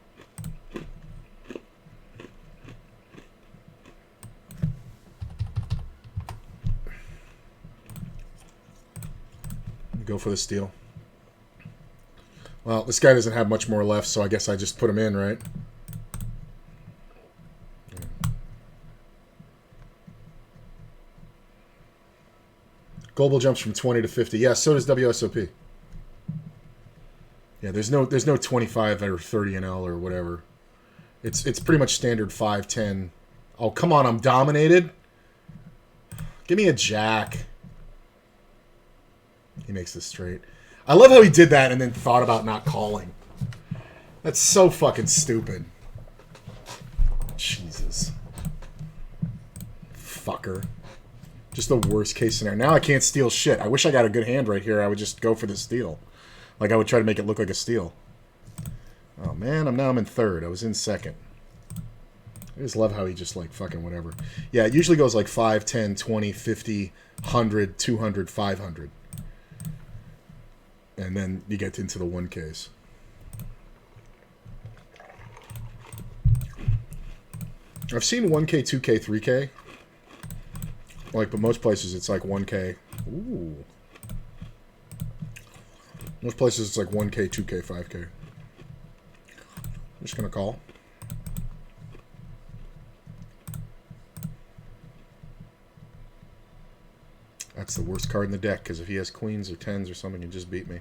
Go for the steal. Well, this guy doesn't have much more left, so I guess I just put him in, right? Global jumps from 20 to 50. Yeah, so does WSOP. Yeah, there's no 25 or 30 NL or whatever. It's pretty much standard 5, 10. Oh, come on, I'm dominated. Give me a jack. He makes this straight. I love how he did that and then thought about not calling. That's so fucking stupid. Jesus. Fucker. Just the worst case scenario. Now I can't steal shit. I wish I got a good hand right here. I would just go for the steal. Like I would try to make it look like a steal. Oh man, I'm in third. I was in second. I just love how he just like fucking whatever. Yeah, it usually goes like 5, 10, 20, 50, 100, 200, 500. And then you get into the 1Ks. I've seen 1K, 2K, 3K. Like, but most places it's like 1K. Ooh. Most places it's like 1K, 2K, 5K. I'm just going to call. That's the worst card in the deck, because if he has queens or tens or something, he just beat me.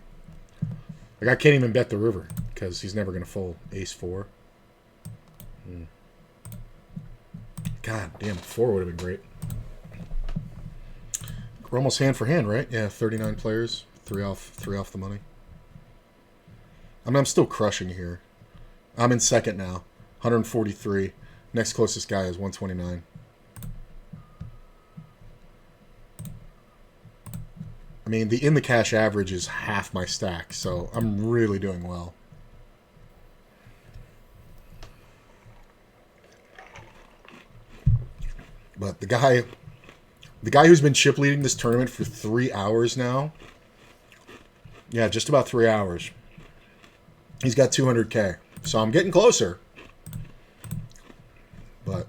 Like, I can't even bet the river, because he's never going to fold. Ace 4. God damn, 4 would have been great. We're almost hand for hand, right? Yeah, 39 players. 3 off the money. I mean, I'm still crushing here. I'm in second now. 143. Next closest guy is 129. I mean, the in the cash average is half my stack, so I'm really doing well. But the guy who's been chip leading this tournament for 3 hours now, yeah, just about 3 hours, he's got 200K. So I'm getting closer. But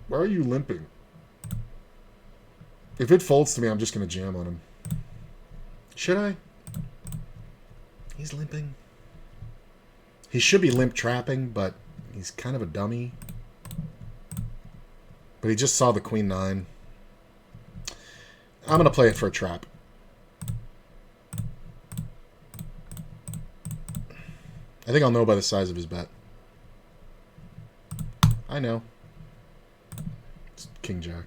why are you limping? If it folds to me, I'm just going to jam on him. Should I? He's limping. He should be limp trapping, but he's kind of a dummy. But he just saw the queen 9. I'm going to play it for a trap. I think I'll know by the size of his bet. I know. It's King Jack.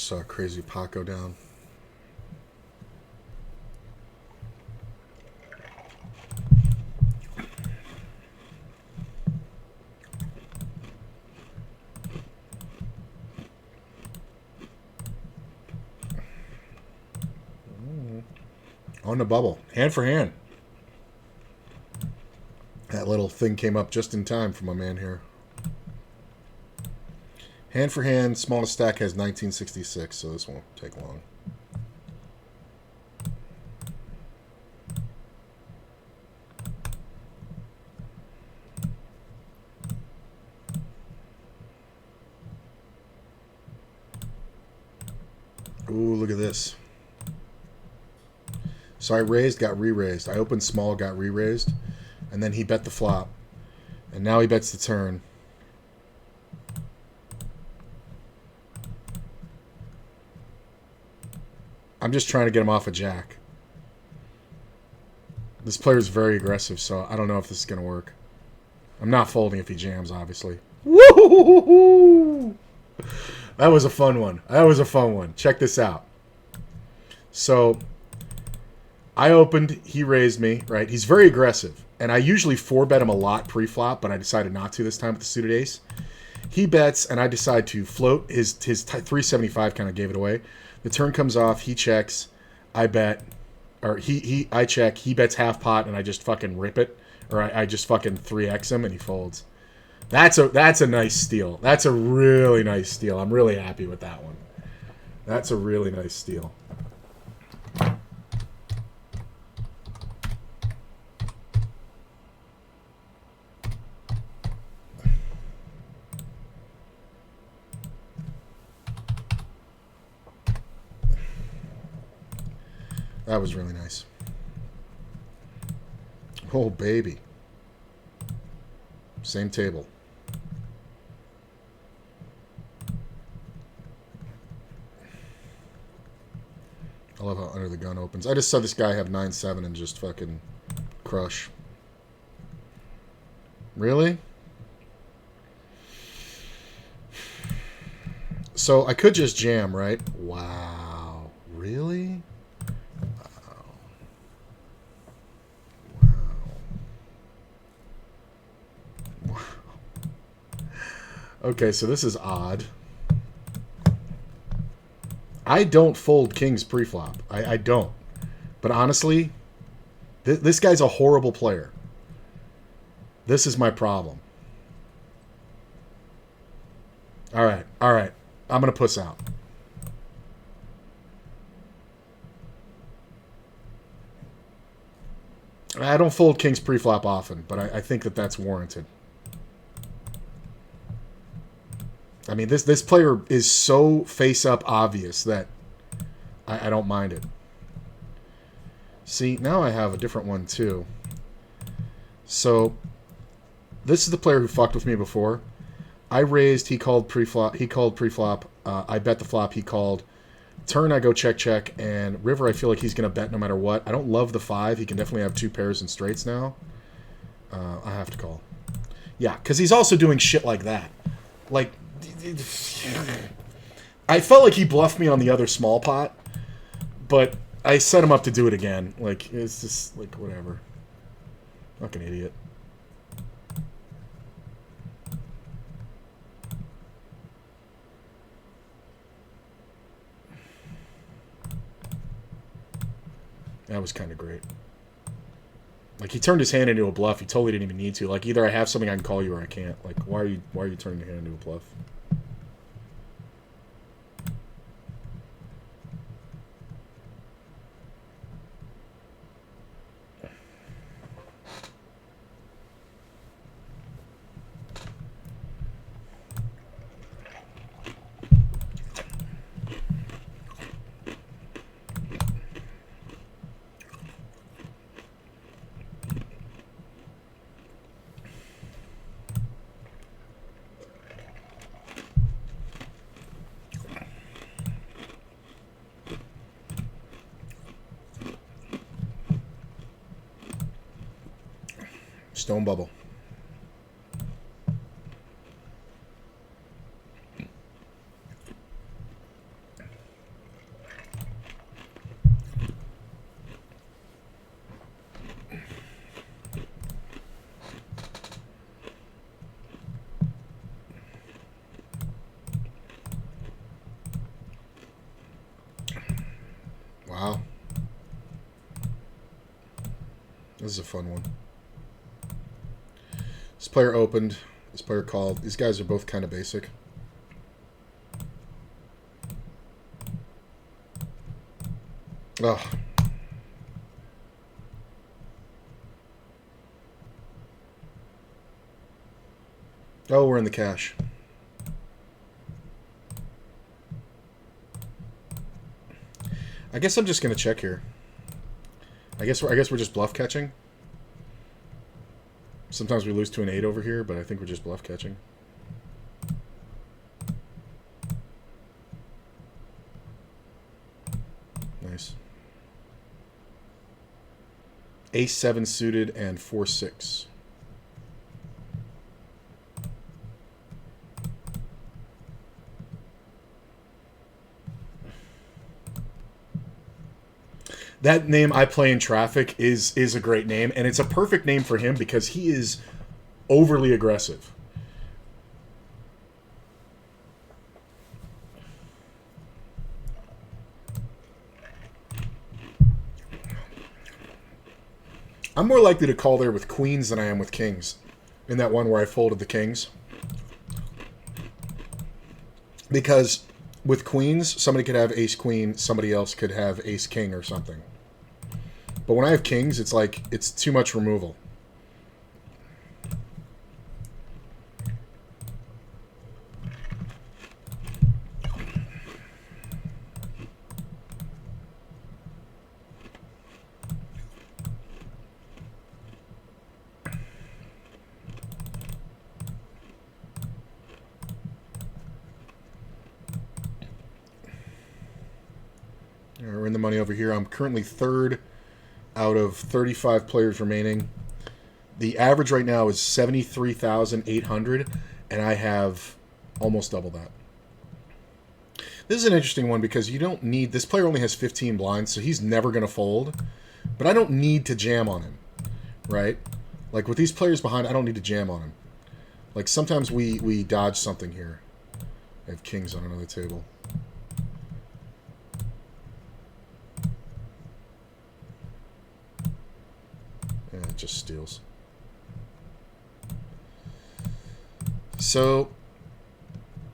saw a crazy pot go down. On the bubble. Hand for hand. That little thing came up just in time for my man here. Hand for hand, smallest stack has 1966, so this won't take long. Ooh, look at this. So I raised, got re-raised. I opened small, got re-raised. And then he bet the flop. And now he bets the turn. I'm just trying to get him off a jack. This player's very aggressive, so I don't know if this is going to work. I'm not folding if he jams, obviously. Woo! That was a fun one. That was a fun one. Check this out. So I opened, he raised me, right? He's very aggressive. And I usually 4-bet him a lot pre-flop, but I decided not to this time with the suited ace. He bets, and I decide to float. His 375 kind of gave it away. The turn comes off, he checks, I bet, or I check, he bets half pot, and I just fucking rip it, or I just fucking 3x him, and he folds. That's a nice steal. That's a really nice steal. I'm really happy with that one. That's a really nice steal. That was really nice. Oh, baby. Same table. I love how under the gun opens. I just saw this guy have 9-7 and just fucking crush. Really? So I could just jam, right? Wow. Really? Okay, so this is odd. I don't fold kings pre-flop. I don't. But honestly, this guy's a horrible player. This is my problem. All right. I'm going to puss out. I don't fold kings pre-flop often, but I think that that's warranted. I mean, this player is so face-up obvious that I don't mind it. See, now I have a different one, too. So, this is the player who fucked with me before. I raised, he called pre-flop. I bet the flop, he called. Turn, I go check, and river, I feel like he's going to bet no matter what. I don't love the 5. He can definitely have 2 pairs and straights now. I have to call. Yeah, because he's also doing shit like that. Like, I felt like he bluffed me on the other small pot, but I set him up to do it again. Like, it's just, like, whatever. Like an idiot. That was kind of great. Like, he turned his hand into a bluff. He totally didn't even need to. Like, either I have something I can call you or I can't. Like, why are you turning your hand into a bluff? Stone bubble. This is a fun one. This player opened. This player called. These guys are both kind of basic. Ugh. Oh, we're in the cash. I guess I'm just gonna check here. I guess we're just bluff catching. Sometimes we lose to an 8 over here, but I think we're just bluff catching. Nice. Ace 7 suited and 4-6. That name, I Play in Traffic, is a great name, and it's a perfect name for him because he is overly aggressive. I'm more likely to call there with queens than I am with kings. In that one where I folded the kings. Because with queens, somebody could have ace-queen, somebody else could have ace-king or something. But when I have kings, it's like, it's too much removal. We're in the money over here. I'm currently third out of 35 players remaining. The average right now is 73,800, and I have almost double that. This is an interesting one because you don't need... This player only has 15 blinds, so he's never going to fold. But I don't need to jam on him, right? Like, with these players behind, I don't need to jam on him. Like, sometimes we dodge something here. I have kings on another table. It just steals. So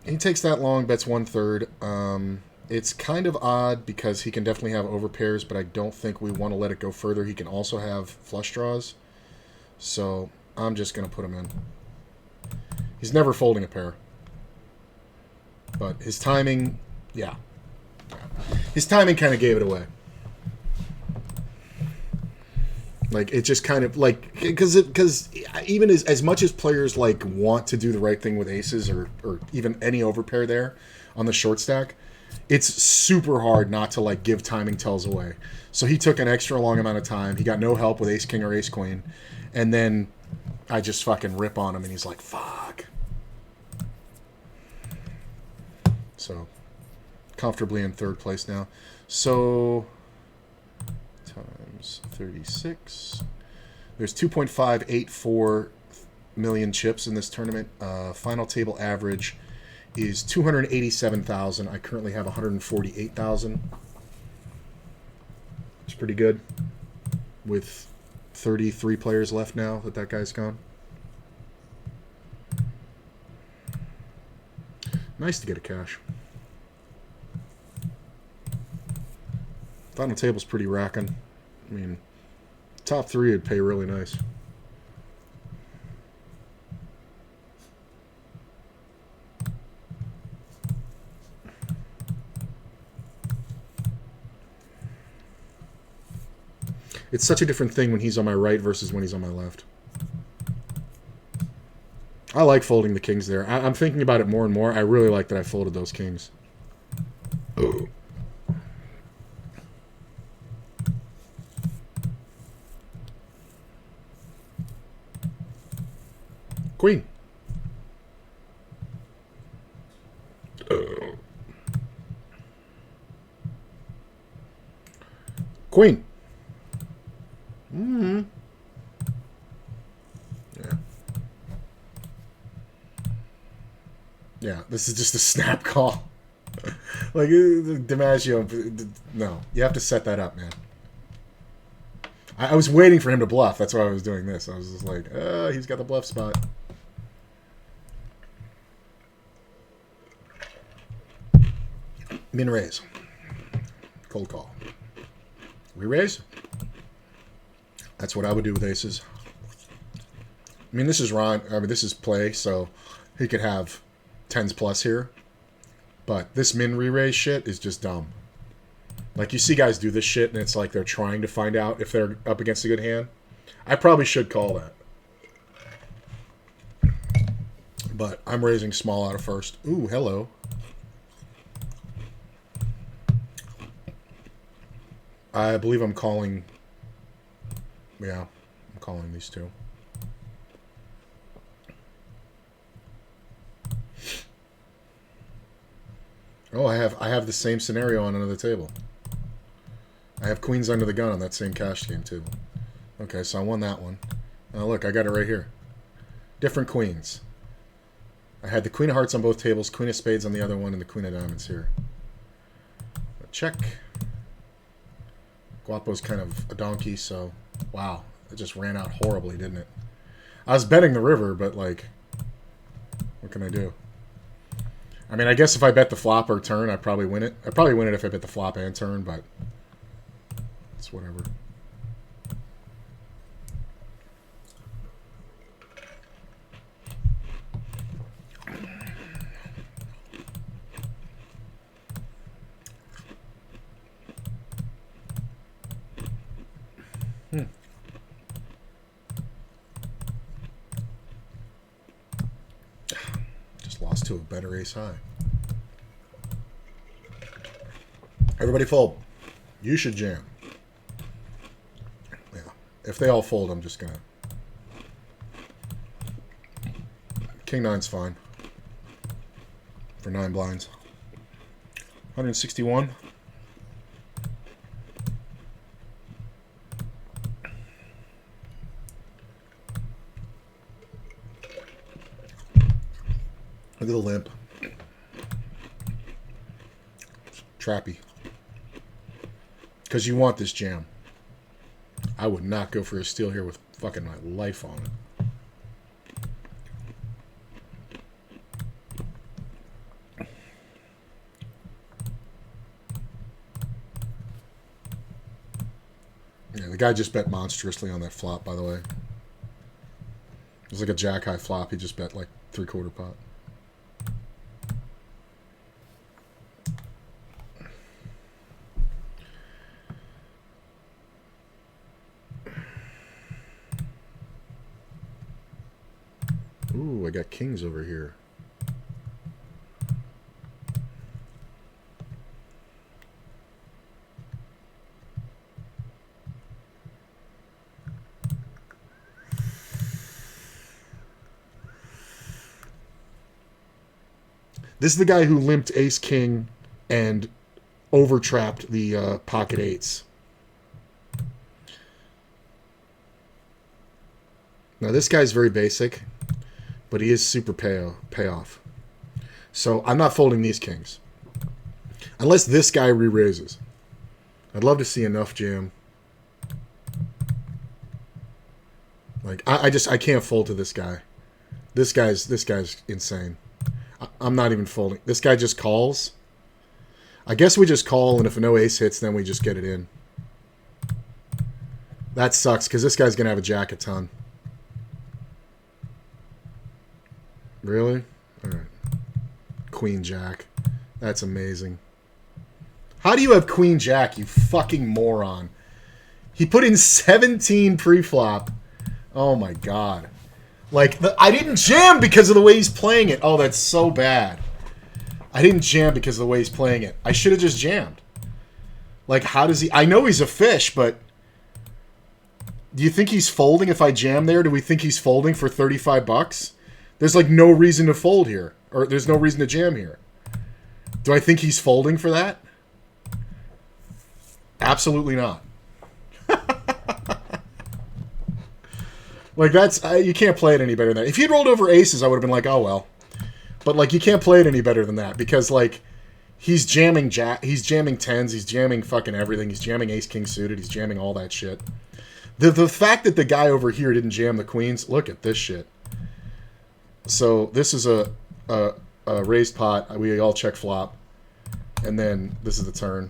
he takes that long, bets 1/3. It's kind of odd because he can definitely have overpairs, but I don't think we want to let it go further. He can also have flush draws. So I'm just going to put him in. He's never folding a pair. But his timing, yeah. His timing kind of gave it away. Like, it just kind of, like, because even as much as players, like, want to do the right thing with aces or even any overpair there on the short stack, it's super hard not to, like, give timing tells away. So he took an extra long amount of time. He got no help with ace-king or ace-queen. And then I just fucking rip on him, and he's like, fuck. So, comfortably in third place now. So... times 36. There's 2.584 million chips in this tournament. Final table average is 287,000. I currently have 148,000. It's pretty good. With 33 players left now that guy's gone. Nice to get a cash. Final table's pretty racking. I mean, top 3 would pay really nice. It's such a different thing when he's on my right versus when he's on my left. I like folding the kings there. I'm thinking about it more and more. I really like that I folded those kings. Oh. Queen. Queen. Mm-hmm. Yeah. Yeah, this is just a snap call. Like, DiMaggio, no. You have to set that up, man. I was waiting for him to bluff. That's why I was doing this. I was just like, he's got the bluff spot. Min raise. Cold call. Re-raise? That's what I would do with aces. I mean, this is Ron. I mean, this is play, so he could have 10s plus here. But this min re-raise shit is just dumb. Like, you see guys do this shit, and it's like they're trying to find out if they're up against a good hand. I probably should call that. But I'm raising small out of first. Ooh, hello. I believe I'm calling... Yeah, I'm calling these two. Oh, I have the same scenario on another table. I have queens under the gun on that same cash game too. Okay, so I won that one. Now look, I got it right here. Different queens. I had the queen of hearts on both tables, queen of spades on the other one, and the queen of diamonds here. Check. Guapo's kind of a donkey, so... Wow, it just ran out horribly, didn't it? I was betting the river, but, like... What can I do? I mean, I guess if I bet the flop or turn, I'd probably win it. I'd probably win it if I bet the flop and turn, but... It's whatever. Just lost to a better ace high. Everybody fold. You should jam. Yeah. If they all fold, I'm just gonna... King 9's fine. For 9 blinds. 161. Look at the limp. Trappy. Because you want this jam. I would not go for a steal here with fucking my life on it. Yeah, the guy just bet monstrously on that flop, by the way. It was like a jack-high flop. He just bet like 3/4 pot. Ooh, I got kings over here. This is the guy who limped ace king and overtrapped the pocket eights. Now this guy's very basic, but he is super payoff. So I'm not folding these kings. Unless this guy re-raises. I'd love to see enough jam. Like, I can't fold to this guy. This guy's insane. I'm not even folding. This guy just calls. I guess we just call, and if no ace hits, then we just get it in. That sucks, because this guy's going to have a jack a ton. Really? Alright. Queen Jack. That's amazing. How do you have Queen Jack, you fucking moron? He put in 17 pre-flop. Oh my god. Like, I didn't jam because of the way he's playing it. Oh, that's so bad. I didn't jam because of the way he's playing it. I should have just jammed. Like, how does he... I know he's a fish, but... Do you think he's folding if I jam there? Do we think he's folding for 35 bucks? There's, like, no reason to fold here. Or there's no reason to jam here. Do I think he's folding for that? Absolutely not. Like, that's... you can't play it any better than that. If he'd rolled over aces, I would have been like, oh, well. But, like, you can't play it any better than that. Because, like, he's jamming jack... He's jamming tens. He's jamming fucking everything. He's jamming ace-king suited. He's jamming all that shit. The fact that the guy over here didn't jam the queens, look at this shit. So this is a raised pot. We all check flop. And then this is the turn.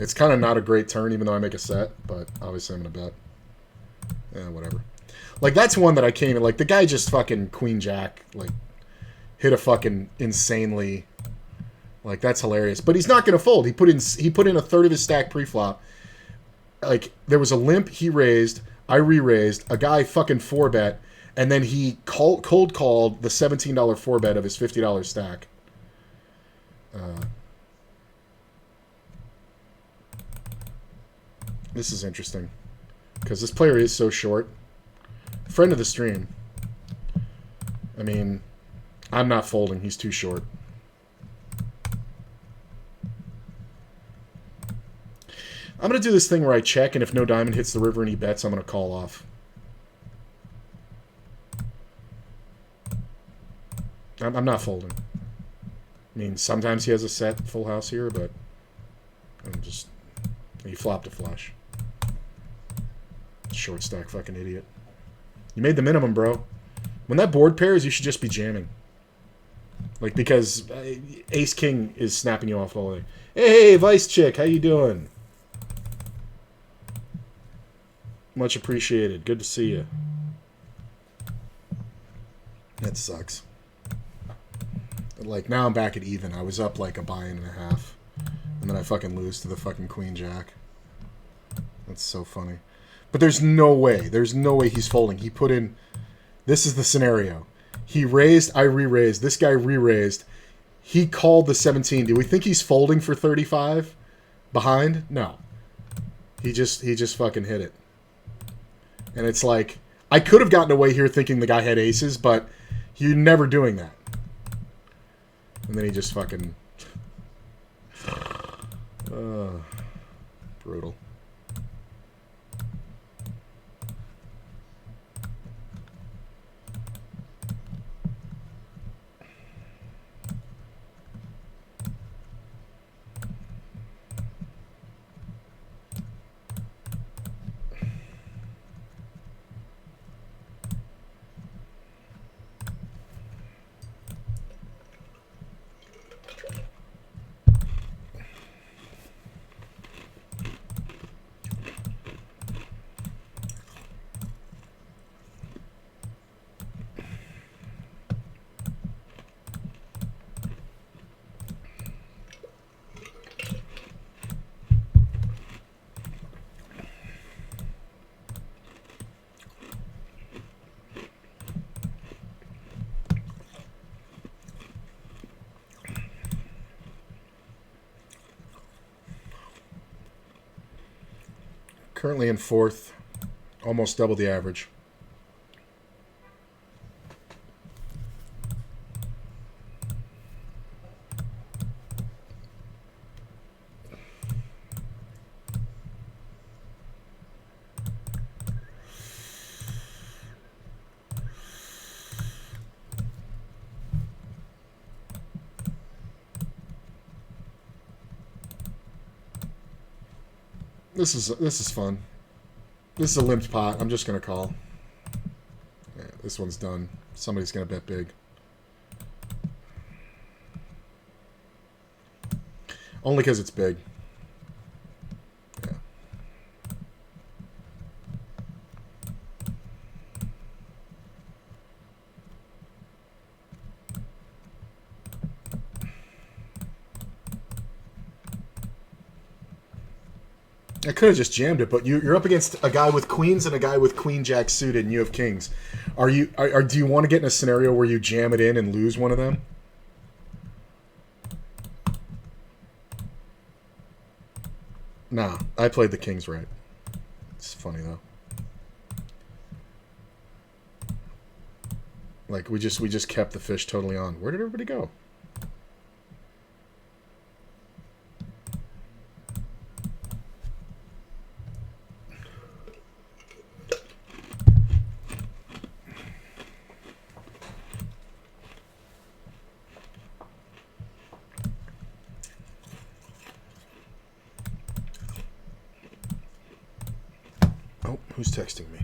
It's kind of not a great turn, even though I make a set. But obviously I'm going to bet. Yeah, whatever. Like, that's one that I can't even... Like, the guy just fucking queen jack, like, hit a fucking insanely... Like, that's hilarious. But he's not going to fold. He put in a third of his stack pre-flop. Like, there was a limp, he raised, I re-raised, a guy fucking 4-bet, and then he cold called the $17 4-bet of his $50 stack. This is interesting. Because this player is so short. Friend of the stream. I mean, I'm not folding. He's too short. I'm going to do this thing where I check, and if no diamond hits the river and he bets, I'm going to call off. I'm not folding. I mean, sometimes he has a set full house here, but I'm just... He flopped a flush. Short stack fucking idiot. You made the minimum, bro. When that board pairs, you should just be jamming. Like, because ace-king is snapping you off the whole way. Hey, Vice Chick, how you doing? Much appreciated. Good to see you. That sucks. Like, now I'm back at even. I was up like a buy-in and a half. And then I fucking lose to the fucking queen jack. That's so funny. But there's no way. There's no way he's folding. He put in... This is the scenario. He raised, I re-raised. This guy re-raised. He called the 17. Do we think he's folding for 35? Behind? No. He just fucking hit it. And it's like... I could have gotten away here thinking the guy had aces, but you're never doing that. And then he just fucking... brutal. Currently in fourth, almost double the average. This is fun. This is a limped pot. I'm just gonna call. Yeah, this one's done. Somebody's gonna bet big. Only because it's big. Yeah. I could have just jammed it, but you're up against a guy with queens and a guy with queen jack suited, and you have kings. Do you want to get in a scenario where you jam it in and lose one of them? Nah, I played the kings right. It's funny though. Like we just kept the fish totally on. Where did everybody go? Who's texting me?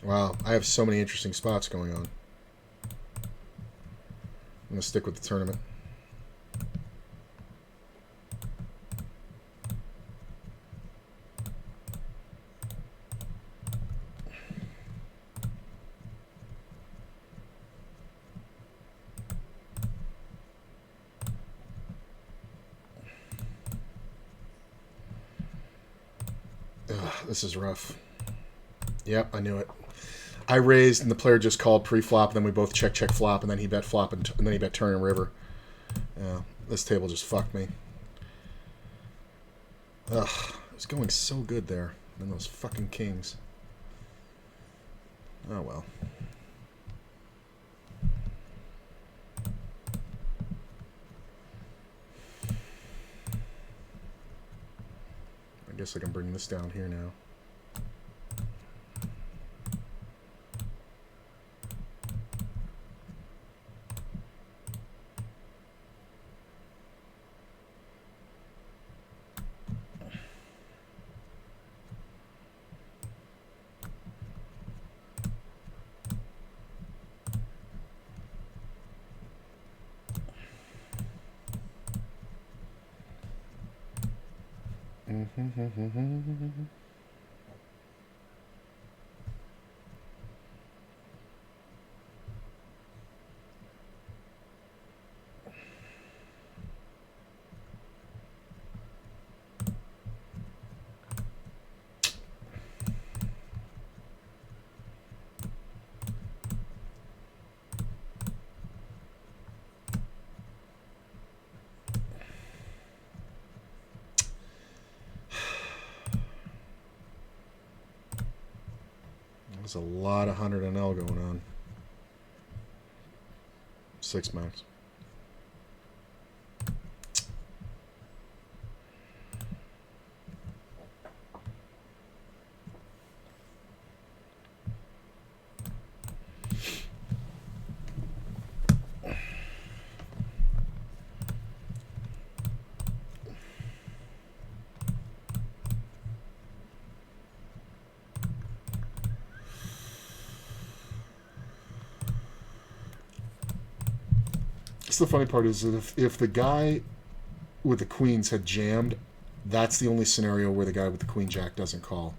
Wow, I have so many interesting spots going on. I'm going to stick with the tournament. Ugh, this is rough. Yep, I knew it. I raised and the player just called pre-flop, and then we both check flop, and then he bet flop, and then he bet turn and river. Yeah, this table just fucked me. Ugh, it was going so good there. And those fucking kings. Oh well. I guess I can bring this down here now. There's a lot of 100 NL going on. 6 max. The funny part is that if the guy with the queens had jammed, that's the only scenario where the guy with the queen jack doesn't call.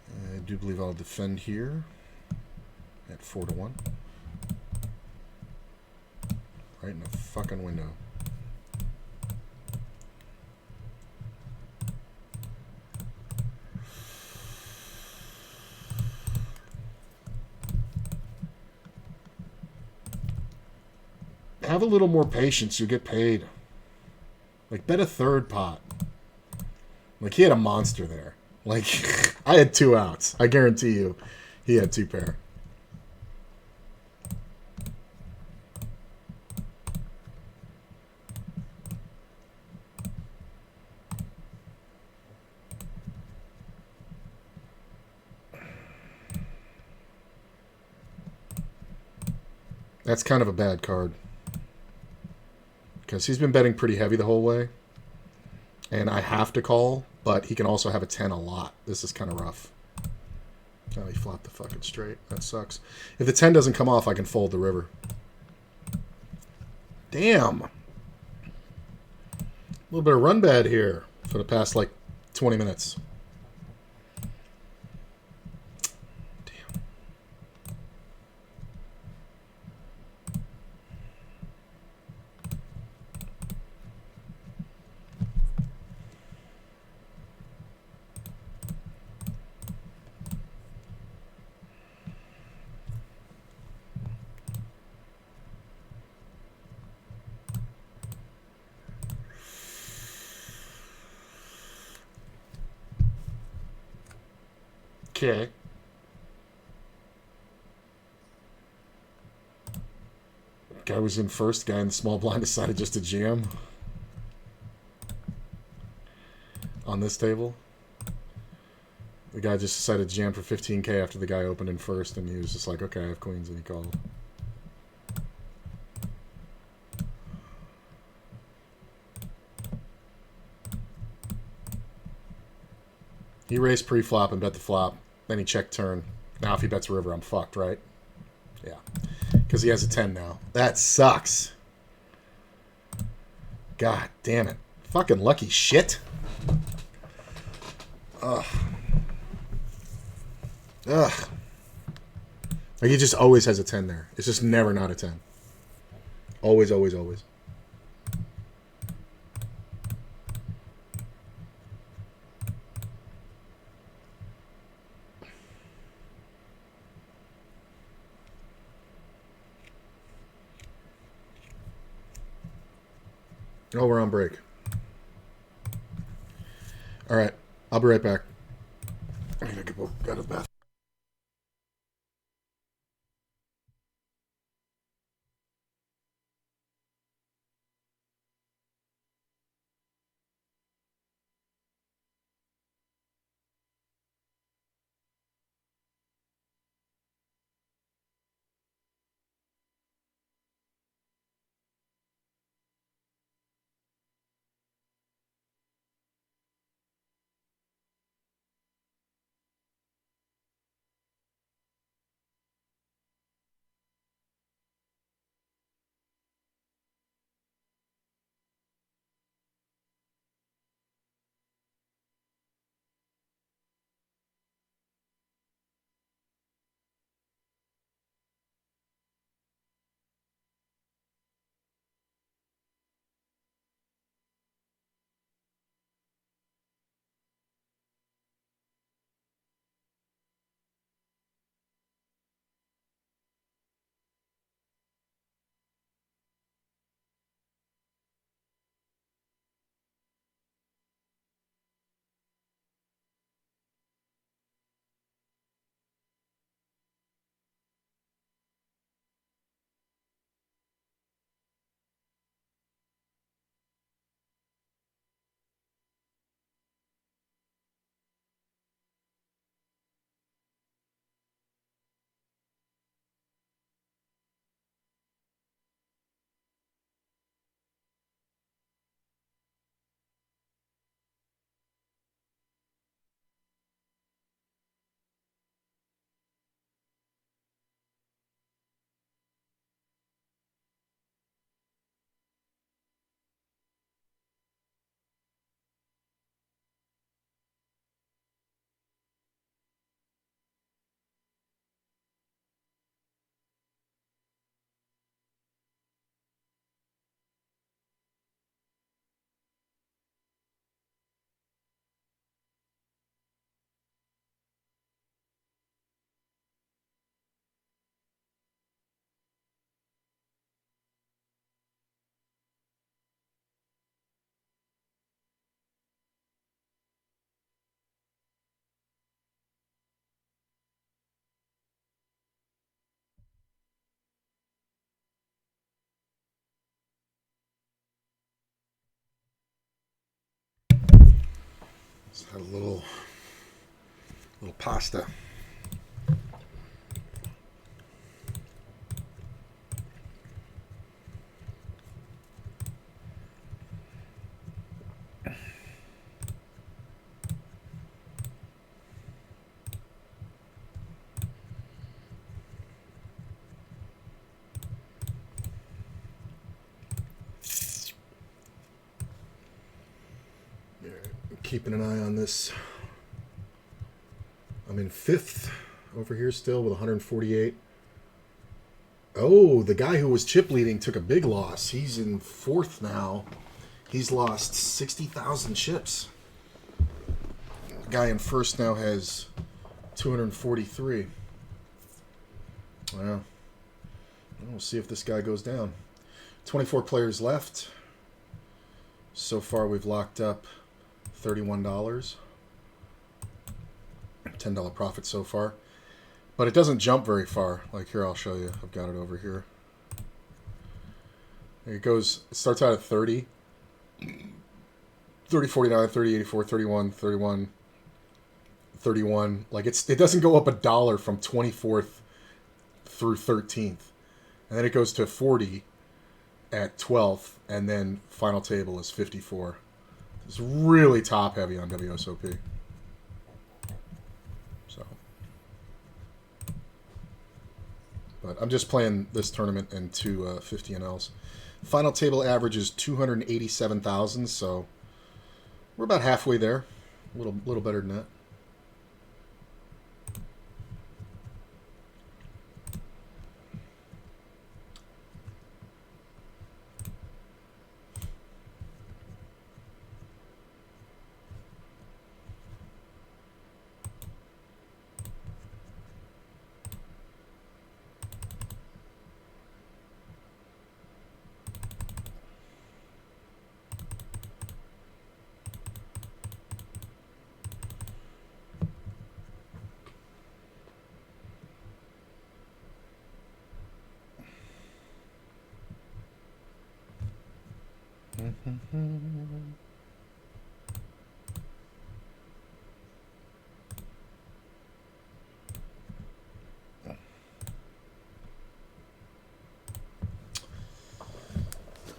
I do believe I'll defend here at 4-1. Right in the fucking window. Have a little more patience. You'll get paid. Like, bet a third pot. Like, he had a monster there. Like, I had 2 outs. I guarantee you he had 2 pair. That's kind of a bad card. Because he's been betting pretty heavy the whole way. And I have to call, but he can also have a 10 a lot. This is kind of rough. Oh, he flopped the fucking straight. That sucks. If the 10 doesn't come off, I can fold the river. Damn. A little bit of run bad here for the past, like, 20 minutes. Okay. Guy was in first. Guy in the small blind decided just to jam on this table. The guy just decided to jam for 15K after the guy opened in first, and he was just like, okay, I have queens, and he called. He raised pre-flop and bet the flop. Then he checked turn. Now if he bets river, I'm fucked, right? Yeah. Because he has a 10 now. That sucks. God damn it. Fucking lucky shit. Ugh. Ugh. Like he just always has a 10 there. It's just never not a 10. Always, always, always. Oh, we're on break. All right. I'll be right back. I gotta go to the bathroom. Just had a little pasta. Keeping an eye on this. I'm in fifth over here still with 148. Oh, the guy who was chip leading took a big loss. He's in fourth now. He's lost 60,000 chips. The guy in first now has 243. Well, we'll see if this guy goes down. 24 players left. So far we've locked up $31. $10 profit so far. But it doesn't jump very far. Like here, I'll show you. I've got it over here. It goes, it starts out at 30, 30, 49, 30, 84, 31, 31, 31. Like it doesn't go up $1 from 24th through 13th. And then it goes to 40 at 12th, and then final table is 54. It's really top heavy on WSOP. So, but I'm just playing this tournament in two 50 NLs. Final table average is 287,000, so we're about halfway there. A little better than that.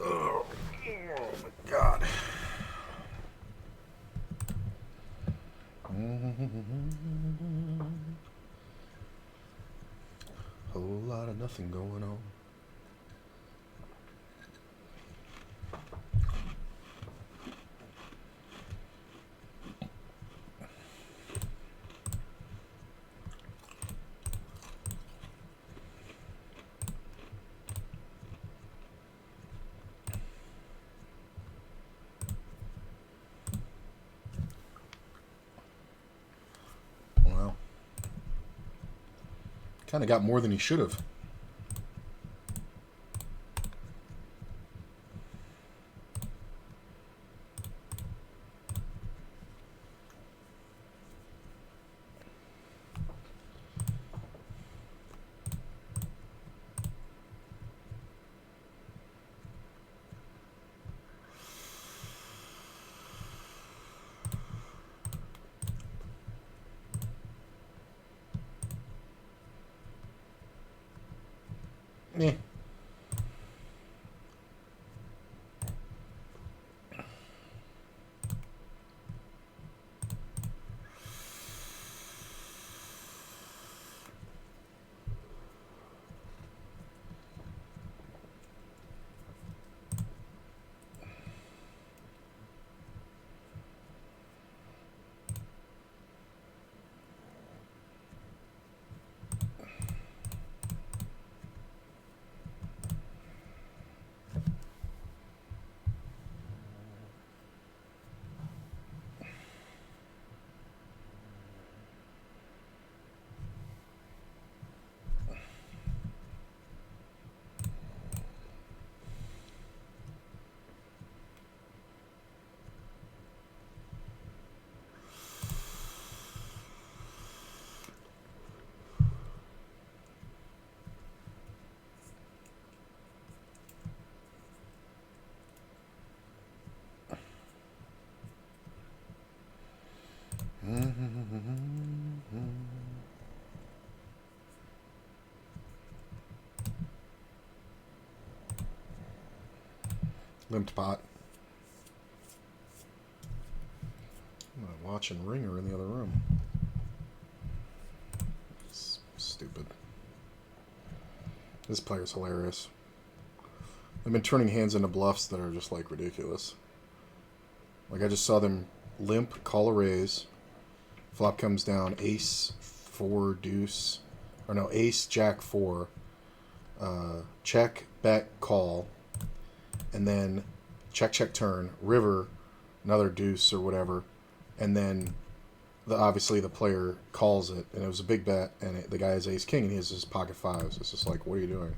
Oh my God. Whole lot of nothing going on. Wow. Kind of got more than he should have. Eh. Limped pot. I'm watching Ringer in the other room. It's stupid. This player's hilarious. They've been turning hands into bluffs that are just like ridiculous. Like I just saw them limp, call a raise. Flop comes down, ace, 4, deuce. Or no, ace, jack, 4. Check, bet, call. And then check, check, turn, river, another deuce or whatever. And then obviously the player calls it. And it was a big bet. And the guy has ace, king, and he has his pocket fives. It's just like, what are you doing?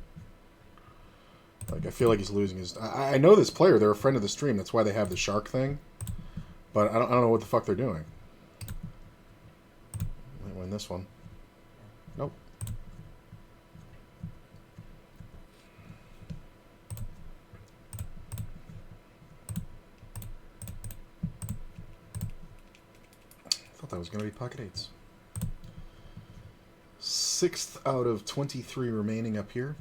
Like, I feel like he's losing his... I know this player. They're a friend of the stream. That's why they have the shark thing. But I don't know what the fuck they're doing. in this one. Nope. Thought that was going to be pocket eights. 6th out of 23 remaining up here.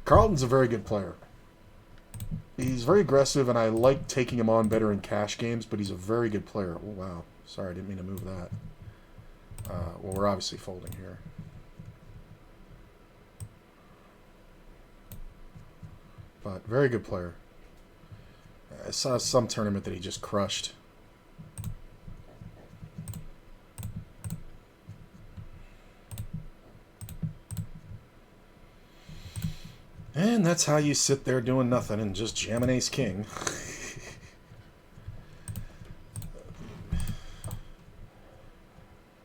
Carlton's a very good player. He's very aggressive, and I like taking him on better in cash games, but he's a very good player. Oh, wow. Sorry, I didn't mean to move that. Well, we're obviously folding here. But very good player. I saw some tournament that he just crushed. And that's how you sit there doing nothing and just jam an ace-king.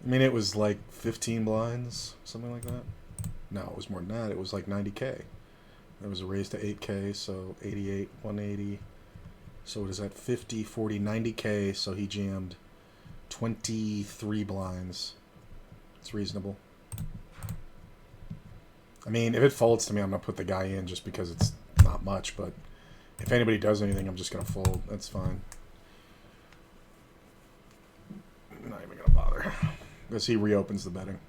I mean, it was like 15 blinds, something like that. No, it was more than that. It was like 90K. There was a raise to 8K, so 88, 180. So what is that? 50, 40, 90K, so he jammed 23 blinds. It's reasonable. I mean, if it folds to me, I'm going to put the guy in just because it's not much, but if anybody does anything, I'm just going to fold. That's fine. I'm not even going to bother. Because he reopens the betting.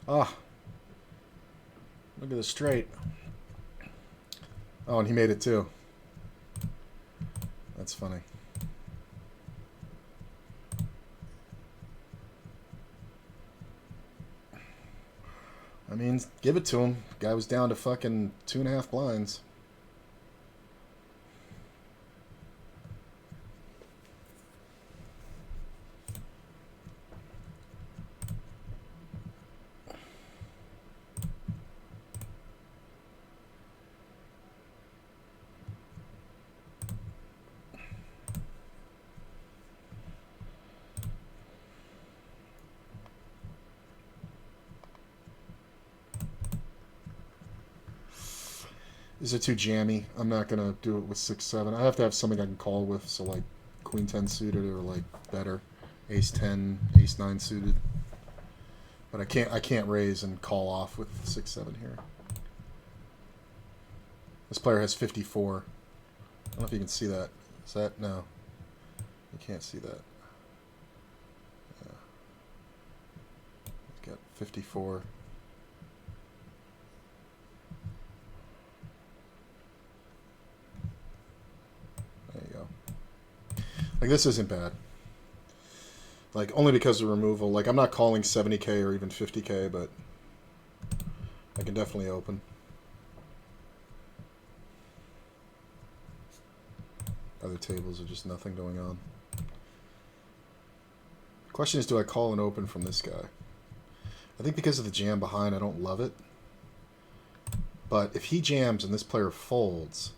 Ah. Look at the straight. Oh, and he made it too. That's funny. I mean, give it to him. Guy was down to fucking 2.5 blinds. Is it too jammy? I'm not gonna do it with 6-7. I have to have something I can call with, so like Queen 10 suited or like better, Ace 10, Ace 9 suited. But I can't raise and call off with 6-7 here. This player has 54. I don't know if you can see that. Is that no? You can't see that. Yeah. He's got 54. There you go. Like, this isn't bad. Like, only because of removal. Like, I'm not calling 70K or even 50K, but I can definitely open. Other tables are just nothing going on. Question is, do I call and open from this guy? I think because of the jam behind, I don't love it. But if he jams and this player folds,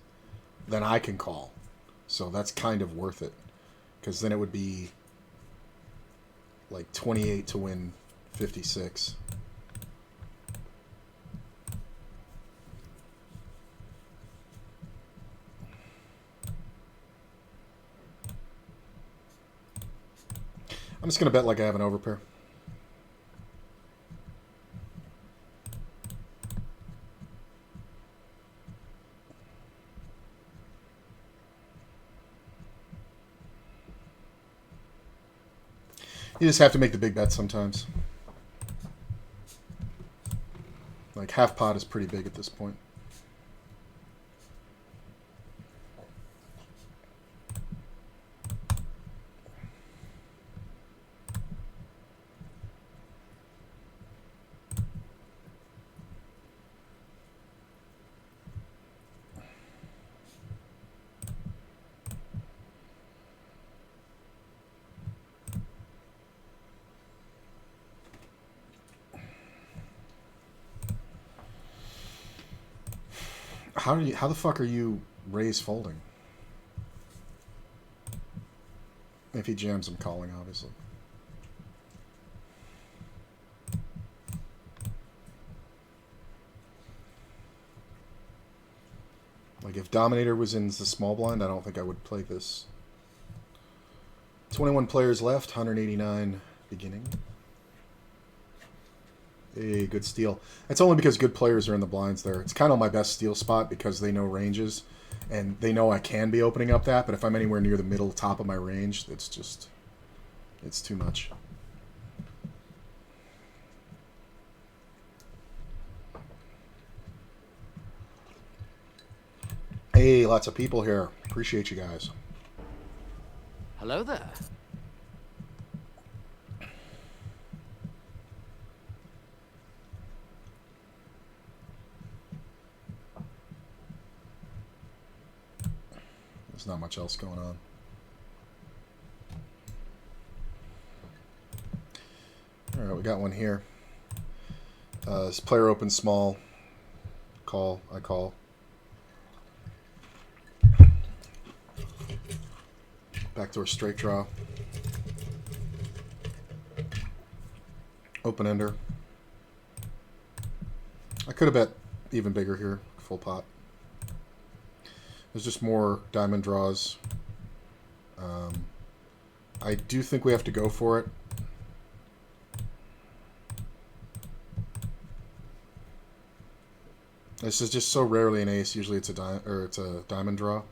then I can call. So that's kind of worth it. Because then it would be like 28 to win 56. I'm just going to bet like I have an overpair. You just have to make the big bet sometimes. Like, half pot is pretty big at this point. How the fuck are you raise folding. If he jams, I'm calling, obviously. Like, if Dominator was in the small blind, I don't think I would play this. 21 players left, 189 beginning. A good steal. It's only because good players are in the blinds there. It's kind of my best steal spot because they know ranges, and they know I can be opening up that, but if I'm anywhere near the middle top of my range, it's just... it's too much. Hey, lots of people here. Appreciate you guys. Hello there. There's not much else going on. All right, we got one here. This player opens small. Call. I call. Backdoor straight draw. Open ender. I could have bet even bigger here. Full pot. There's just more diamond draws. I do think we have to go for it. This is just so rarely an ace. Usually it's a diamond draw.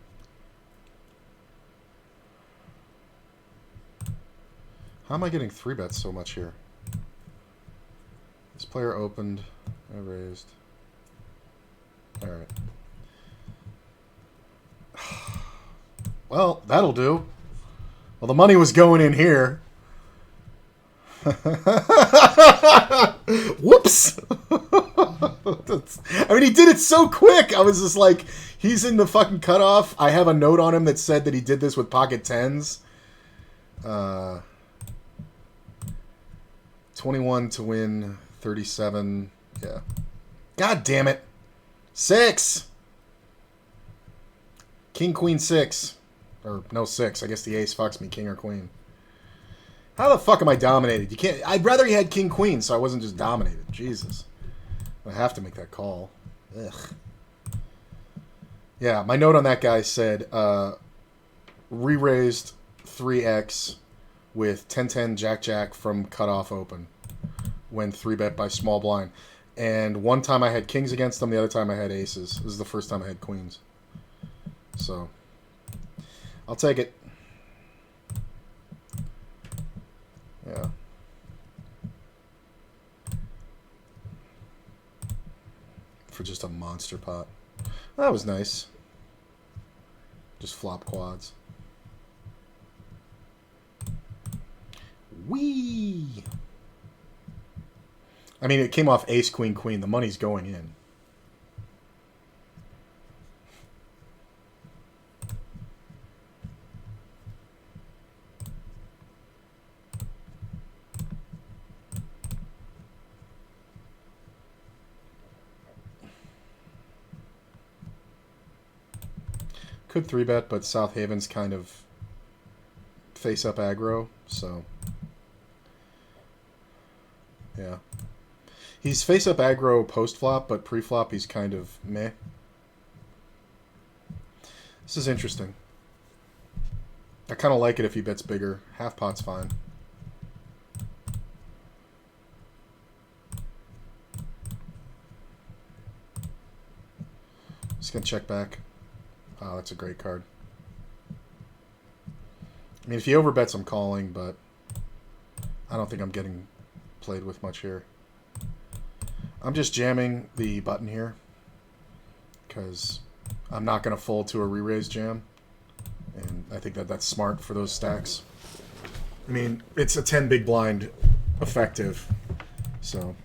How am I getting 3-bets so much here? This player opened. I raised. Alright. Well, that'll do. Well, the money was going in here. Whoops! I mean, he did it so quick. I was just like, he's in the fucking cutoff. I have a note on him that said that he did this with pocket tens. 21 to win, 37. Yeah. God damn it. 6. King, queen, 6. Or, no, 6. I guess the ace fucks me, king or queen. How the fuck am I dominated? You can't... I'd rather he had king, queen, so I wasn't just dominated. Jesus. I have to make that call. Ugh. Yeah, my note on that guy said, re-raised 3x with 10-10 Jack-Jack from cutoff open when 3-bet by small blind. And one time I had kings against them, the other time I had aces. This is the first time I had queens. So, I'll take it. Yeah. For just a monster pot. That was nice. Just flop quads. Whee! I mean, it came off ace, queen, queen. The money's going in. Could 3-bet, but South Haven's kind of face-up aggro, so... yeah. He's face-up aggro post-flop, but pre-flop he's kind of meh. This is interesting. I kind of like it if he bets bigger. Half pot's fine. Just gonna check back. Oh, that's a great card. I mean, if he overbets, I'm calling, but I don't think I'm getting played with much here. I'm just jamming the button here because I'm not going to fold to a re-raise jam, and I think that that's smart for those stacks. I mean, it's a 10 big blind effective, so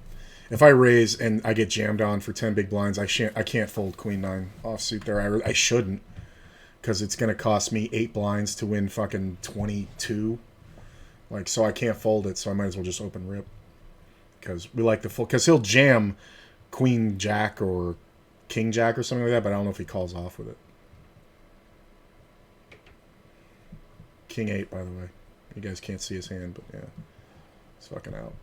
if I raise and I get jammed on for 10 big blinds, I can't fold queen 9 offsuit there. I shouldn't, because it's going to cost me 8 blinds to win fucking 22. Like, so I can't fold it, so I might as well just open rip. Because we like the full... Because he'll jam queen jack or king jack or something like that, but I don't know if he calls off with it. King 8, by the way. You guys can't see his hand, but yeah. He's fucking out.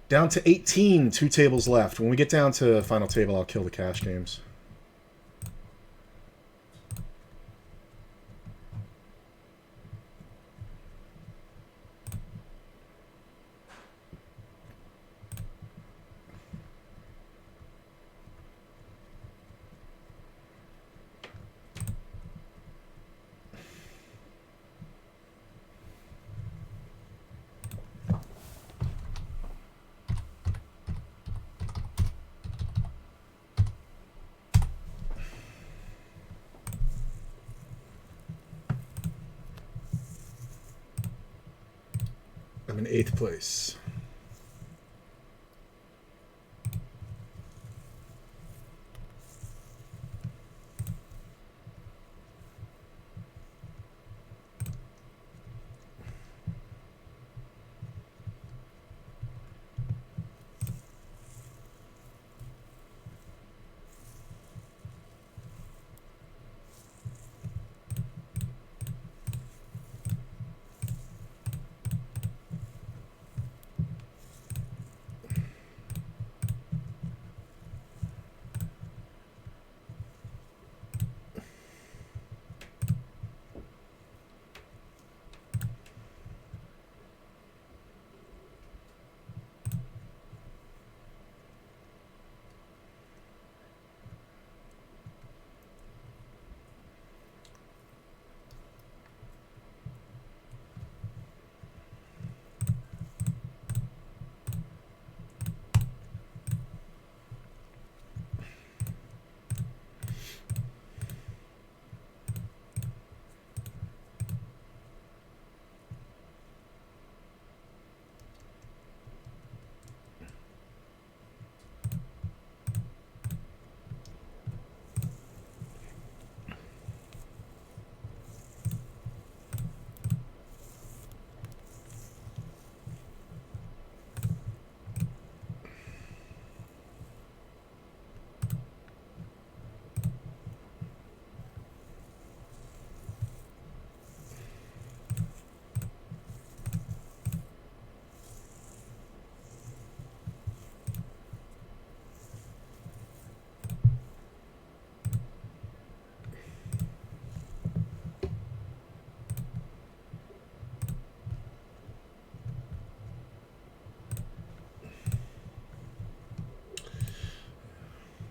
Down to 18, 2 tables left. When we get down to final table, I'll kill the cash games. I'm in 8th place.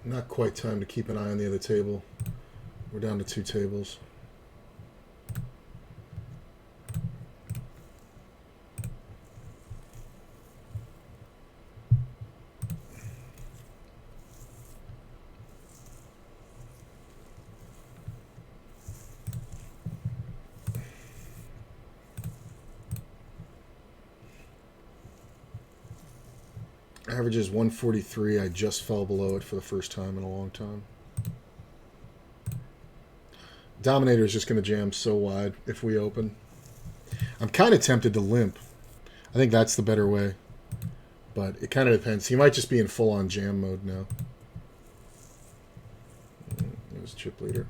Not quite time to keep an eye on the other table. We're down to 2 tables. Average is 143. I just fell below it for the first time in a long time. Dominator is just going to jam so wide if we open. I'm kind of tempted to limp. I think that's the better way. But it kind of depends. He might just be in full-on jam mode now. It was chip leader.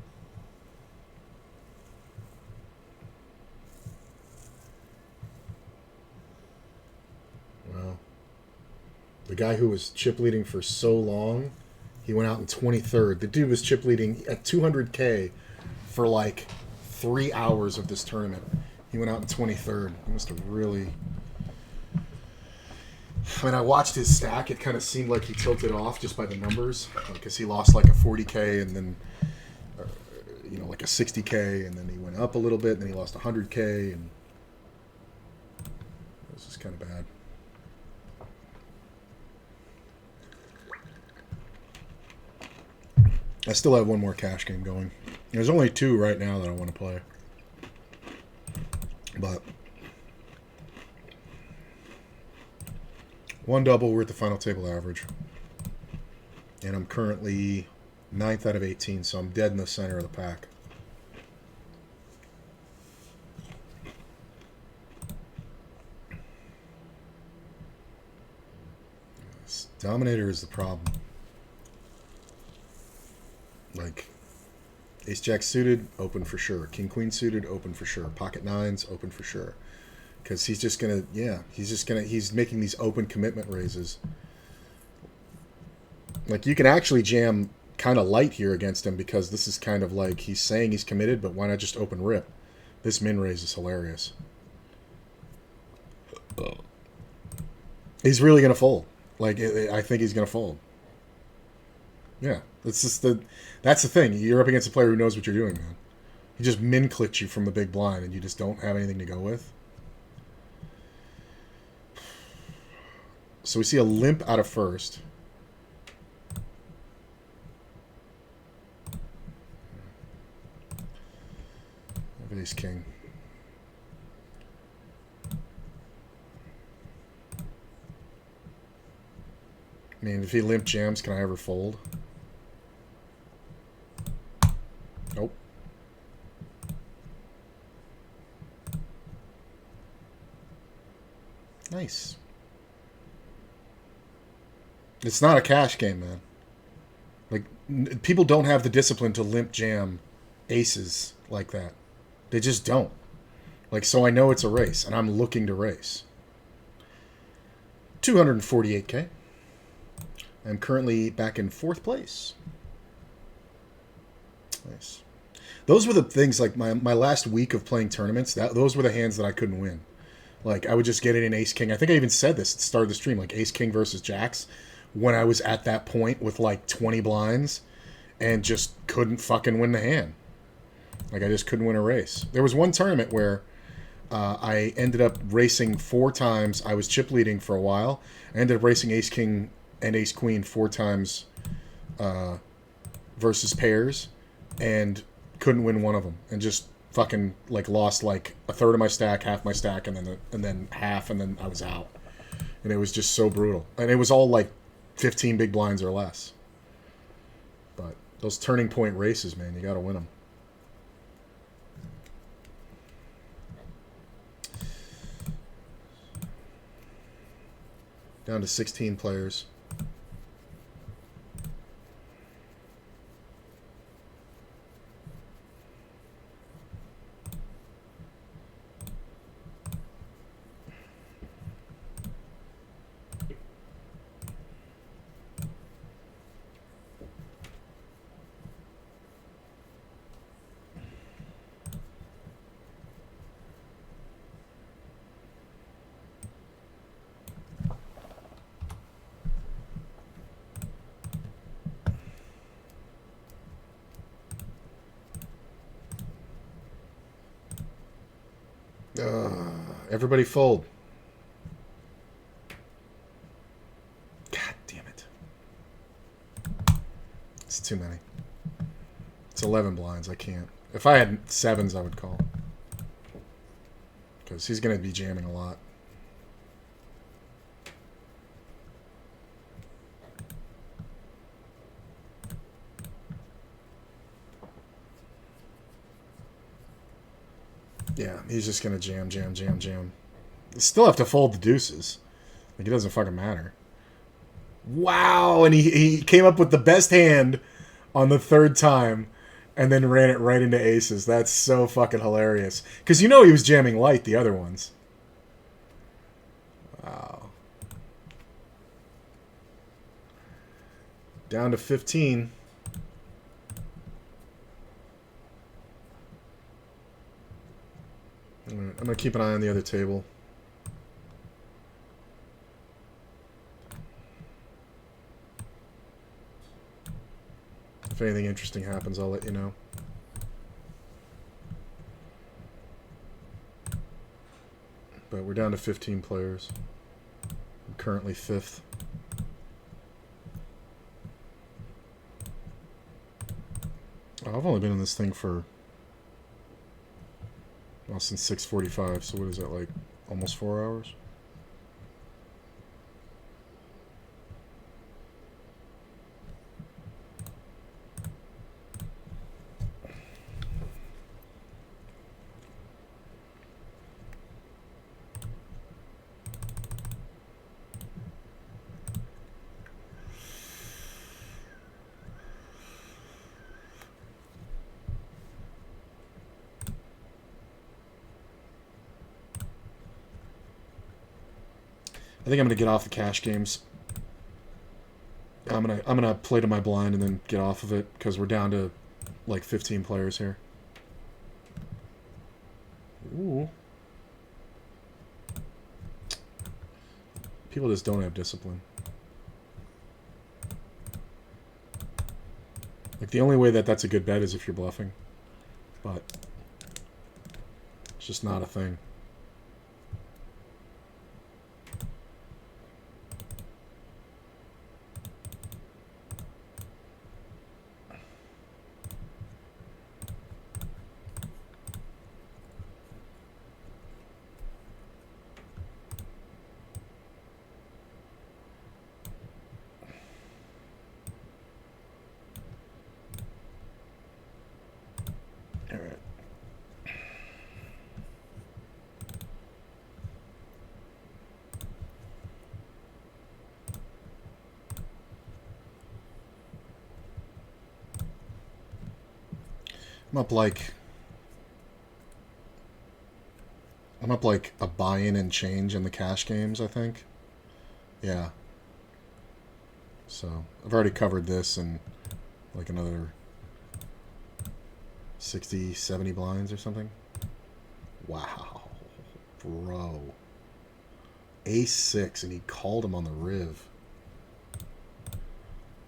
Wow. The guy who was chip leading for so long, he went out in 23rd. The dude was chip leading at 200K for like 3 hours of this tournament. He went out in 23rd. He must have really... When I watched his stack, it kind of seemed like he tilted off just by the numbers, because he lost like a 40K and then, like a 60K, and then he went up a little bit, and then he lost 100K, and this is kind of bad. I still have one more cash game going. There's only 2 right now that I want to play. But 1 double, we're at the final table average. And I'm currently 9th out of 18, so I'm dead in the center of the pack. This Dominator is the problem. Like, Ace Jack suited, open for sure. King Queen suited, open for sure. Pocket nines, open for sure. Because he's just gonna, he's making these open commitment raises. Like, you can actually jam kind of light here against him because this is kind of like he's saying he's committed, but why not just open rip? This min raise is hilarious. He's really gonna fold. Like, I think he's gonna fold. Yeah, it's just that's the thing. You're up against a player who knows what you're doing, man. He just min clicked you from the big blind, and you just don't have anything to go with. So we see a limp out of first. Ace King. I mean, if he limp jams, can I ever fold? Nope. Nice. It's not a cash game, man. Like, people don't have the discipline to limp jam aces like that. They just don't. Like, so I know it's a race, and I'm looking to race. 248K. I'm currently back in 4th place. Nice. Those were the things, like, my last week of playing tournaments, those were the hands that I couldn't win. Like, I would just get it in Ace-King. I think I even said this at the start of the stream, like, Ace-King versus Jacks, when I was at that point with, like, 20 blinds, and just couldn't fucking win the hand. Like, I just couldn't win a race. There was one tournament where I ended up racing 4 times. I was chip leading for a while. I ended up racing Ace-King and Ace-Queen 4 times versus pairs, and couldn't win one of them. And just fucking, like, lost, like, a third of my stack, half my stack, and then half, and then I was out. And it was just so brutal. And it was all, like, 15 big blinds or less. But those turning point races, man, you gotta win them. Down to 16 players. Everybody fold. God damn it. It's too many. It's 11 blinds. I can't. If I had 7s, I would call. Because he's going to be jamming a lot. Yeah, he's just going to jam, jam, jam, jam. You still have to fold the deuces. Like, it doesn't fucking matter. Wow, and he came up with the best hand on the 3rd time and then ran it right into aces. That's so fucking hilarious. Because you know he was jamming light the other ones. Wow. Down to 15. I'm going to keep an eye on the other table. If anything interesting happens, I'll let you know. But we're down to 15 players. I'm currently 5th. Oh, I've only been in this thing for... well, since 6:45, so what is that, like, almost 4 hours? I think I'm gonna get off the cash games. I'm gonna play to my blind and then get off of it because we're down to like 15 players here. Ooh. People just don't have discipline. Like, the only way that that's a good bet is if you're bluffing. But it's just not a thing. All right. I'm up like a buy-in and change in the cash games, I think. Yeah. So I've already covered this and like another 60, 70 blinds or something. Wow. Bro. Ace-6 and he called him on the riv.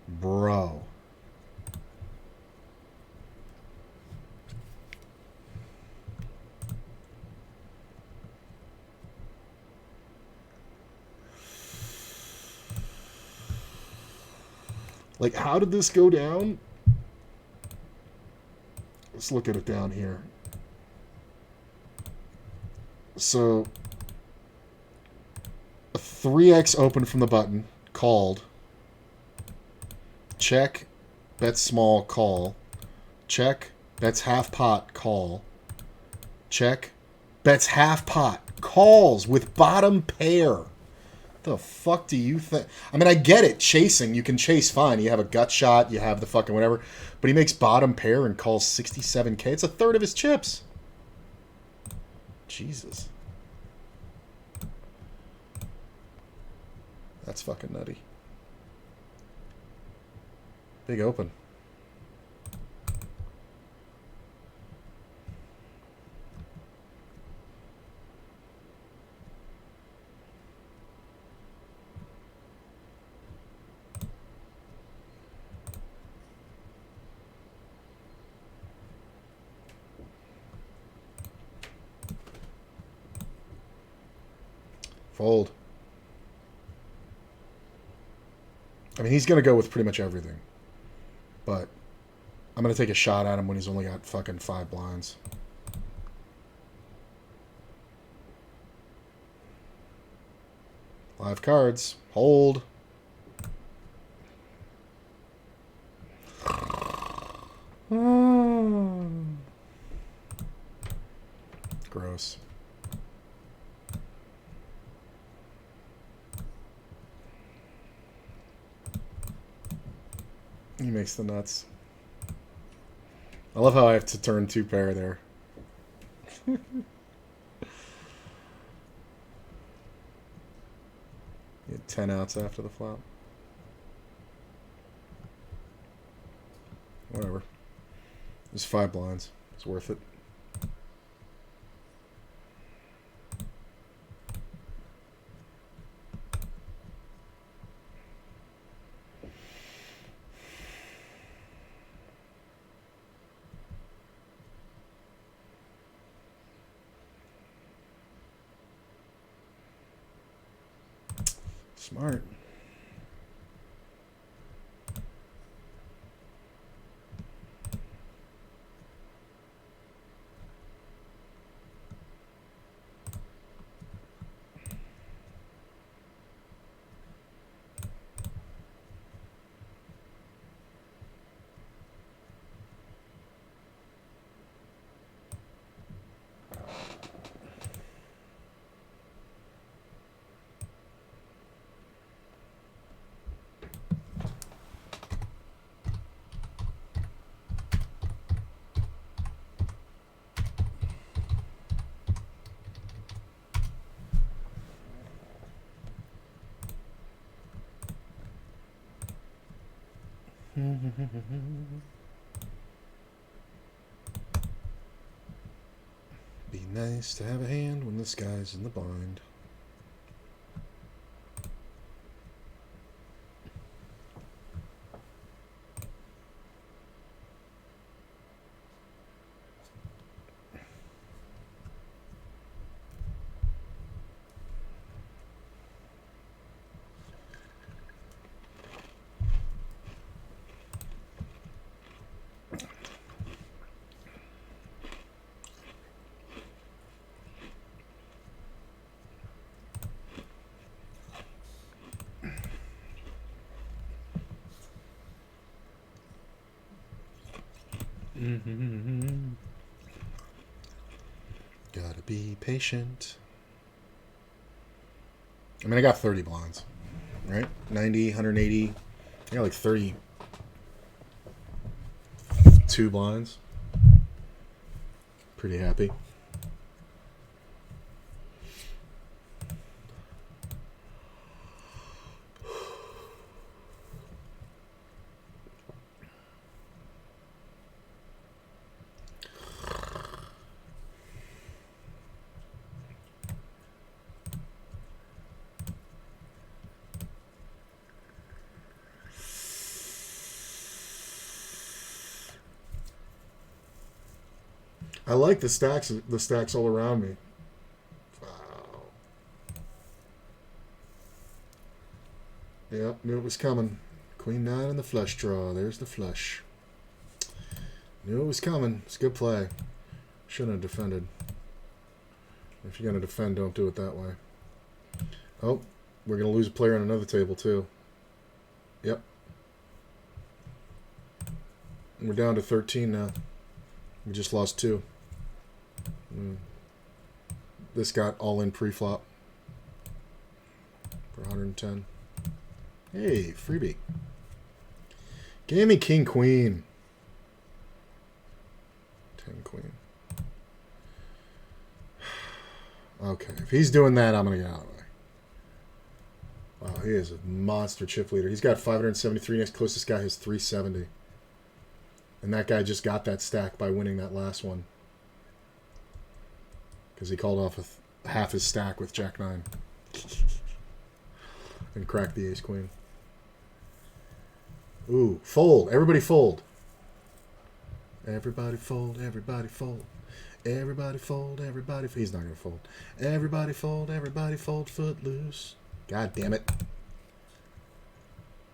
Bro. Like, how did this go down? Let's look at it down here. So, a 3x open from the button, called. Check, bet small, call. Check, bets half pot, call. Check, bets half pot, calls with bottom pair. The fuck do you think? I mean, I get it. Chasing, you can chase fine. You have a gut shot, you have the fucking whatever. But he makes bottom pair and calls 67K. It's a third of his chips. Jesus. That's fucking nutty. Big open. Fold. I mean, he's going to go with pretty much everything. But I'm going to take a shot at him when he's only got fucking 5 blinds. Live cards. Hold. Gross. He makes the nuts. I love how I have to turn 2 pair there. You had 10 outs after the flop. Whatever. There's 5 blinds. It's worth it. Smart. Be nice to have a hand when this guy's in the blind. Gotta be patient. I mean, I got 30 blinds, right? 90, 180. I got like 32 blinds. Pretty happy. I like the stacks all around me. Wow. Yep, knew it was coming. Queen 9 in the flush draw. There's the flush. Knew it was coming. It's a good play. Shouldn't have defended. If you're going to defend, don't do it that way. Oh, we're going to lose a player on another table, too. Yep. We're down to 13 now. We just lost 2. This got all in pre-flop for 110. Hey, freebie. Gave me king queen. 10 queen. Okay, if he's doing that, I'm gonna get out of the way. Wow, he is a monster chip leader. He's got 573. Next closest guy has 370. And that guy just got that stack by winning that last one. Because he called off half his stack with Jack 9. And cracked the ace queen. Ooh, fold. Everybody fold. Everybody fold, everybody fold. Everybody fold, everybody fold. He's not going to fold. Everybody fold, foot loose. God damn it.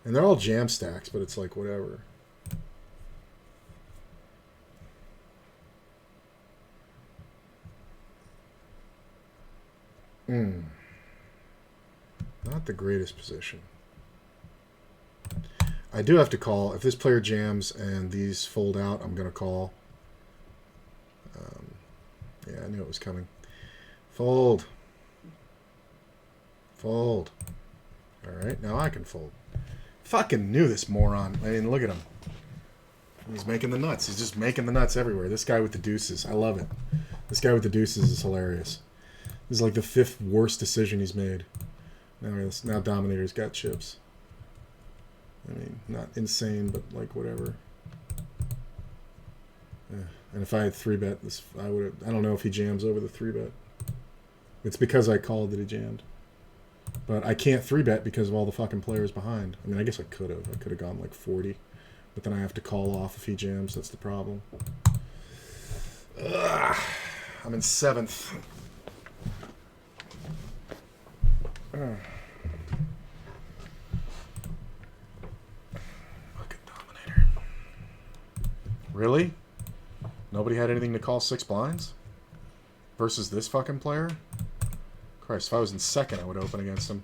And they're all jam stacks, but it's like whatever. Not the greatest position. I do have to call. If this player jams and these fold out, I'm going to call. Yeah, I knew it was coming. Fold. Fold. All right, now I can fold. Fucking knew this moron. I mean, look at him. He's making the nuts. He's just making the nuts everywhere. This guy with the deuces. I love it. This guy with the deuces is hilarious. This is like the 5th worst decision he's made. Now Dominator's got chips. I mean, not insane, but like whatever. Yeah. And if I had 3-bet this, I would have. I don't know if he jams over the 3-bet. It's because I called that he jammed. But I can't 3-bet because of all the fucking players behind. I mean, I guess I could have. I could have gone like 40. But then I have to call off if he jams. That's the problem. Ugh. I'm in 7th. Fucking Dominator. Really? Nobody had anything to call 6 blinds? Versus this fucking player? Christ, if I was in 2nd, I would open against him.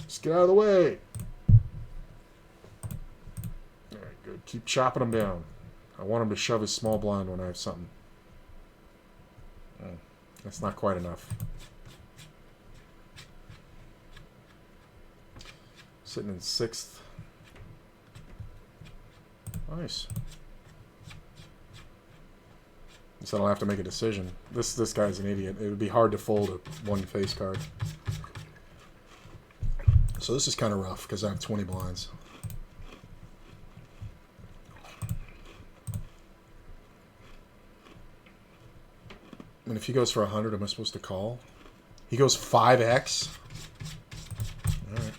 Just get out of the way. Alright, good. Keep chopping him down. I want him to shove his small blind when I have something. That's not quite enough. Sitting in 6th. Nice. So I don't have to make a decision. This guy's an idiot. It would be hard to fold a one face card. So this is kind of rough because I have 20 blinds. And if he goes for 100, am I supposed to call? He goes 5x? Alright.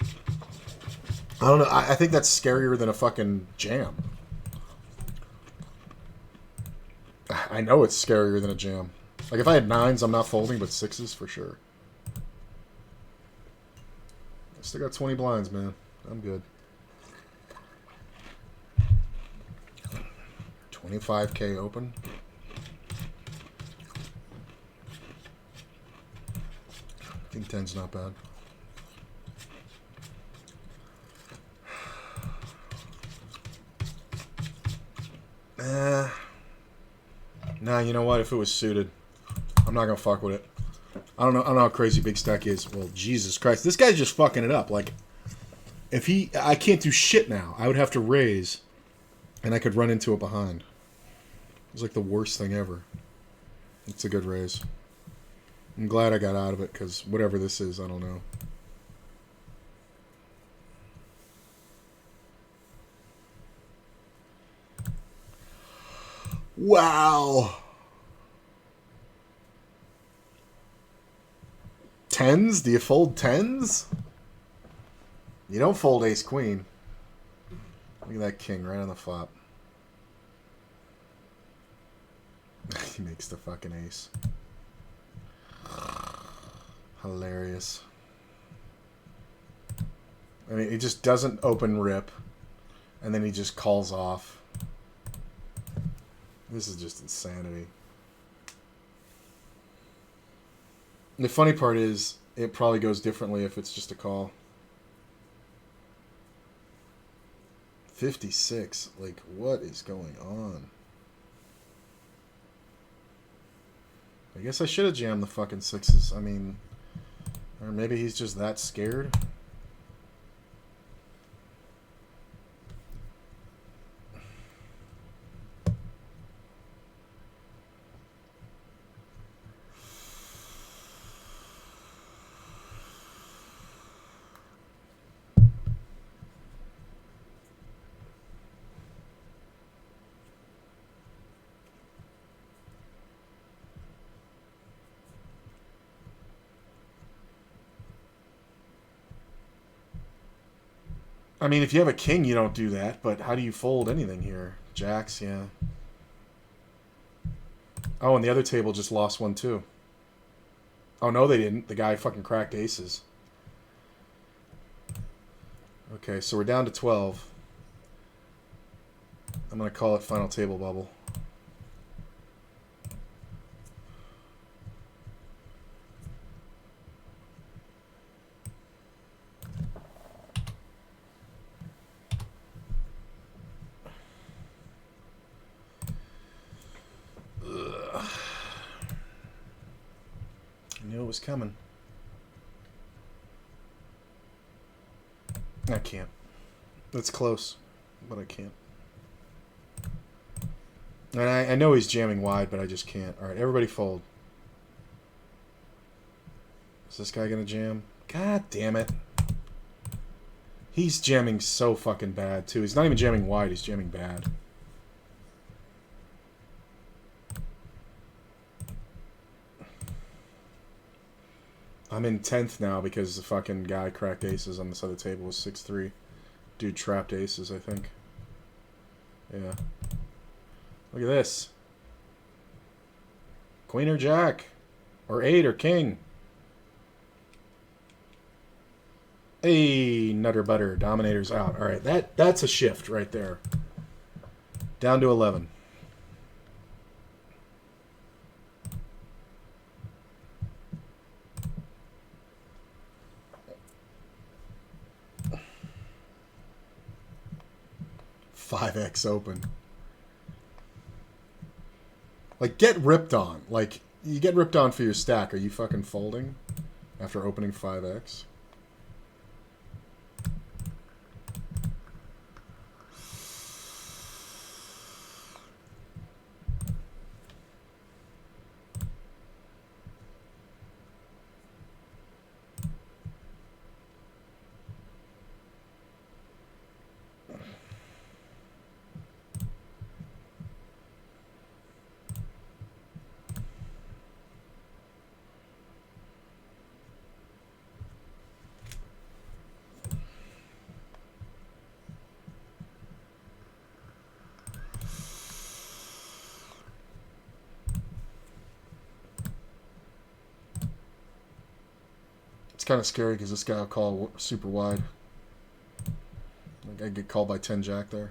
I don't know. I think that's scarier than a fucking jam. I know it's scarier than a jam. Like, if I had 9s, I'm not folding, but 6s for sure. I still got 20 blinds, man. I'm good. 25k open. I think 10's not bad. Nah, you know what? If it was suited, I'm not gonna fuck with it. I don't know how crazy Big Stack is. Well, Jesus Christ. This guy's just fucking it up. Like, I can't do shit now. I would have to raise, and I could run into it behind. It's like the worst thing ever. It's a good raise. I'm glad I got out of it, because whatever this is, I don't know. Wow. 10s? Do you fold 10s? You don't fold ace queen. Look at that king right on the flop. He makes the fucking ace. Hilarious. I mean, he just doesn't open rip, and then he just calls off. This is just insanity. And the funny part is, it probably goes differently if it's just a call. 56. Like, what is going on? I guess I should have jammed the fucking 6s. I mean, or maybe he's just that scared. I mean, if you have a king, you don't do that, but how do you fold anything here? Jacks, yeah. Oh, and the other table just lost one, too. Oh, no, they didn't. The guy fucking cracked aces. Okay, so we're down to 12. I'm going to call it final table bubble. I knew it was coming. I can't. That's close, but I can't. And I know he's jamming wide, but I just can't. All right, everybody fold. Is this guy going to jam? God damn it. He's jamming so fucking bad, too. He's not even jamming wide. He's jamming bad. I'm in 10th now because the fucking guy cracked aces on this other table was 6-3. Dude trapped aces, I think. Yeah. Look at this. Queen or jack. Or 8 or king. Hey, nutter butter. Dominator's out. Alright, that's a shift right there. Down to 11. $5x open. Like, get ripped on. Like, you get ripped on for your stack. Are you fucking folding after opening 5x? kind of scary because this guy will call super wide. Like I get called by 10 jack there.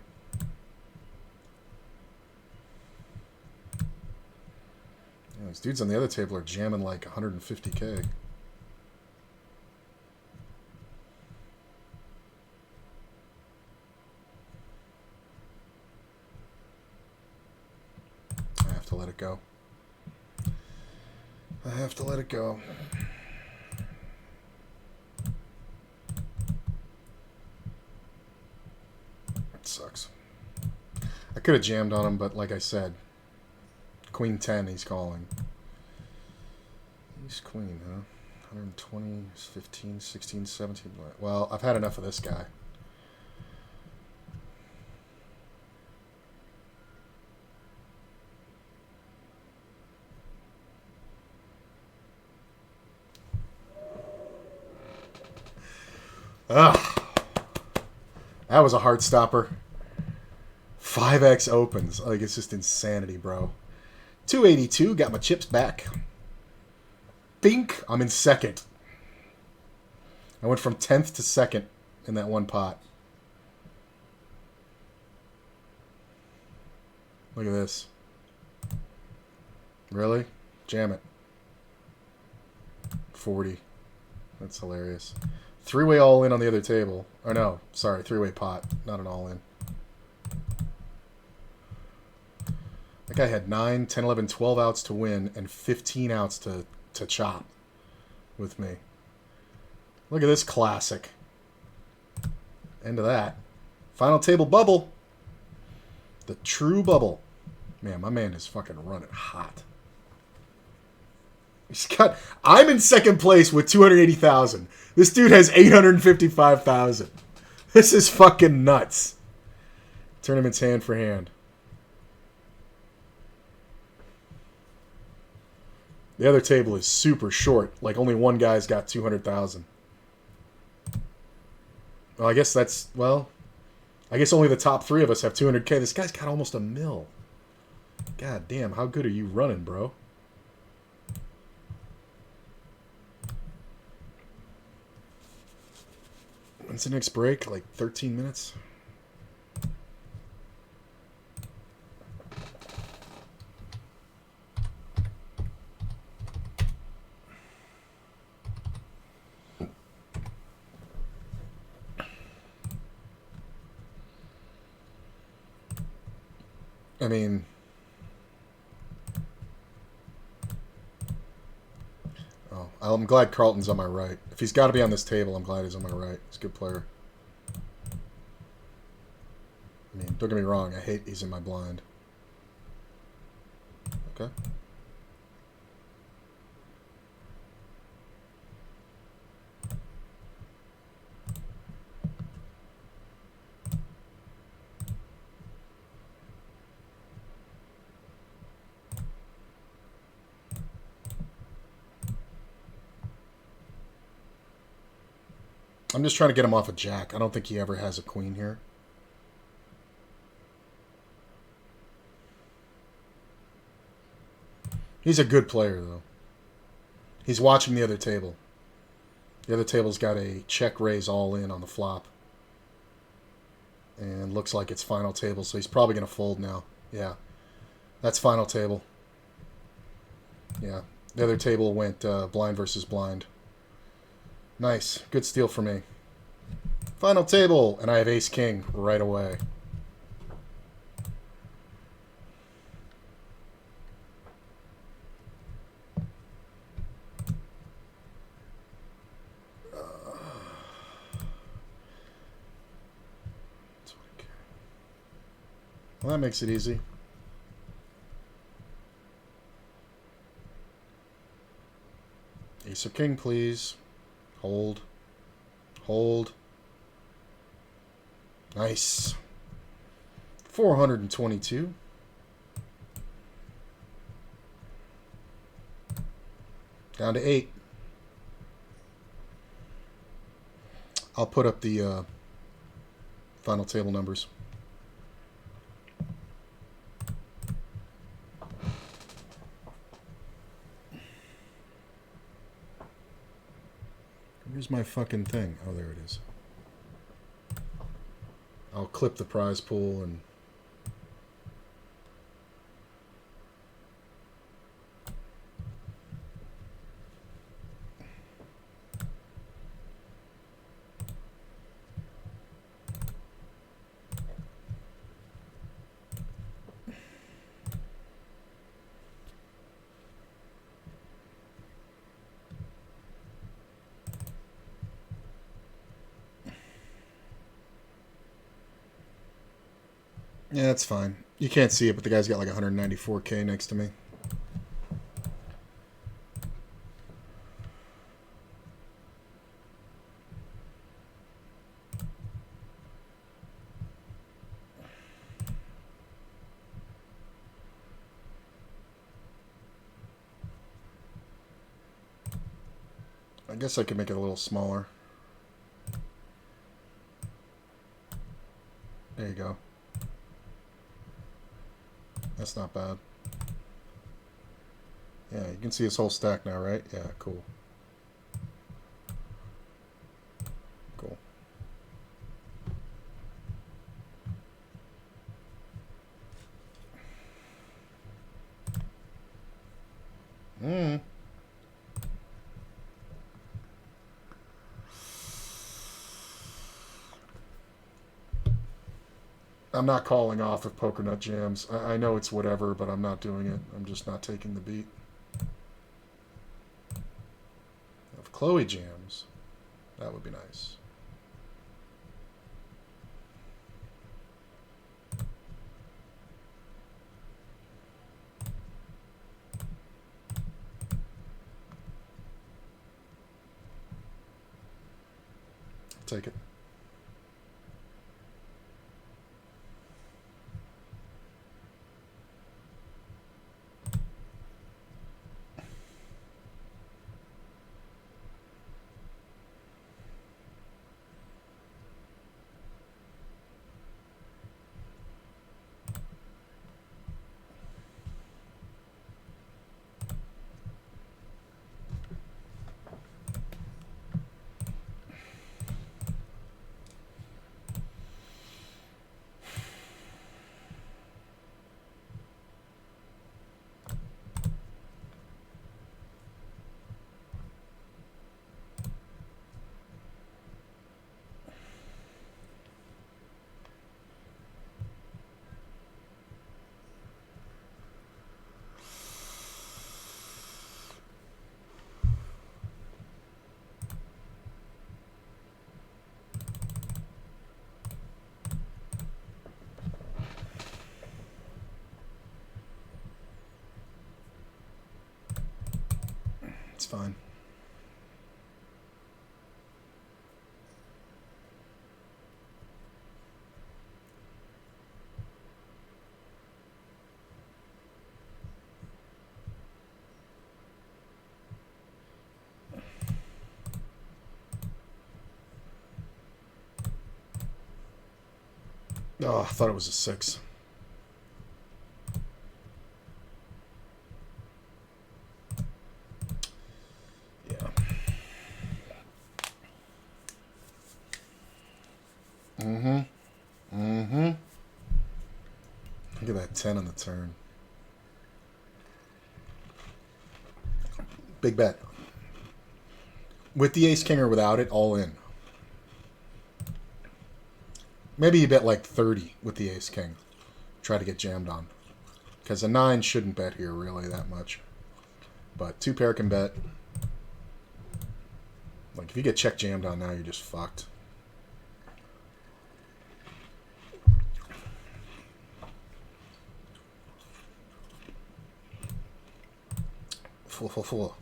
Yeah, these dudes on the other table are jamming like 150K. I have to let it go. I have to let it go. It sucks. I could have jammed on him, but like I said, Queen 10 he's calling. He's Queen, huh? 120, 15, 16, 17. Well, I've had enough of this guy. Ugh. That was a heart stopper. 5x opens. Like, it's just insanity, bro. 282. Got my chips back. Bink. I'm in second. I went from 10th to 2nd in that one pot. Look at this. Really? Jam it. 40. That's hilarious. Three-way all-in on the other table. Or no, sorry, three-way pot. Not an all-in. That guy had 9, 10, 11, 12 outs to win and 15 outs to chop with me. Look at this classic. End of that. Final table bubble. The true bubble. Man, my man is fucking running hot. He's got... I'm in second place with 280,000. This dude has 855,000. This is fucking nuts. Tournament's hand for hand. The other table is super short. Like, only one guy's got 200,000. Well, I guess that's... Well, I guess only the top 3 of us have 200K. This guy's got almost $1 million. God damn, how good are you running, bro? When's the next break? Like 13 minutes? I mean... Oh, I'm glad Carlton's on my right. If he's got to be on this table, I'm glad he's on my right. He's a good player. I mean, don't get me wrong. I hate he's in my blind. Okay. I'm just trying to get him off a jack. I don't think he ever has a queen here. He's a good player, though. He's watching the other table. The other table's got a check raise all in on the flop. And looks like it's final table, so he's probably going to fold now. Yeah. That's final table. Yeah. The other table went blind versus blind. Nice. Good steal for me. Final table. And I have ace-king right away. Well, that makes it easy. Ace or king, please. Hold. Hold. Nice. 422. Down to 8. I'll put up the final table numbers. Where's my fucking thing? Oh, there it is. I'll clip the prize pool and... Yeah, that's fine. You can't see it, but the guy's got like 194K next to me. I guess I could make it a little smaller. There you go. That's not bad. Yeah, you can see his whole stack now, right? Yeah, cool. Cool. Hmm. I'm not calling off of Poker Nut Jams. I know it's whatever, but I'm not doing it. I'm just not taking the beat. If Chloe jams, that would be nice. I'll take it. It's fine. Oh, I thought it was a 6. Yeah. Mm-hmm. Mm-hmm. Look at that 10 on the turn. Big bet. With the ace king or without it, all in. Maybe you bet like 30 with the ace king. Try to get jammed on. Because a 9 shouldn't bet here really that much. But 2 pair can bet. Like if you get check jammed on now, you're just fucked. Full.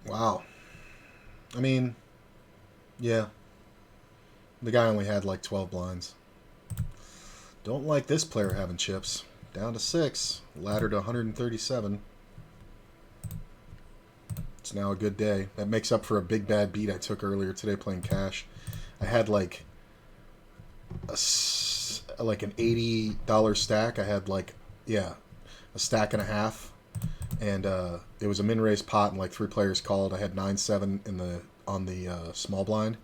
Wow. I mean, yeah. The guy only had like 12 blinds. Don't like this player having chips. Down to 6. Ladder to 137. It's now a good day. That makes up for a big bad beat I took earlier today playing cash. I had like like an $80 stack. I had like, yeah, a stack and a half, and it was a min raise pot, and like 3 players called. I had 9-7 in the on the small blind,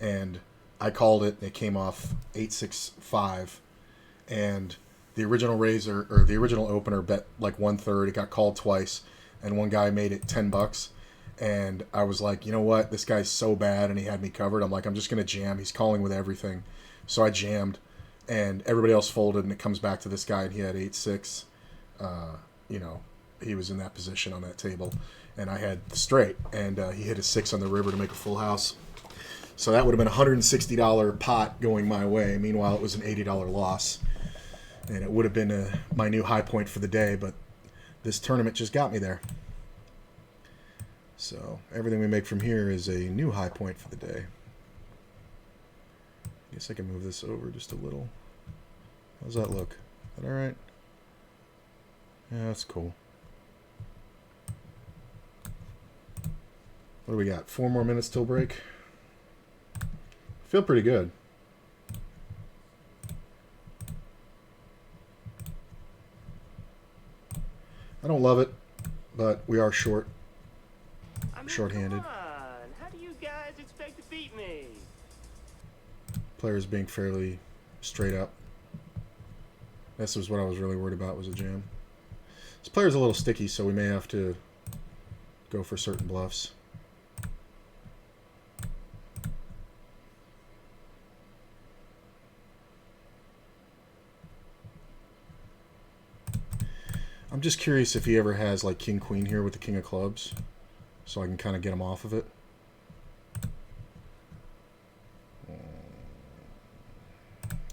and I called it. And it came off 8-6-5, and the original raiser or the original opener bet like 1/3. It got called twice, and one guy made it $10. And I was like, you know what? This guy's so bad, and he had me covered. I'm like, I'm just gonna jam. He's calling with everything, so I jammed, and everybody else folded, and it comes back to this guy, and he had 8-6. You know, he was in that position on that table, and I had the straight, and he hit a 6 on the river to make a full house. So that would have been a $160 pot going my way. Meanwhile, it was an $80 loss, and it would have been my new high point for the day. But this tournament just got me there. So everything we make from here is a new high point for the day. I guess I can move this over just a little. How's that look? Is that all right? Yeah, that's cool. What do we got? 4 more minutes till break. Feel pretty good. I don't love it, but we are short-handed. Come on. How do you guys expect to beat me? Players being fairly straight up. This was what I was really worried about, was a jam. This player's a little sticky, so we may have to go for certain bluffs. I'm just curious if he ever has like king queen here with the king of clubs, so I can kind of get him off of it.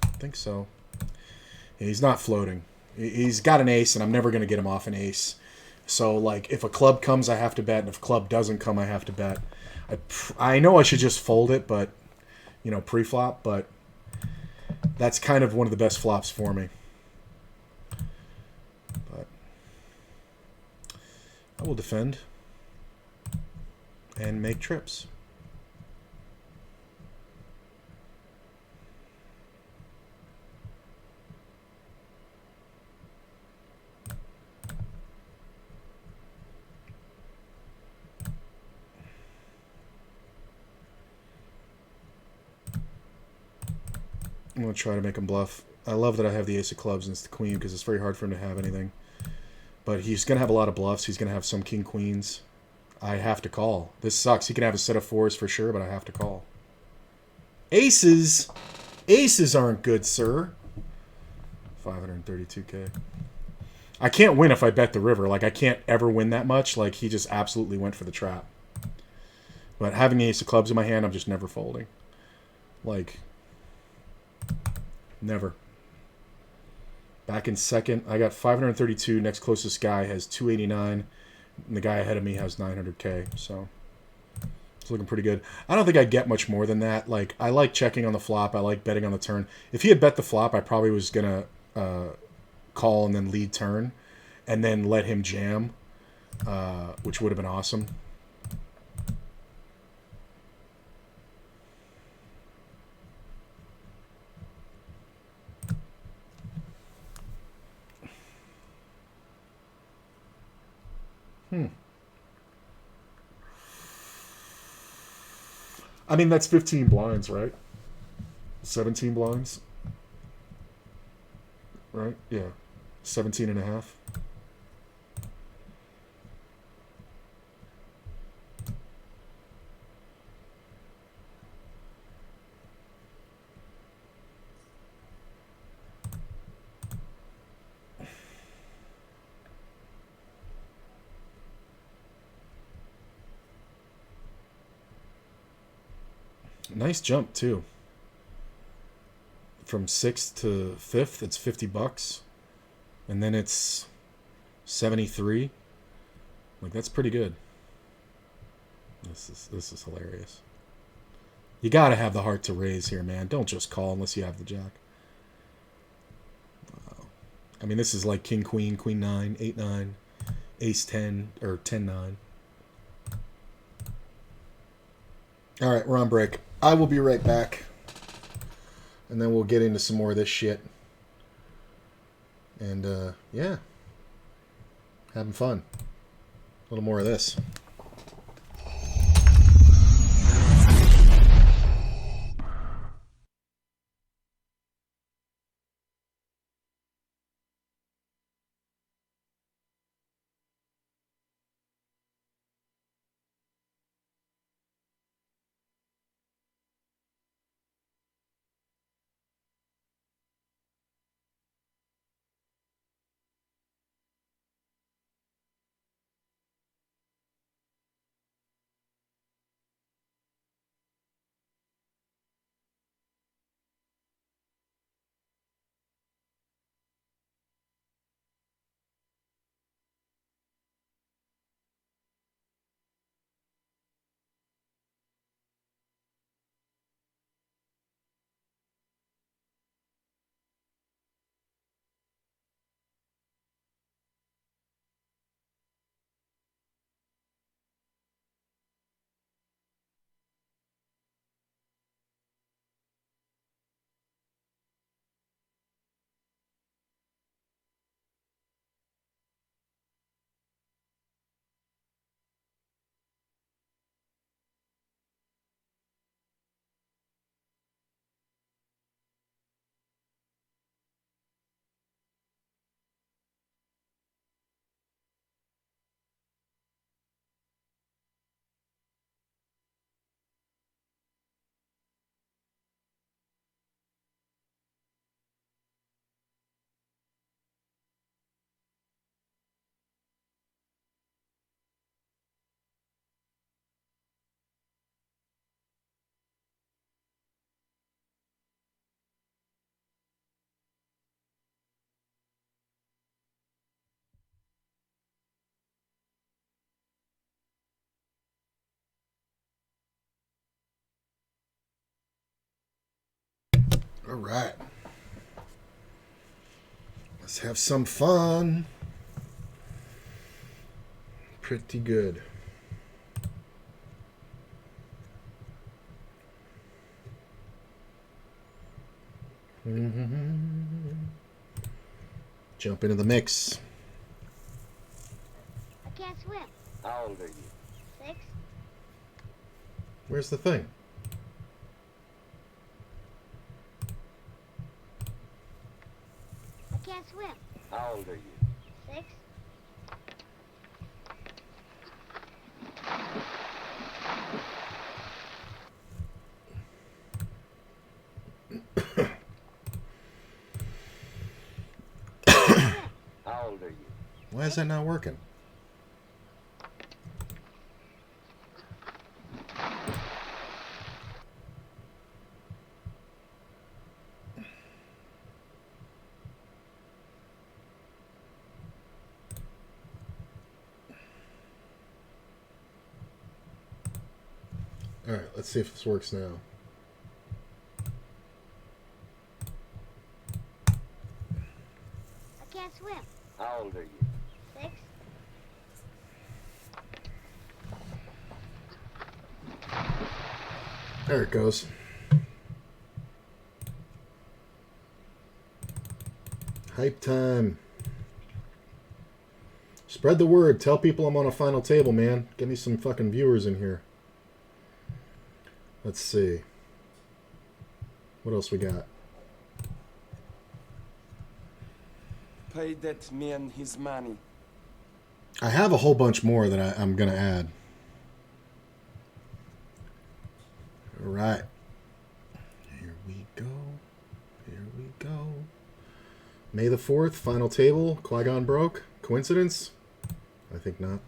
I think so. Yeah, he's not floating. He's got an ace, and I'm never going to get him off an ace. So like if a club comes, I have to bet, and if a club doesn't come, I have to bet. I know I should just fold it, but you know, pre-flop, but that's kind of one of the best flops for me. I will defend and make trips. I'm going to try to make him bluff. I love that I have the ace of clubs and it's the queen because it's very hard for him to have anything. But he's going to have a lot of bluffs. He's going to have some king queens. I have to call. This sucks. He can have a set of 4s for sure, but I have to call. Aces. Aces aren't good, sir. 532K. I can't win if I bet the river. Like, I can't ever win that much. Like, he just absolutely went for the trap. But having the ace of clubs in my hand, I'm just never folding. Like, never. Back in second, I got 532. Next closest guy has 289. And the guy ahead of me has 900K. So it's looking pretty good. I don't think I get much more than that. Like, I like checking on the flop. I like betting on the turn. If he had bet the flop, I probably was going to call and then lead turn. And then let him jam, which would have been awesome. I mean, that's 15 blinds, right? 17 blinds? Right? Yeah. 17 and a half. Nice jump too. From 6th to 5th, it's $50, and then it's 73. Like, that's pretty good. This is hilarious. You gotta have the heart to raise here, man. Don't just call unless you have the jack. Wow. I mean, this is like king queen, queen 9, 8-9, ace 10 or 10-9. All right, we're on break. I will be right back. And then we'll get into some more of this shit. And, yeah. Having fun. A little more of this. All right. Let's have some fun. Pretty good. Jump into the mix. I can't swim. How old are you? 6. Where's the thing? I can't swim. How old are you? 6. How old are you? Why is that not working? All right, let's see if this works now. I can't swim. How old are you? 6. There it goes. Hype time. Spread the word. Tell people I'm on a final table, man. Get me some fucking viewers in here. Let's see. What else we got? Pay that man his money. I have a whole bunch more that I'm going to add. All right. Here we go. Here we go. May the 4th, final table. Qui-Gon broke. Coincidence? I think not.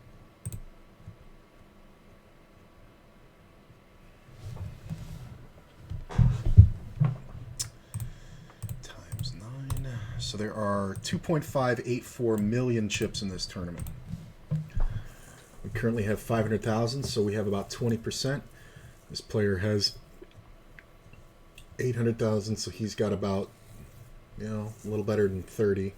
Times 9. So there are 2.584 million chips in this tournament. We currently have 500,000, so we have about 20%. This player has 800,000, so he's got about, you know, a little better than 30.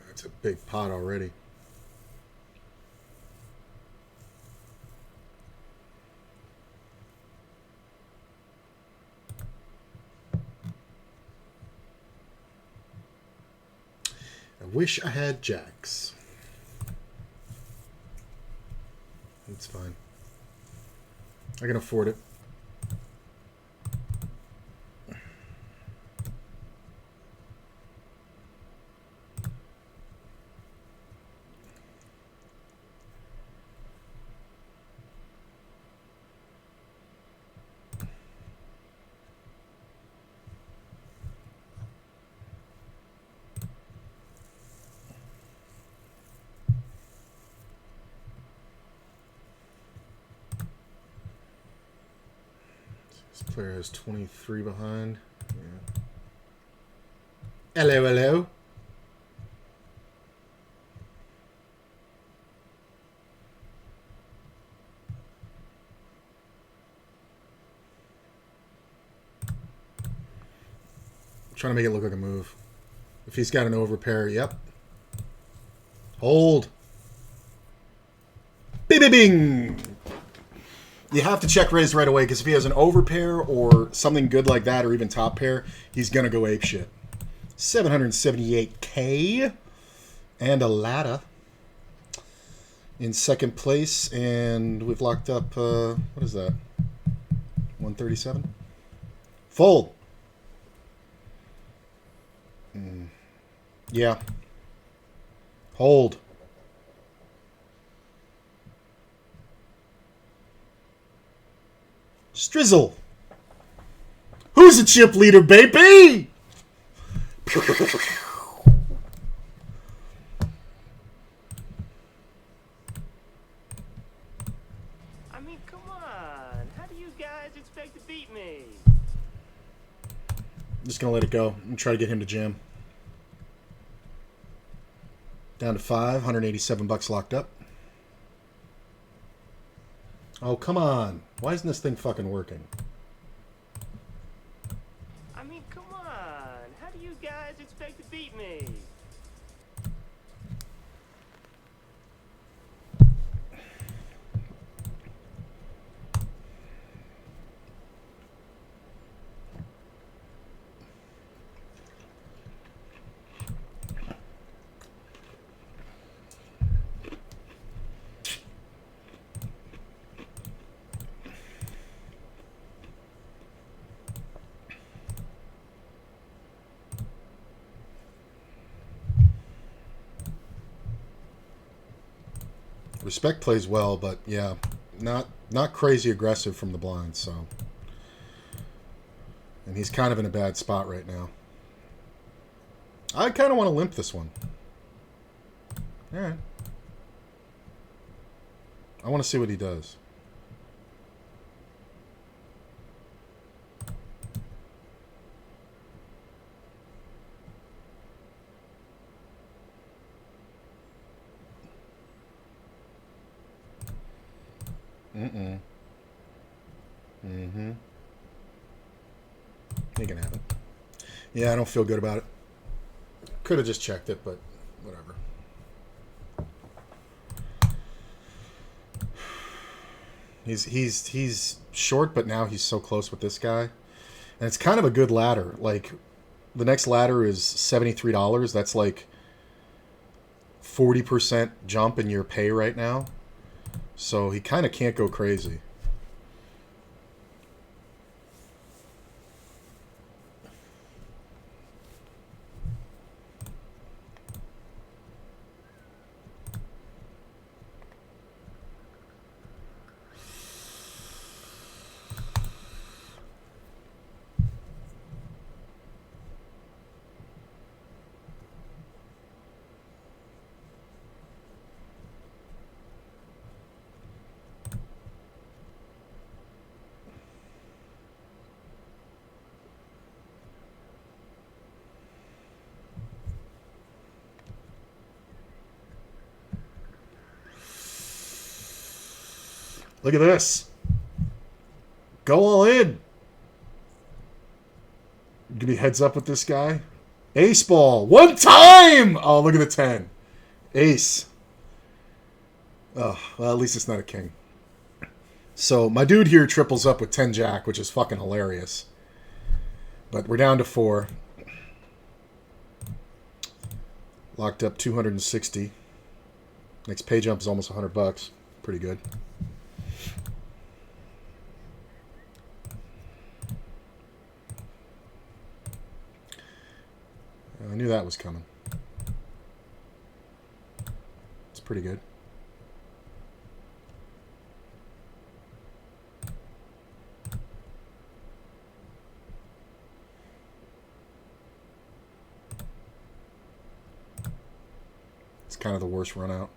That's a big pot already. I wish I had jacks. It's fine. I can afford it. This player has 23 behind. Yeah. Hello, hello. Trying to make it look like a move. If he's got an overpair, yep. Hold. Bing, bing, bing. You have to check raise right away because if he has an overpair or something good like that or even top pair, he's going to go ape shit. 778K and a ladder in second place, and we've locked up, what is that? 137? Fold. Yeah. Hold. Strizzle. Who's the chip leader, baby? I mean, come on. How do you guys expect to beat me? I'm just going to let it go and try to get him to jam. Down to 5, $187 locked up. Oh, come on. Why isn't this thing fucking working? I mean, come on. How do you guys expect to beat me? Respect plays well, but yeah, not crazy aggressive from the blind, so. And he's kind of in a bad spot right now. I kind of want to limp this one. All right. I want to see what he does. Mm-mm. Mm-hmm. He can have it. Yeah, I don't feel good about it. Could have just checked it, but whatever. He's short, but now he's so close with this guy. And it's kind of a good ladder. Like, the next ladder is $73. That's like 40% jump in your pay right now. So he kind of can't go crazy. Look at this. Go all in. Give me heads up with this guy. Ace ball. One time! Oh, look at the 10. Ace. Oh, well, at least it's not a king. So my dude here triples up with 10 jack, which is fucking hilarious. But we're down to 4. Locked up 260. Next pay jump is almost $100. Pretty good. I knew that was coming. It's pretty good. It's kind of the worst run out.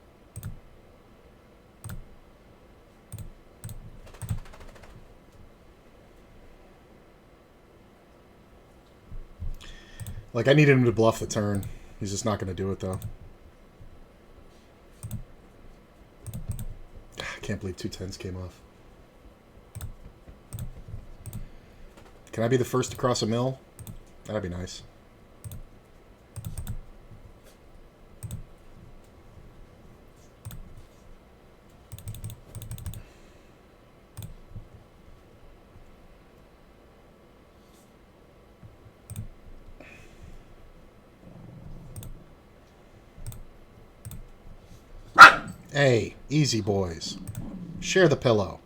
Like, I needed him to bluff the turn. He's just not going to do it, though. I can't believe 2 10s came off. Can I be the first to cross a mill? That'd be nice. Hey, easy boys. Share the pillow.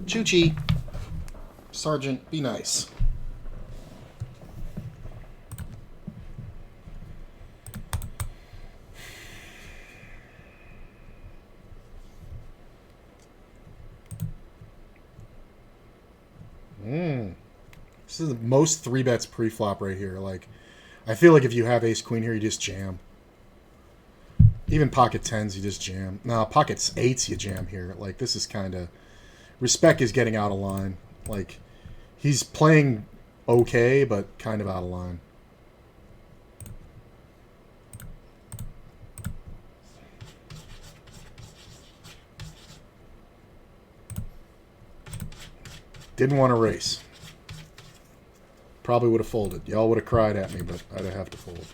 Choochie. Sergeant, be nice. This is the most 3-bets pre-flop right here. Like, I feel like if you have ace-queen here, you just jam. Even pocket 10s, you just jam. No, pocket 8s, you jam here. Like, this is kind of... Respect is getting out of line. Like, he's playing okay, but kind of out of line. Didn't want to race. Probably would have folded. Y'all would have cried at me, but I'd have to fold.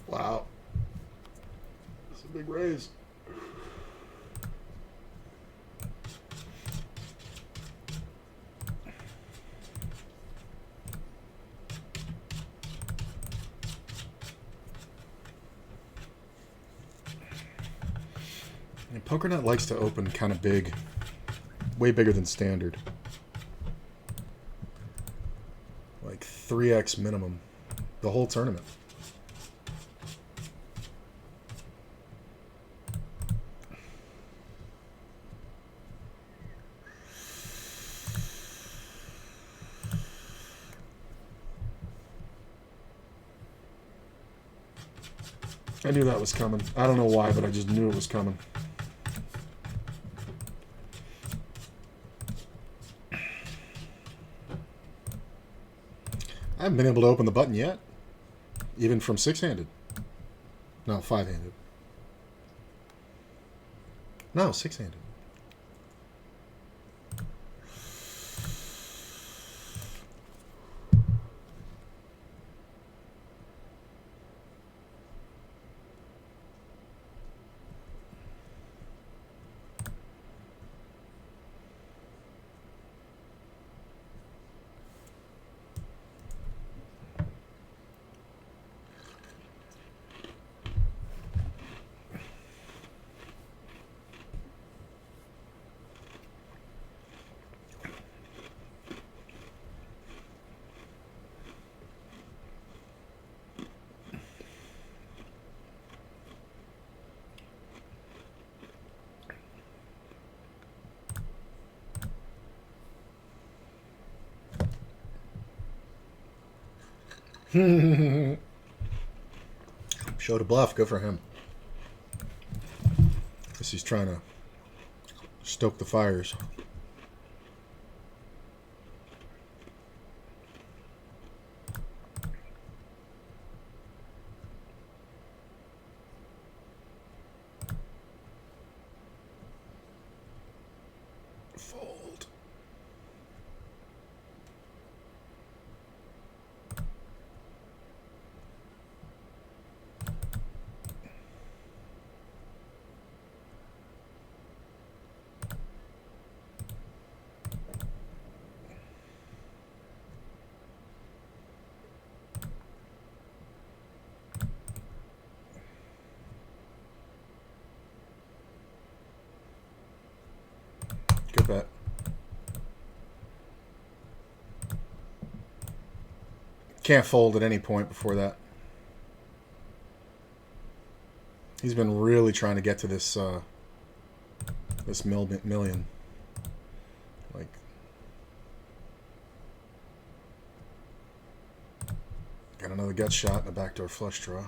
Wow. That's a big raise. And PokerNet likes to open kind of big. Way bigger than standard. Like 3x minimum. The whole tournament. I knew that was coming. I don't know why, but I just knew it was coming. I haven't been able to open the button yet. Even from 6-handed. No, 5-handed. No, 6-handed. Showed a bluff. Good for him. Guess he's trying to stoke the fires. Fold. Good bet. Can't fold at any point before that. He's been really trying to get to this this million. Like, got another gut shot and a backdoor flush draw.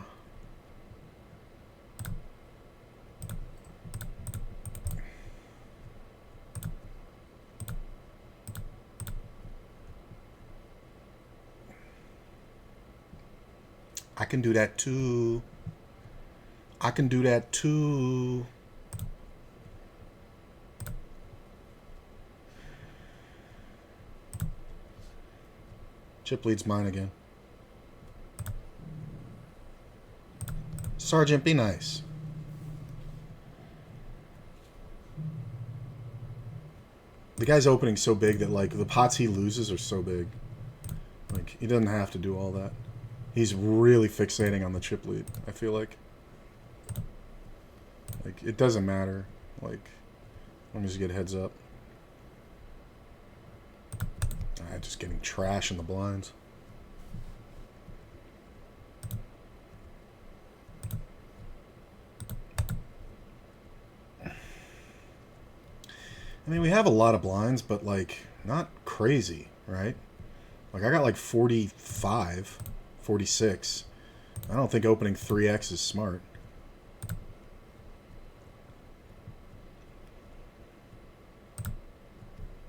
I can do that too. I can do that too. Chip leads mine again. Sergeant, be nice. The guy's opening so big that, like, the pots he loses are so big. Like, he doesn't have to do all that. He's really fixating on the chip lead, I feel like. Like, it doesn't matter. Like, I'm just get heads up. Just getting trash in the blinds. I mean, we have a lot of blinds, but, like, not crazy, right? Like, I got, like, 45, 46. I don't think opening 3x is smart.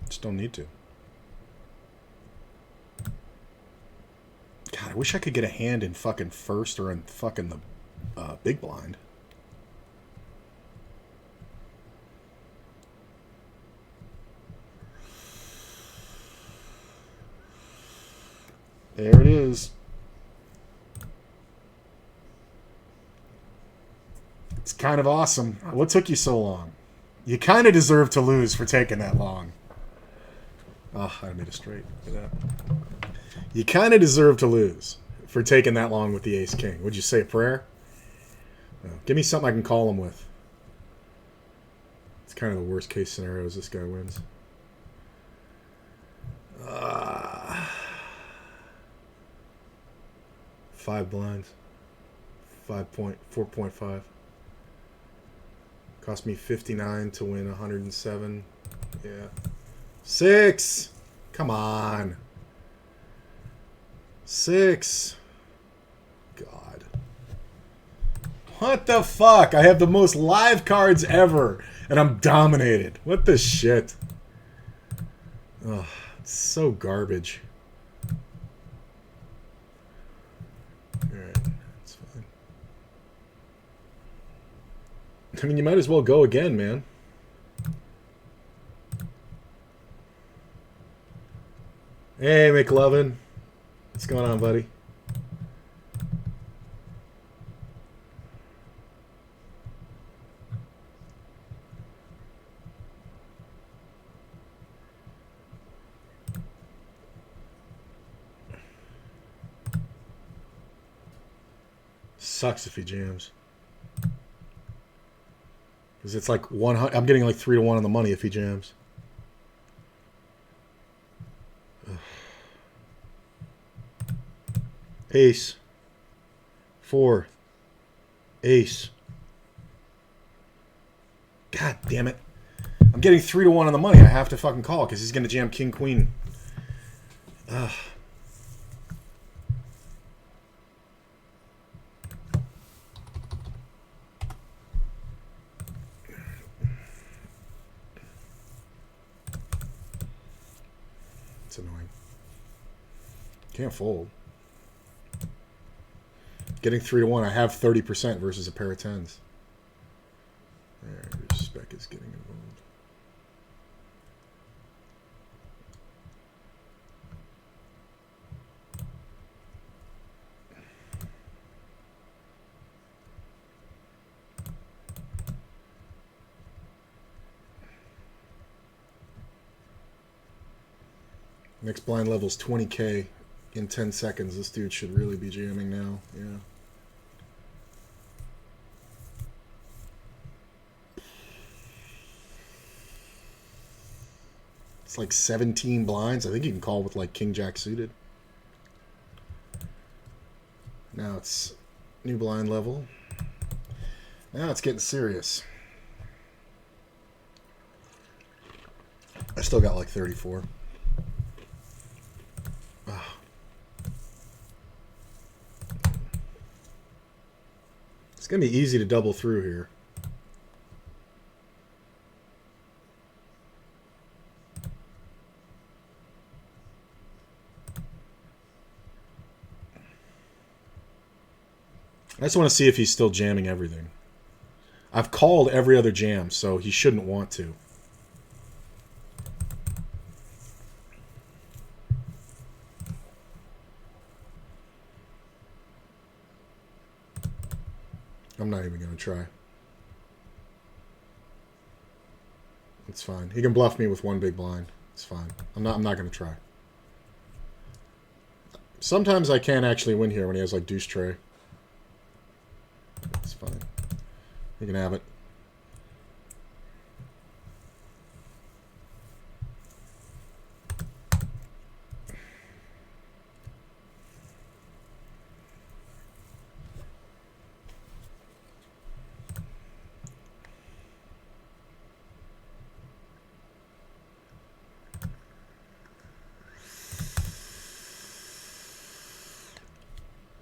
Just don't need to. God, I wish I could get a hand in fucking first or in fucking the big blind. There it is. It's kind of awesome. What took you so long? You kind of deserve to lose for taking that long. Oh, I made a straight. Look at that. You kind of deserve to lose for taking that long with the ace-king. Would you say a prayer? No. Give me something I can call him with. It's kind of the worst case scenario is this guy wins. 5 blinds. 4.5. Cost me 59 to win 107. Yeah. 6. Come on. 6. God. What the fuck? I have the most live cards ever, and I'm dominated. What the shit? Oh, it's so garbage. Alright, that's fine. I mean, you might as well go again, man. Hey, McLovin. What's going on, buddy? Sucks if he jams. Because it's like 100. I'm getting like 3 to 1 on the money if he jams. Ace. 4. Ace. God damn it. I'm getting 3 to 1 on the money. I have to fucking call because he's going to jam king, queen. Ugh. That's annoying. Can't fold. Getting 3 to 1. I have 30% versus a pair of tens. There, spec is getting involved. Next blind level's 20k in 10 seconds. This dude should really be jamming now. Yeah. It's like 17 blinds. I think you can call with like King Jack suited. Now it's new blind level. Now it's getting serious. I still got like 34. Ah. It's going to be easy to double through here. I just want to see if he's still jamming everything. I've called every other jam, so he shouldn't want to. I'm not even going to try. It's fine. He can bluff me with one big blind. It's fine. I'm not going to try. Sometimes I can actually win here when he has like deuce tray. It's fine. You can have it.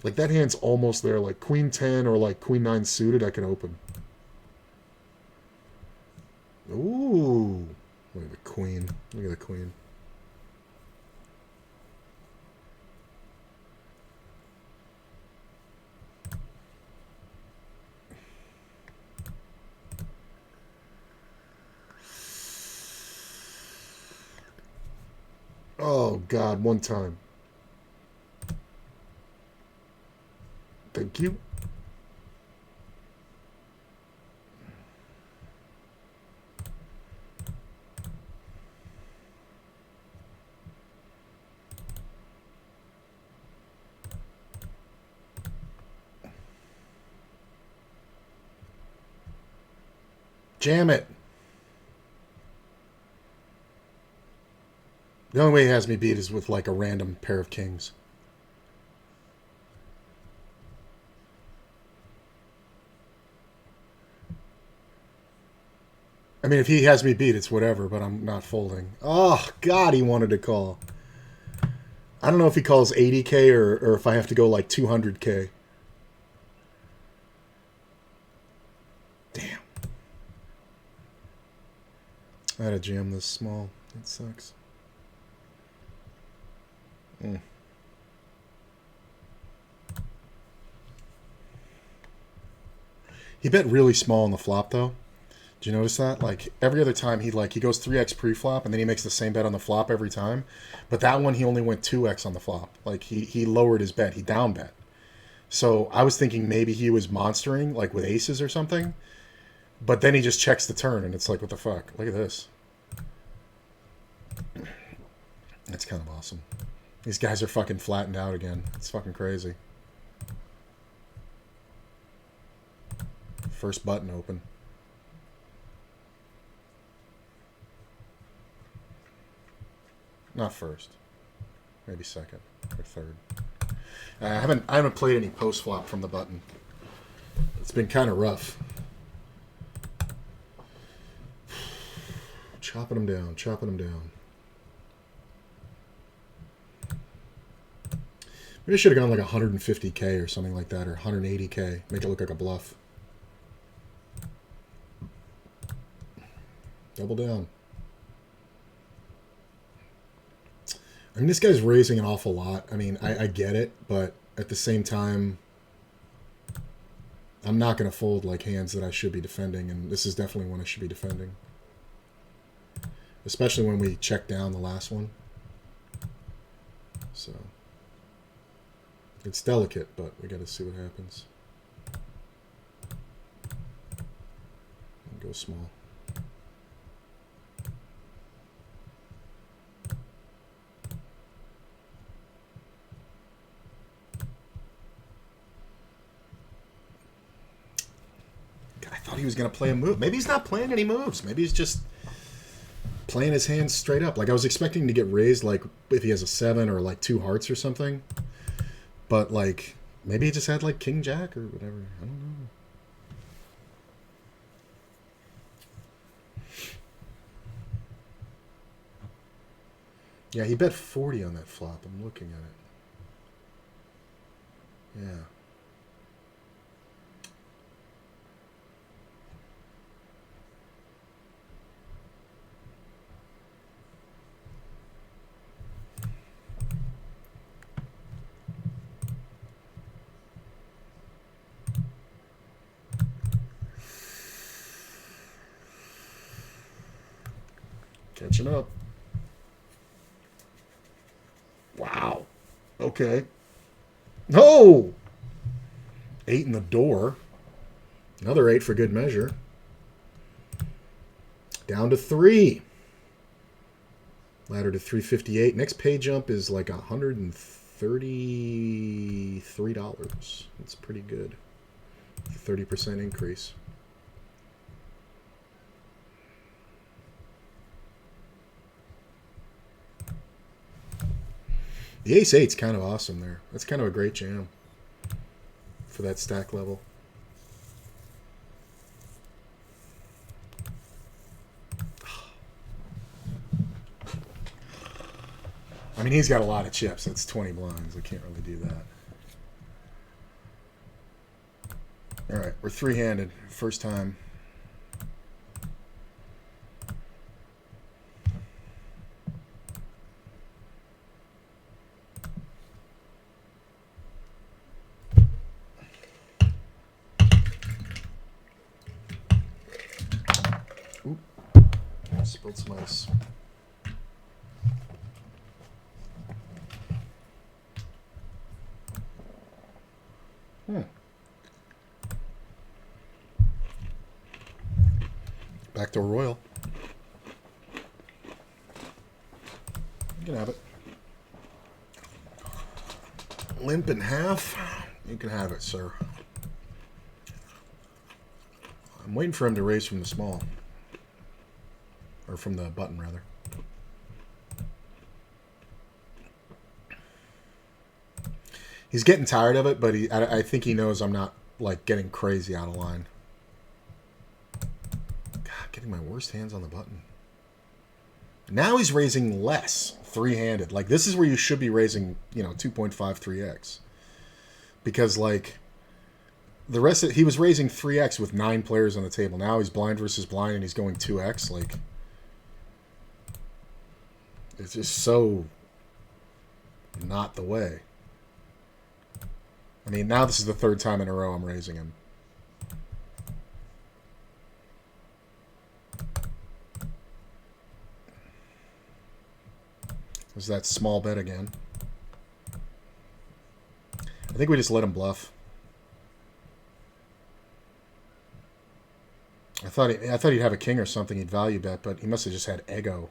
Like, that hand's almost there. Like, queen 10 or, like, queen 9 suited, I can open. Ooh. Look at the queen. Look at the queen. Oh, God, one time. Thank you. Jam it. The only way he has me beat is with like a random pair of kings. I mean, if he has me beat, it's whatever, but I'm not folding. Oh, God, he wanted to call. I don't know if he calls 80k or if I have to go like 200k. Damn. I had to jam this small. That sucks. He bet really small on the flop, though. Did you notice that? Like, every other time he goes 3x pre-flop, and then he makes the same bet on the flop every time. But that one, he only went 2x on the flop. Like, he lowered his bet. He down bet. So I was thinking maybe he was monstering, like, with aces or something. But then he just checks the turn, and it's like, what the fuck? Look at this. That's kind of awesome. These guys are fucking flattened out again. It's fucking crazy. First button open. Not first. Maybe second or third. I haven't played any post flop from the button. It's been kind of rough. Chopping them down, chopping them down. Maybe I should have gone like 150k or something like that, or 180k. Make it look like a bluff. Double down. I mean, this guy's raising an awful lot. I mean, I get it, but at the same time, I'm not going to fold like hands that I should be defending, and this is definitely one I should be defending. Especially when we check down the last one. So, it's delicate, but we got to see what happens. Go small. I thought he was going to play a move. Maybe he's not playing any moves. Maybe he's just playing his hands straight up. Like, I was expecting to get raised, like, if he has a 7 or, like, 2 hearts or something. But, like, maybe he just had, like, King Jack or whatever. I don't know. Yeah, he bet 40 on that flop. I'm looking at it. Yeah. Catching up. Wow. Okay. No! 8 in the door. Another 8 for good measure. Down to 3. Ladder to 358. Next pay jump is like $133. That's pretty good. 30% increase. The ace-8's kind of awesome there. That's kind of a great jam for that stack level. I mean, he's got a lot of chips. That's 20 blinds. I can't really do that. All right, we're three-handed. First time. Oop. Spilled some ice. Backdoor Royal. You can have it. Limp in half. You can have it, sir. I'm waiting for him to raise from the small. Or from the button, rather. He's getting tired of it, but I think he knows I'm not, like, getting crazy out of line. God, getting my worst hands on the button. Now he's raising less, three-handed. Like, this is where you should be raising, 2.53x. Because, like, the rest of... He was raising 3x with 9 players on the table. Now he's blind versus blind, and he's going 2x. Like, it's just so not the way. I mean, now this is the third time in a row I'm raising him. There's that small bet again. I think we just let him bluff. I thought he'd have a king or something he'd value bet, but he must have just had ego.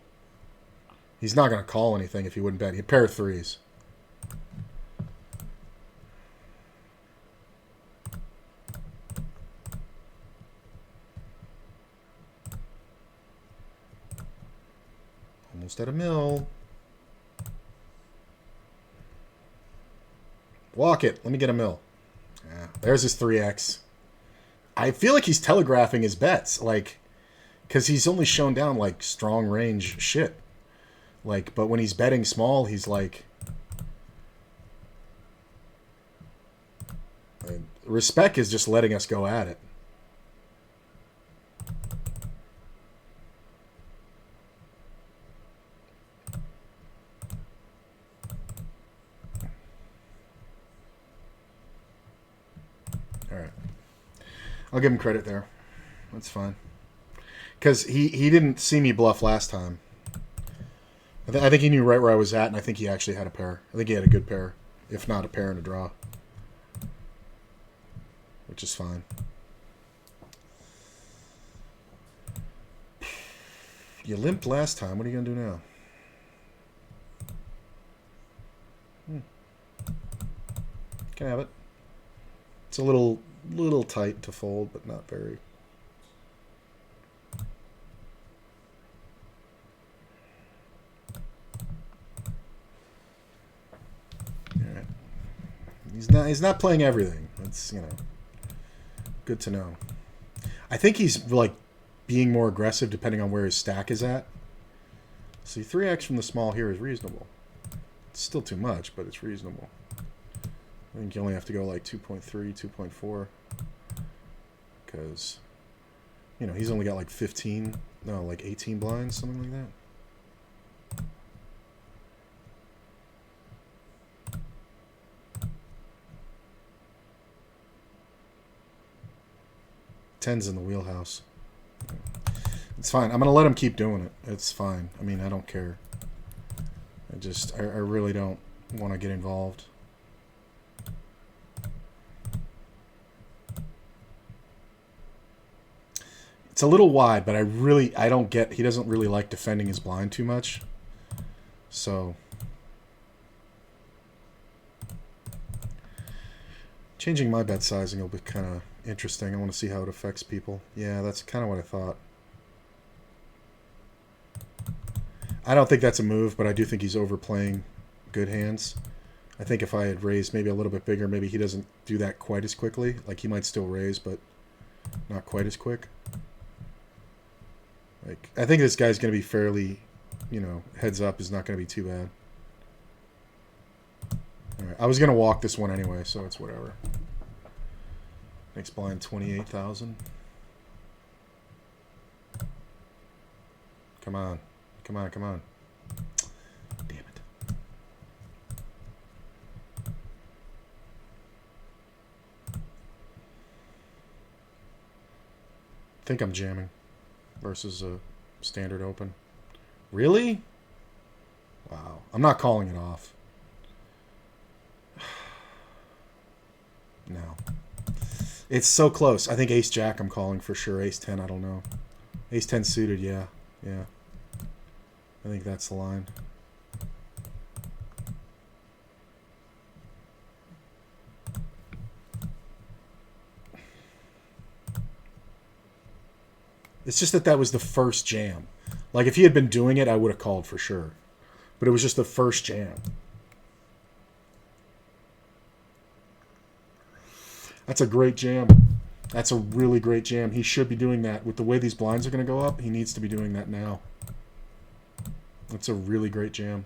He's not going to call anything if he wouldn't bet. He'd pair of threes. Almost at a mill. Walk it. Let me get a mill. Yeah, there's his 3x. I feel like he's telegraphing his bets, like, because he's only shown down, like, strong range shit. Like, but when he's betting small, he's like... Respect is just letting us go at it. I'll give him credit there. That's fine. Because he didn't see me bluff last time. I think he knew right where I was at, and I think he actually had a pair. I think he had a good pair, if not a pair and a draw. Which is fine. You limped last time. What are you going to do now? Can have it. It's a little tight to fold, but not very. All right. He's not playing everything. That's, good to know. I think he's like being more aggressive depending on where his stack is at. See, 3x from the small here is reasonable. It's still too much, but it's reasonable. I think you only have to go like 2.3, 2.4. Because, he's only got like 15, no, like 18 blinds, something like that. Tens in the wheelhouse. It's fine. I'm going to let him keep doing it. It's fine. I mean, I don't care. I really don't want to get involved. It's a little wide, but I don't get, he doesn't really like defending his blind too much. So, changing my bet sizing will be kind of interesting. I want to see how it affects people. Yeah, that's kind of what I thought. I don't think that's a move, but I do think he's overplaying good hands. I think if I had raised maybe a little bit bigger, maybe he doesn't do that quite as quickly. Like, he might still raise, but not quite as quick. Like, I think this guy's going to be fairly, heads up is not going to be too bad. All right, I was going to walk this one anyway, so it's whatever. Next blind, 28,000. Come on. Come on, come on. Damn it. I think I'm jamming versus a standard open. Really? Wow. I'm not calling it off. No. It's so close. I think ace-jack I'm calling for sure. Ace-10, I don't know. Ace-10 suited, yeah. Yeah. I think that's the line. It's just that was the first jam. Like, if he had been doing it, I would have called for sure. But it was just the first jam. That's a great jam. That's a really great jam. He should be doing that. With the way these blinds are going to go up, he needs to be doing that now. That's a really great jam.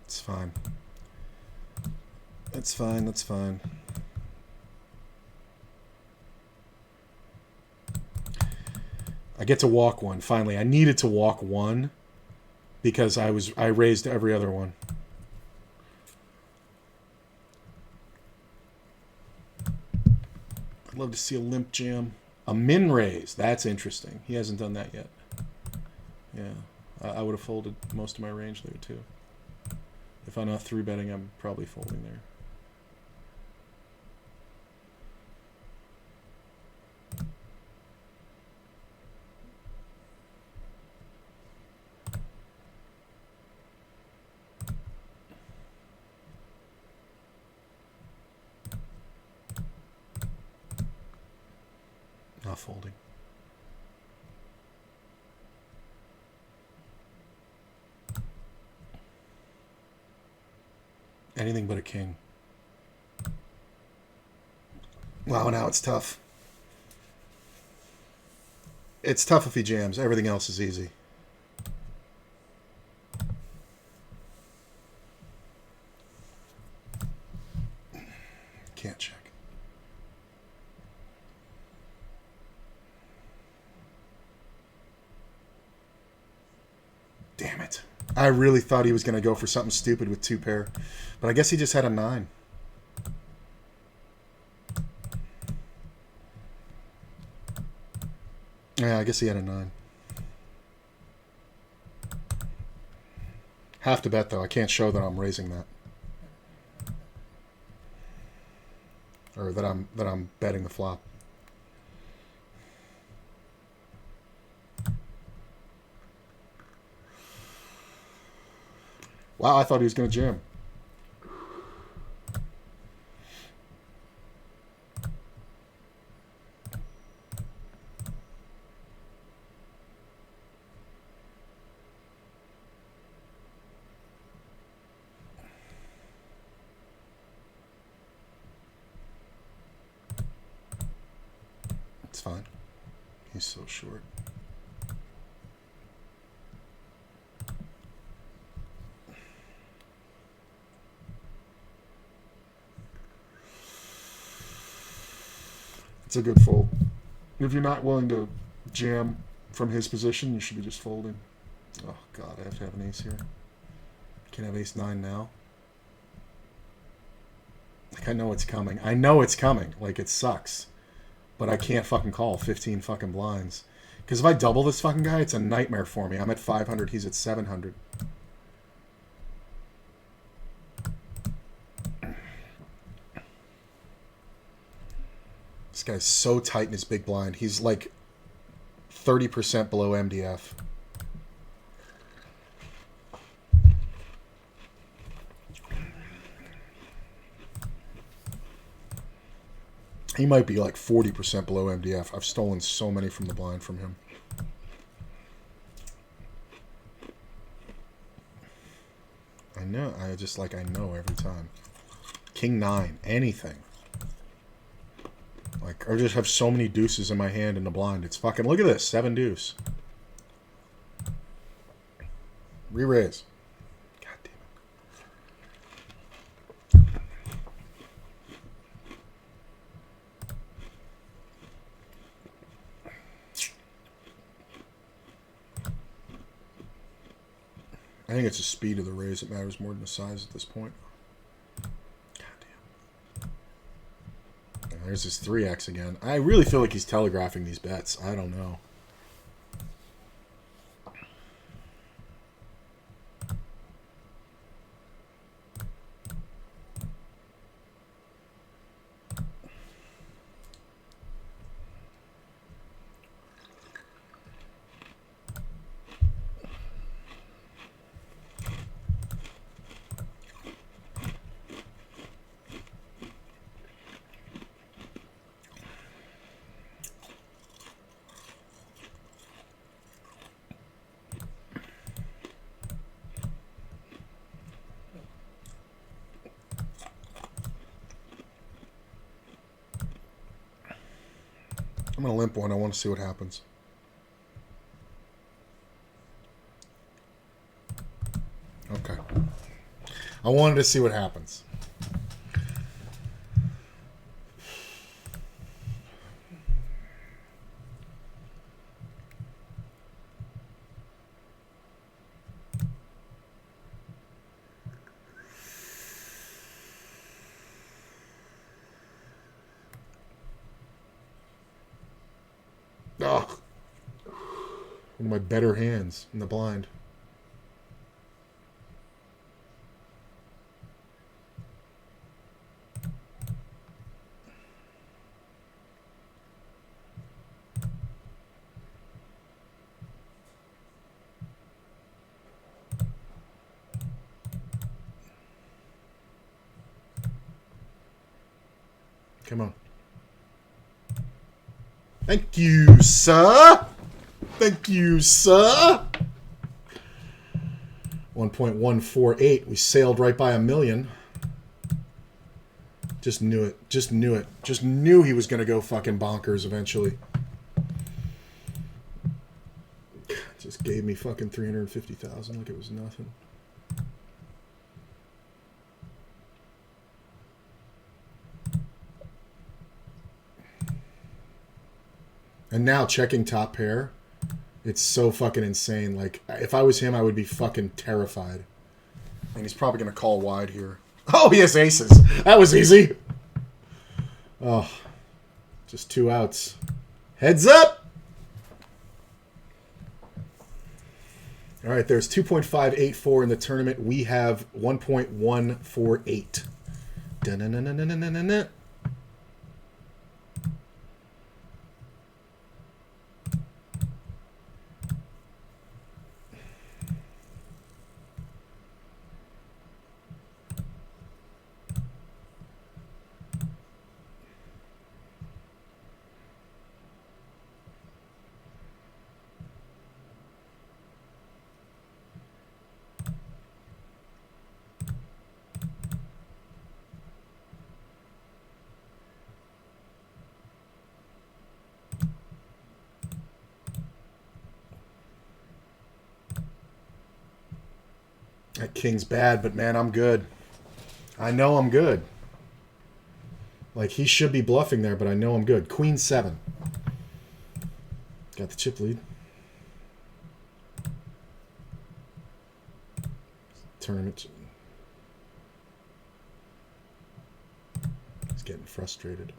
It's fine. That's fine, that's fine. I get to walk one, finally. I needed to walk one because I raised every other one. I'd love to see a limp jam. A min raise. That's interesting. He hasn't done that yet. Yeah. I would have folded most of my range there too. If I'm not 3-betting, I'm probably folding there. Not folding. Anything but a king. Wow, now it's tough. It's tough if he jams. Everything else is easy. Can't check. I really thought he was going to go for something stupid with 2 pair. But I guess he just had a 9. Yeah, I guess he had a 9. Have to bet, though. I can't show that I'm raising that. Or that I'm betting the flop. Wow, I thought he was going to jam. It's fine. He's so short. It's a good fold. If you're not willing to jam from his position, you should be just folding. Oh, God, I have to have an ace here. Can't have ace 9 now. Like, I know it's coming. I know it's coming. Like, it sucks. But I can't fucking call 15 fucking blinds. Because if I double this fucking guy, it's a nightmare for me. I'm at 500. He's at 700. This guy's so tight in his big blind. He's like 30% below MDF. He might be like 40% below MDF. I've stolen so many from the blind from him. I know. I know every time. King 9. Anything. Like, I just have so many deuces in my hand in the blind. It's fucking... Look at this. 7 deuce. Re-raise. God damn it. I think it's the speed of the raise that matters more than the size at this point. God damn. There's his 3x again. I really feel like he's telegraphing these bets. I don't know. I'm going to limp one. I want to see what happens. Okay. I wanted to see what happens. Oh, one of my better hands in the blind. Come on. Thank you, sir. Thank you, sir. 1.148. We sailed right by $1 million. Just knew it. Just knew it. Just knew he was going to go fucking bonkers eventually. Just gave me fucking 350,000 like it was nothing. And now checking top pair. It's so fucking insane. Like, if I was him, I would be fucking terrified. And he's probably going to call wide here. Oh, he has aces. That was easy. Oh, just 2 outs. Heads up! All right, there's 2.584 in the tournament. We have 1.148. Da-na-na-na-na-na-na-na. That king's bad, but man, I'm good. I know I'm good. Like, he should be bluffing there, but I know I'm good. Queen 7. Got the chip lead. Tournament. He's getting frustrated.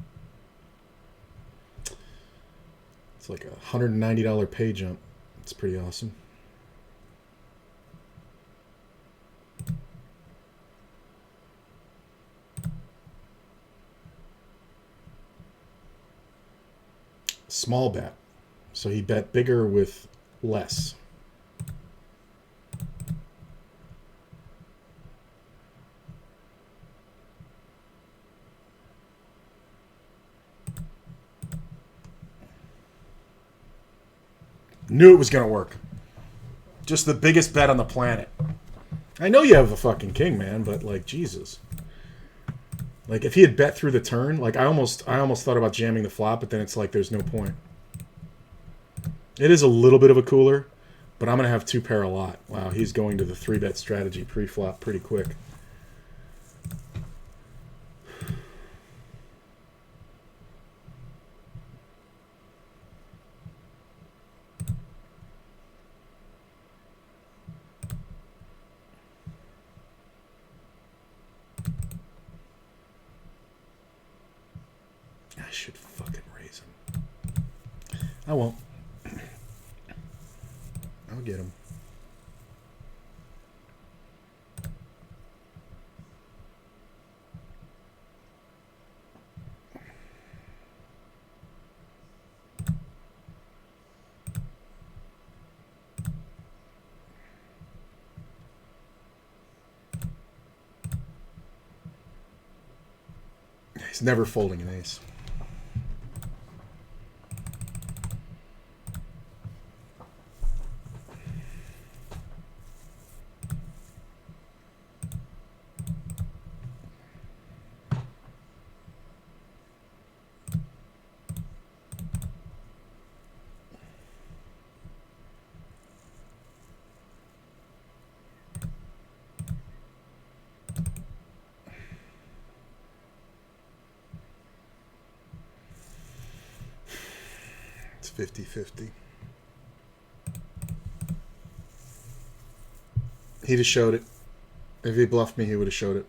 It's like a $190 pay jump. It's pretty awesome. Small bet. So he bet bigger with less. Knew it was going to work. Just the biggest bet on the planet. I know you have a fucking king, man, but like, Jesus. Like, if he had bet through the turn, like, I almost thought about jamming the flop, but then it's like, there's no point. It is a little bit of a cooler, but I'm going to have 2 pair a lot. Wow, he's going to the 3-bet strategy pre-flop pretty quick. I should fucking raise him. I won't. I'll get him. He's never folding an ace. It's 50-50. He'd have showed it. If he bluffed me, he would have showed it.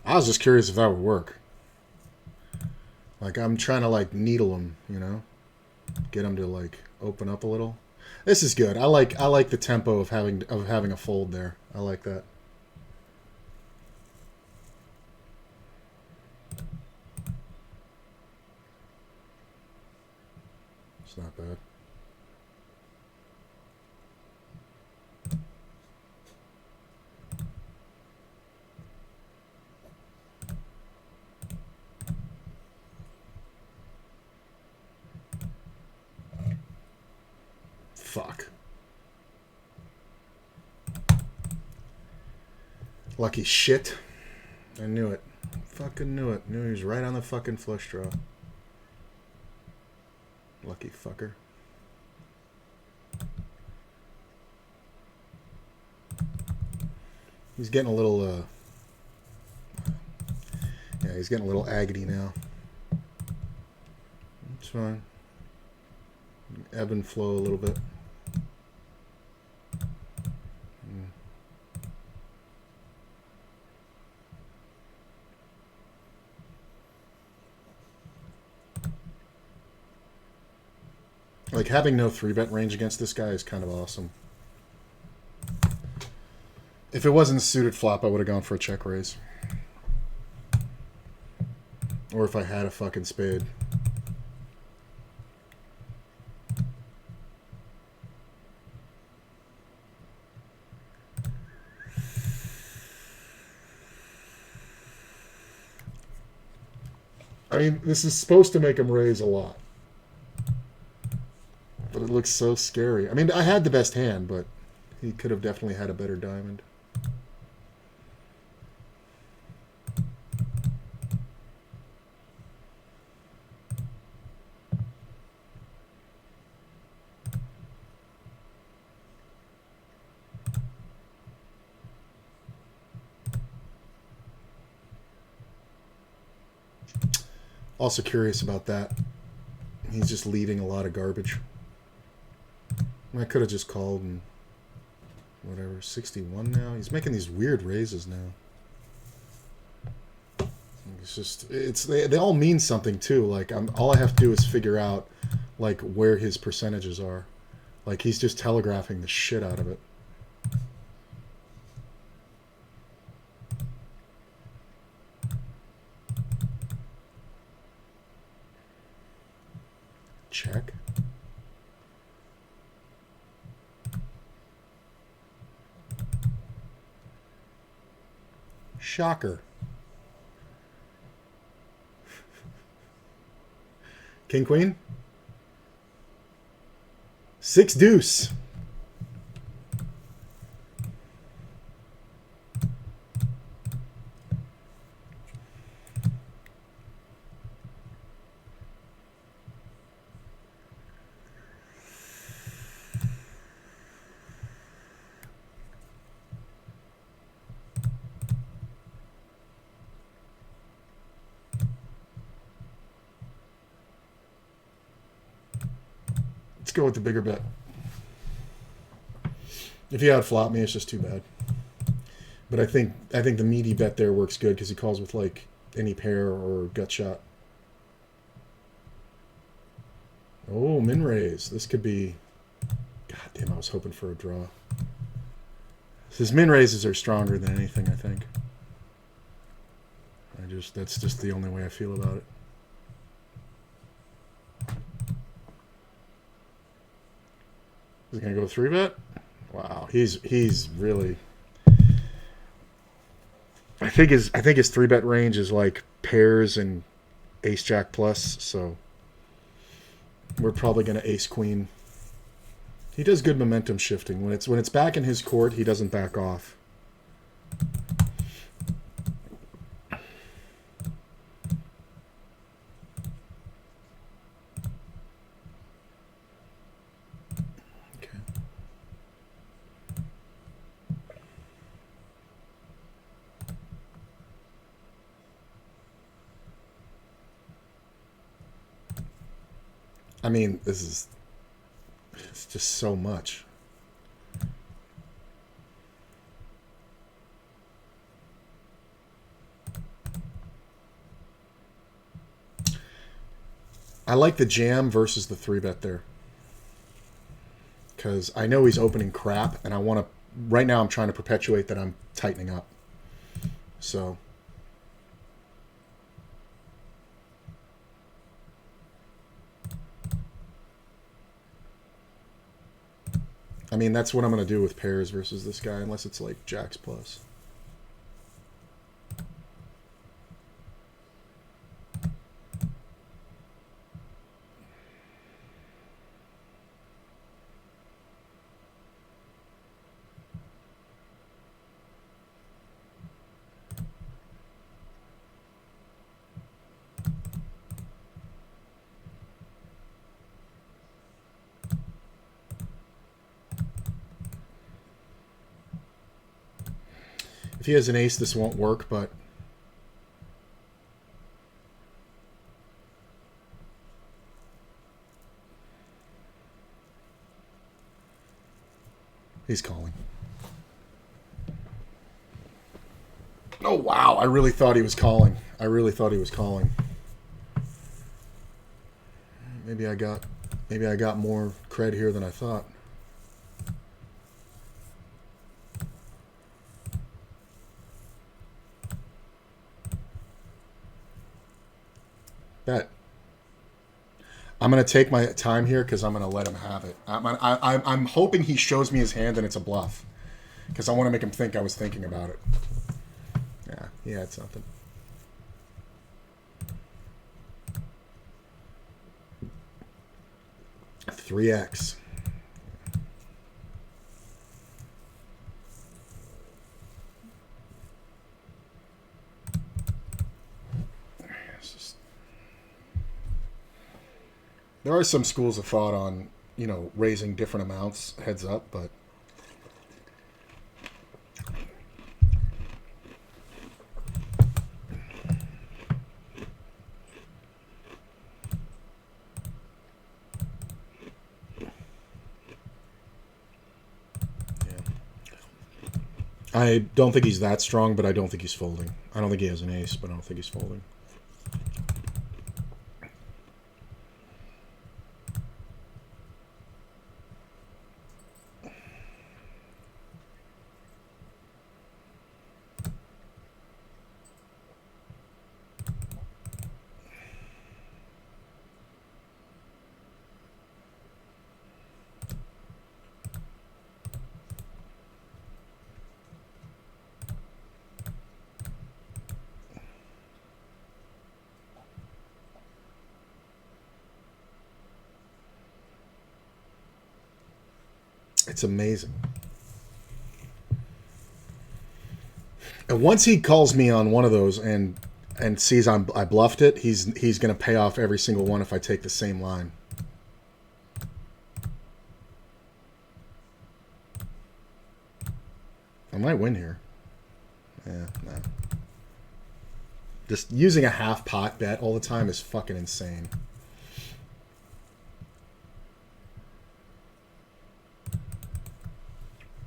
I was just curious if that would work. Like, I'm trying to, like, needle him, you know? Get him to, like, open up a little. This is good. I like the tempo of having a fold there. I like that. It's not bad. Fuck. Lucky shit. I knew it. Fucking knew it. Knew he was right on the fucking flush draw. Lucky fucker. He's getting a little, yeah, he's getting a little agony now. It's fine. Ebb and flow a little bit. Like, having no 3-bet range against this guy is kind of awesome. If it wasn't a suited flop, I would have gone for a check raise. Or if I had a fucking spade. I mean, this is supposed to make him raise a lot. But it looks so scary. I mean, I had the best hand, but he could have definitely had a better diamond. Also curious about that. He's just leading a lot of garbage. I could have just called and whatever. 61 now. He's making these weird raises now. It's just they all mean something too. Like all I have to do is figure out like where his percentages are. Like he's just telegraphing the shit out of it. Check. Shocker. King, queen. 6 deuce. Let's go with the bigger bet. If he had flop me, it's just too bad. But I think the meaty bet there works good because he calls with like any pair or gut shot. Oh, min raise. This could be. God damn, I was hoping for a draw. His min raises are stronger than anything, I think. That's just the only way I feel about it. Is he gonna go 3-bet? Wow, he's really. I think his 3-bet range is like pairs and ace jack plus, so we're probably gonna ace queen. He does good momentum shifting when it's back in his court. He doesn't back off. I mean, it's just so much. I like the jam versus the 3-bet there. Because I know he's opening crap, and I want to... Right now, I'm trying to perpetuate that I'm tightening up. So... I mean, that's what I'm going to do with pairs versus this guy, unless it's like jacks plus. he has an ace, this won't work, but... He's calling. Oh, wow. I really thought he was calling. I really thought he was calling. Maybe I got more cred here than I thought. Bet. I'm going to take my time here because I'm going to let him have it. I'm hoping he shows me his hand and it's a bluff. Because I want to make him think I was thinking about it. Yeah, he had something. Three X. There are some schools of thought on, you know, raising different amounts heads up, but I don't think he's that strong, but I don't think he's folding. I don't think he has an ace, but I don't think he's folding. It's amazing. And once he calls me on one of those and sees I bluffed it, he's going to pay off every single one if I take the same line. I might win here. Yeah, no. Just using a half pot bet all the time is fucking insane.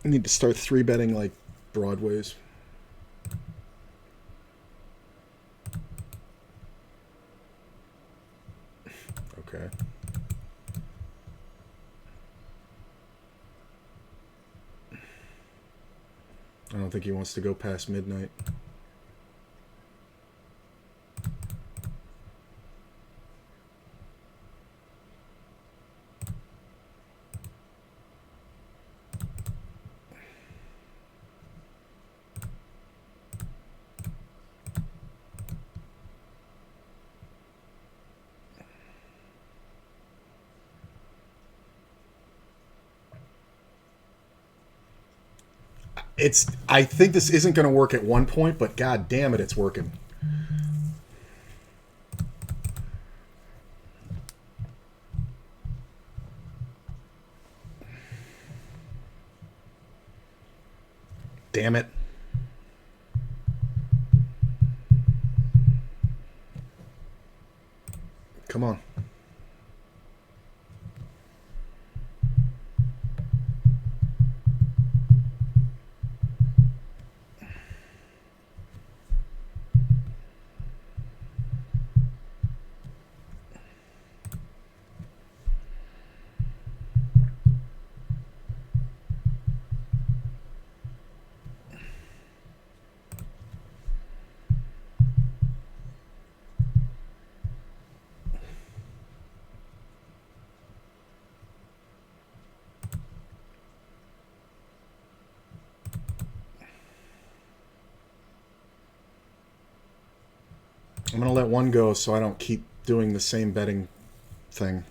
I need to start 3-betting like broadways. Okay. I don't think he wants to go past midnight. I think this isn't going to work at one point, but god damn it, it's working. Damn it. Come on. I'm going to let one go so I don't keep doing the same betting thing.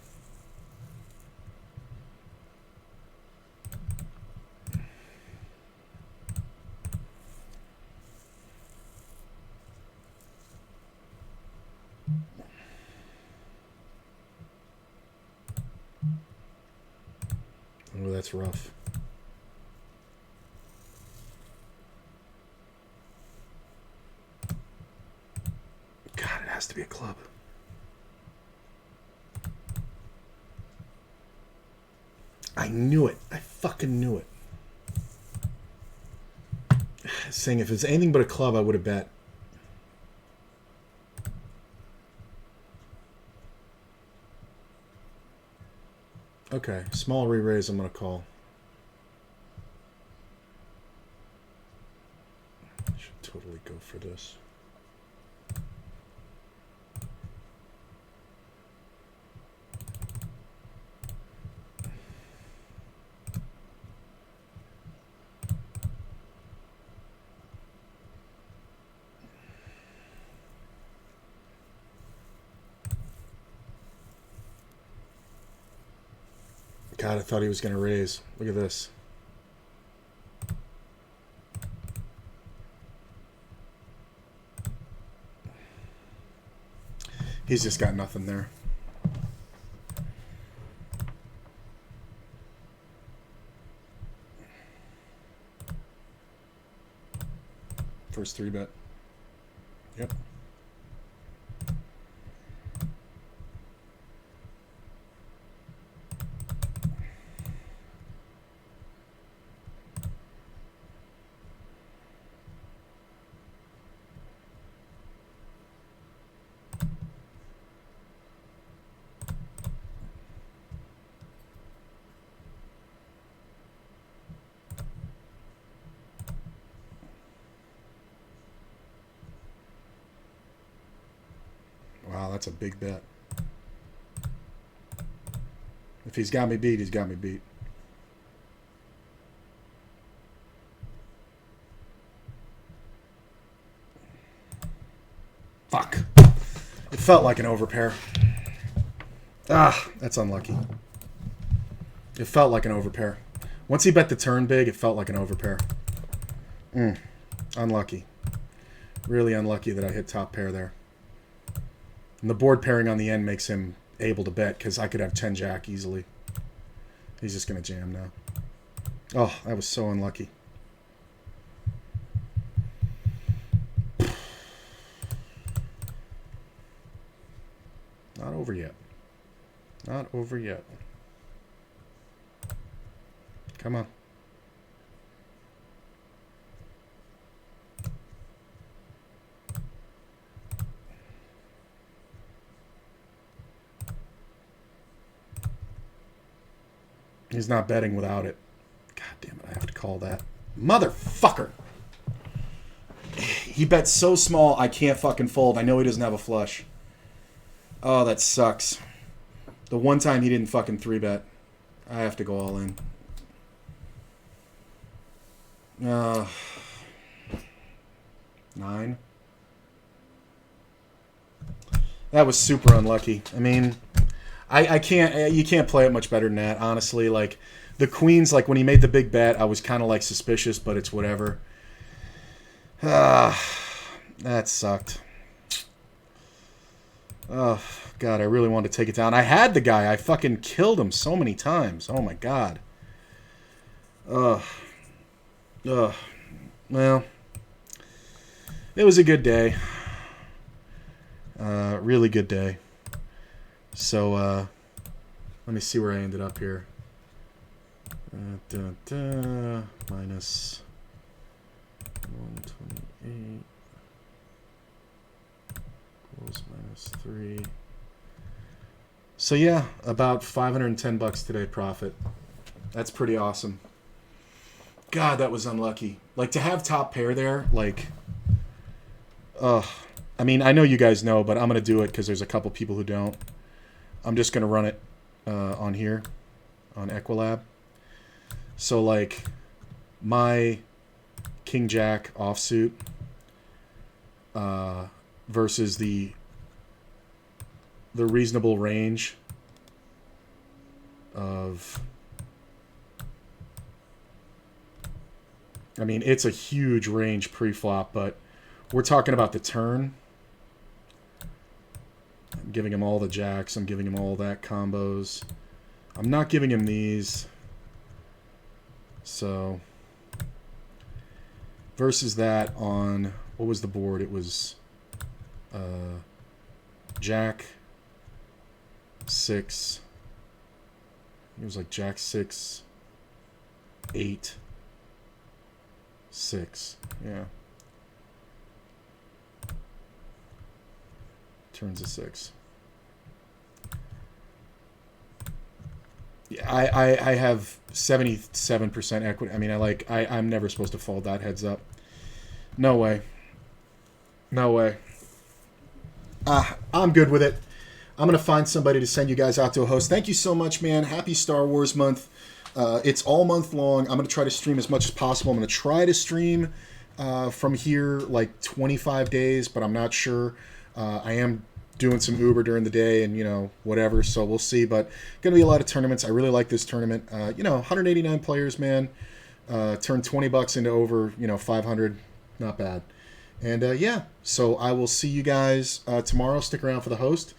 Oh, that's rough. club. I knew it. I fucking knew it. Saying if it's anything but a club, I would have bet. Okay, small re-raise I'm going to call. Should totally go for this. God, I thought he was going to raise. Look at this. He's just got nothing there. First 3-bet. Yep. Wow, that's a big bet. If he's got me beat, he's got me beat. Fuck. It felt like an overpair. Ah, that's unlucky. It felt like an overpair. Once he bet the turn big, it felt like an overpair. Unlucky. Really unlucky that I hit top pair there. And the board pairing on the end makes him able to bet because I could have 10 jack easily. He's just going to jam now. Oh, that was so unlucky. Not over yet. Not over yet. Come on. He's not betting without it. God damn it, I have to call that. Motherfucker! He bets so small, I can't fucking fold. I know he doesn't have a flush. Oh, that sucks. The one time he didn't fucking 3-bet. I have to go all in. 9. That was super unlucky. I mean... I can't. You can't play it much better than that, honestly. Like the queens, like when he made the big bet, I was kind of like suspicious, but it's whatever. That sucked. Oh God, I really wanted to take it down. I had the guy. I fucking killed him so many times. Oh my God. Well, it was a good day. Really good day. So, let me see where I ended up here. Minus 128 equals minus 3. So yeah, about $510 today profit. That's pretty awesome. God, that was unlucky. Like to have top pair there, like, I mean, I know you guys know, but I'm gonna do it because there's a couple people who don't. I'm just going to run it on here, on Equilab. So, like, my King Jack offsuit versus the reasonable range of... I mean, it's a huge range pre-flop, but we're talking about the turn. I'm giving him all the jacks. I'm giving him all that combos. I'm not giving him these. So, versus that on, what was the board? It was Jack 6. It was like Jack 6, 8, 6. Yeah. Turns a 6. Yeah, I have 77% equity. I mean, I'm never supposed to fold that heads up. No way. No way. I'm good with it. I'm going to find somebody to send you guys out to a host. Thank you so much, man. Happy Star Wars month. It's all month long. I'm going to try to stream as much as possible. I'm going to try to stream from here like 25 days, but I'm not sure. I am doing some Uber during the day and, whatever, so we'll see. But going to be a lot of tournaments. I really like this tournament. 189 players, man. Turned $20 into over, 500. Not bad. And, yeah, so I will see you guys tomorrow. Stick around for the host.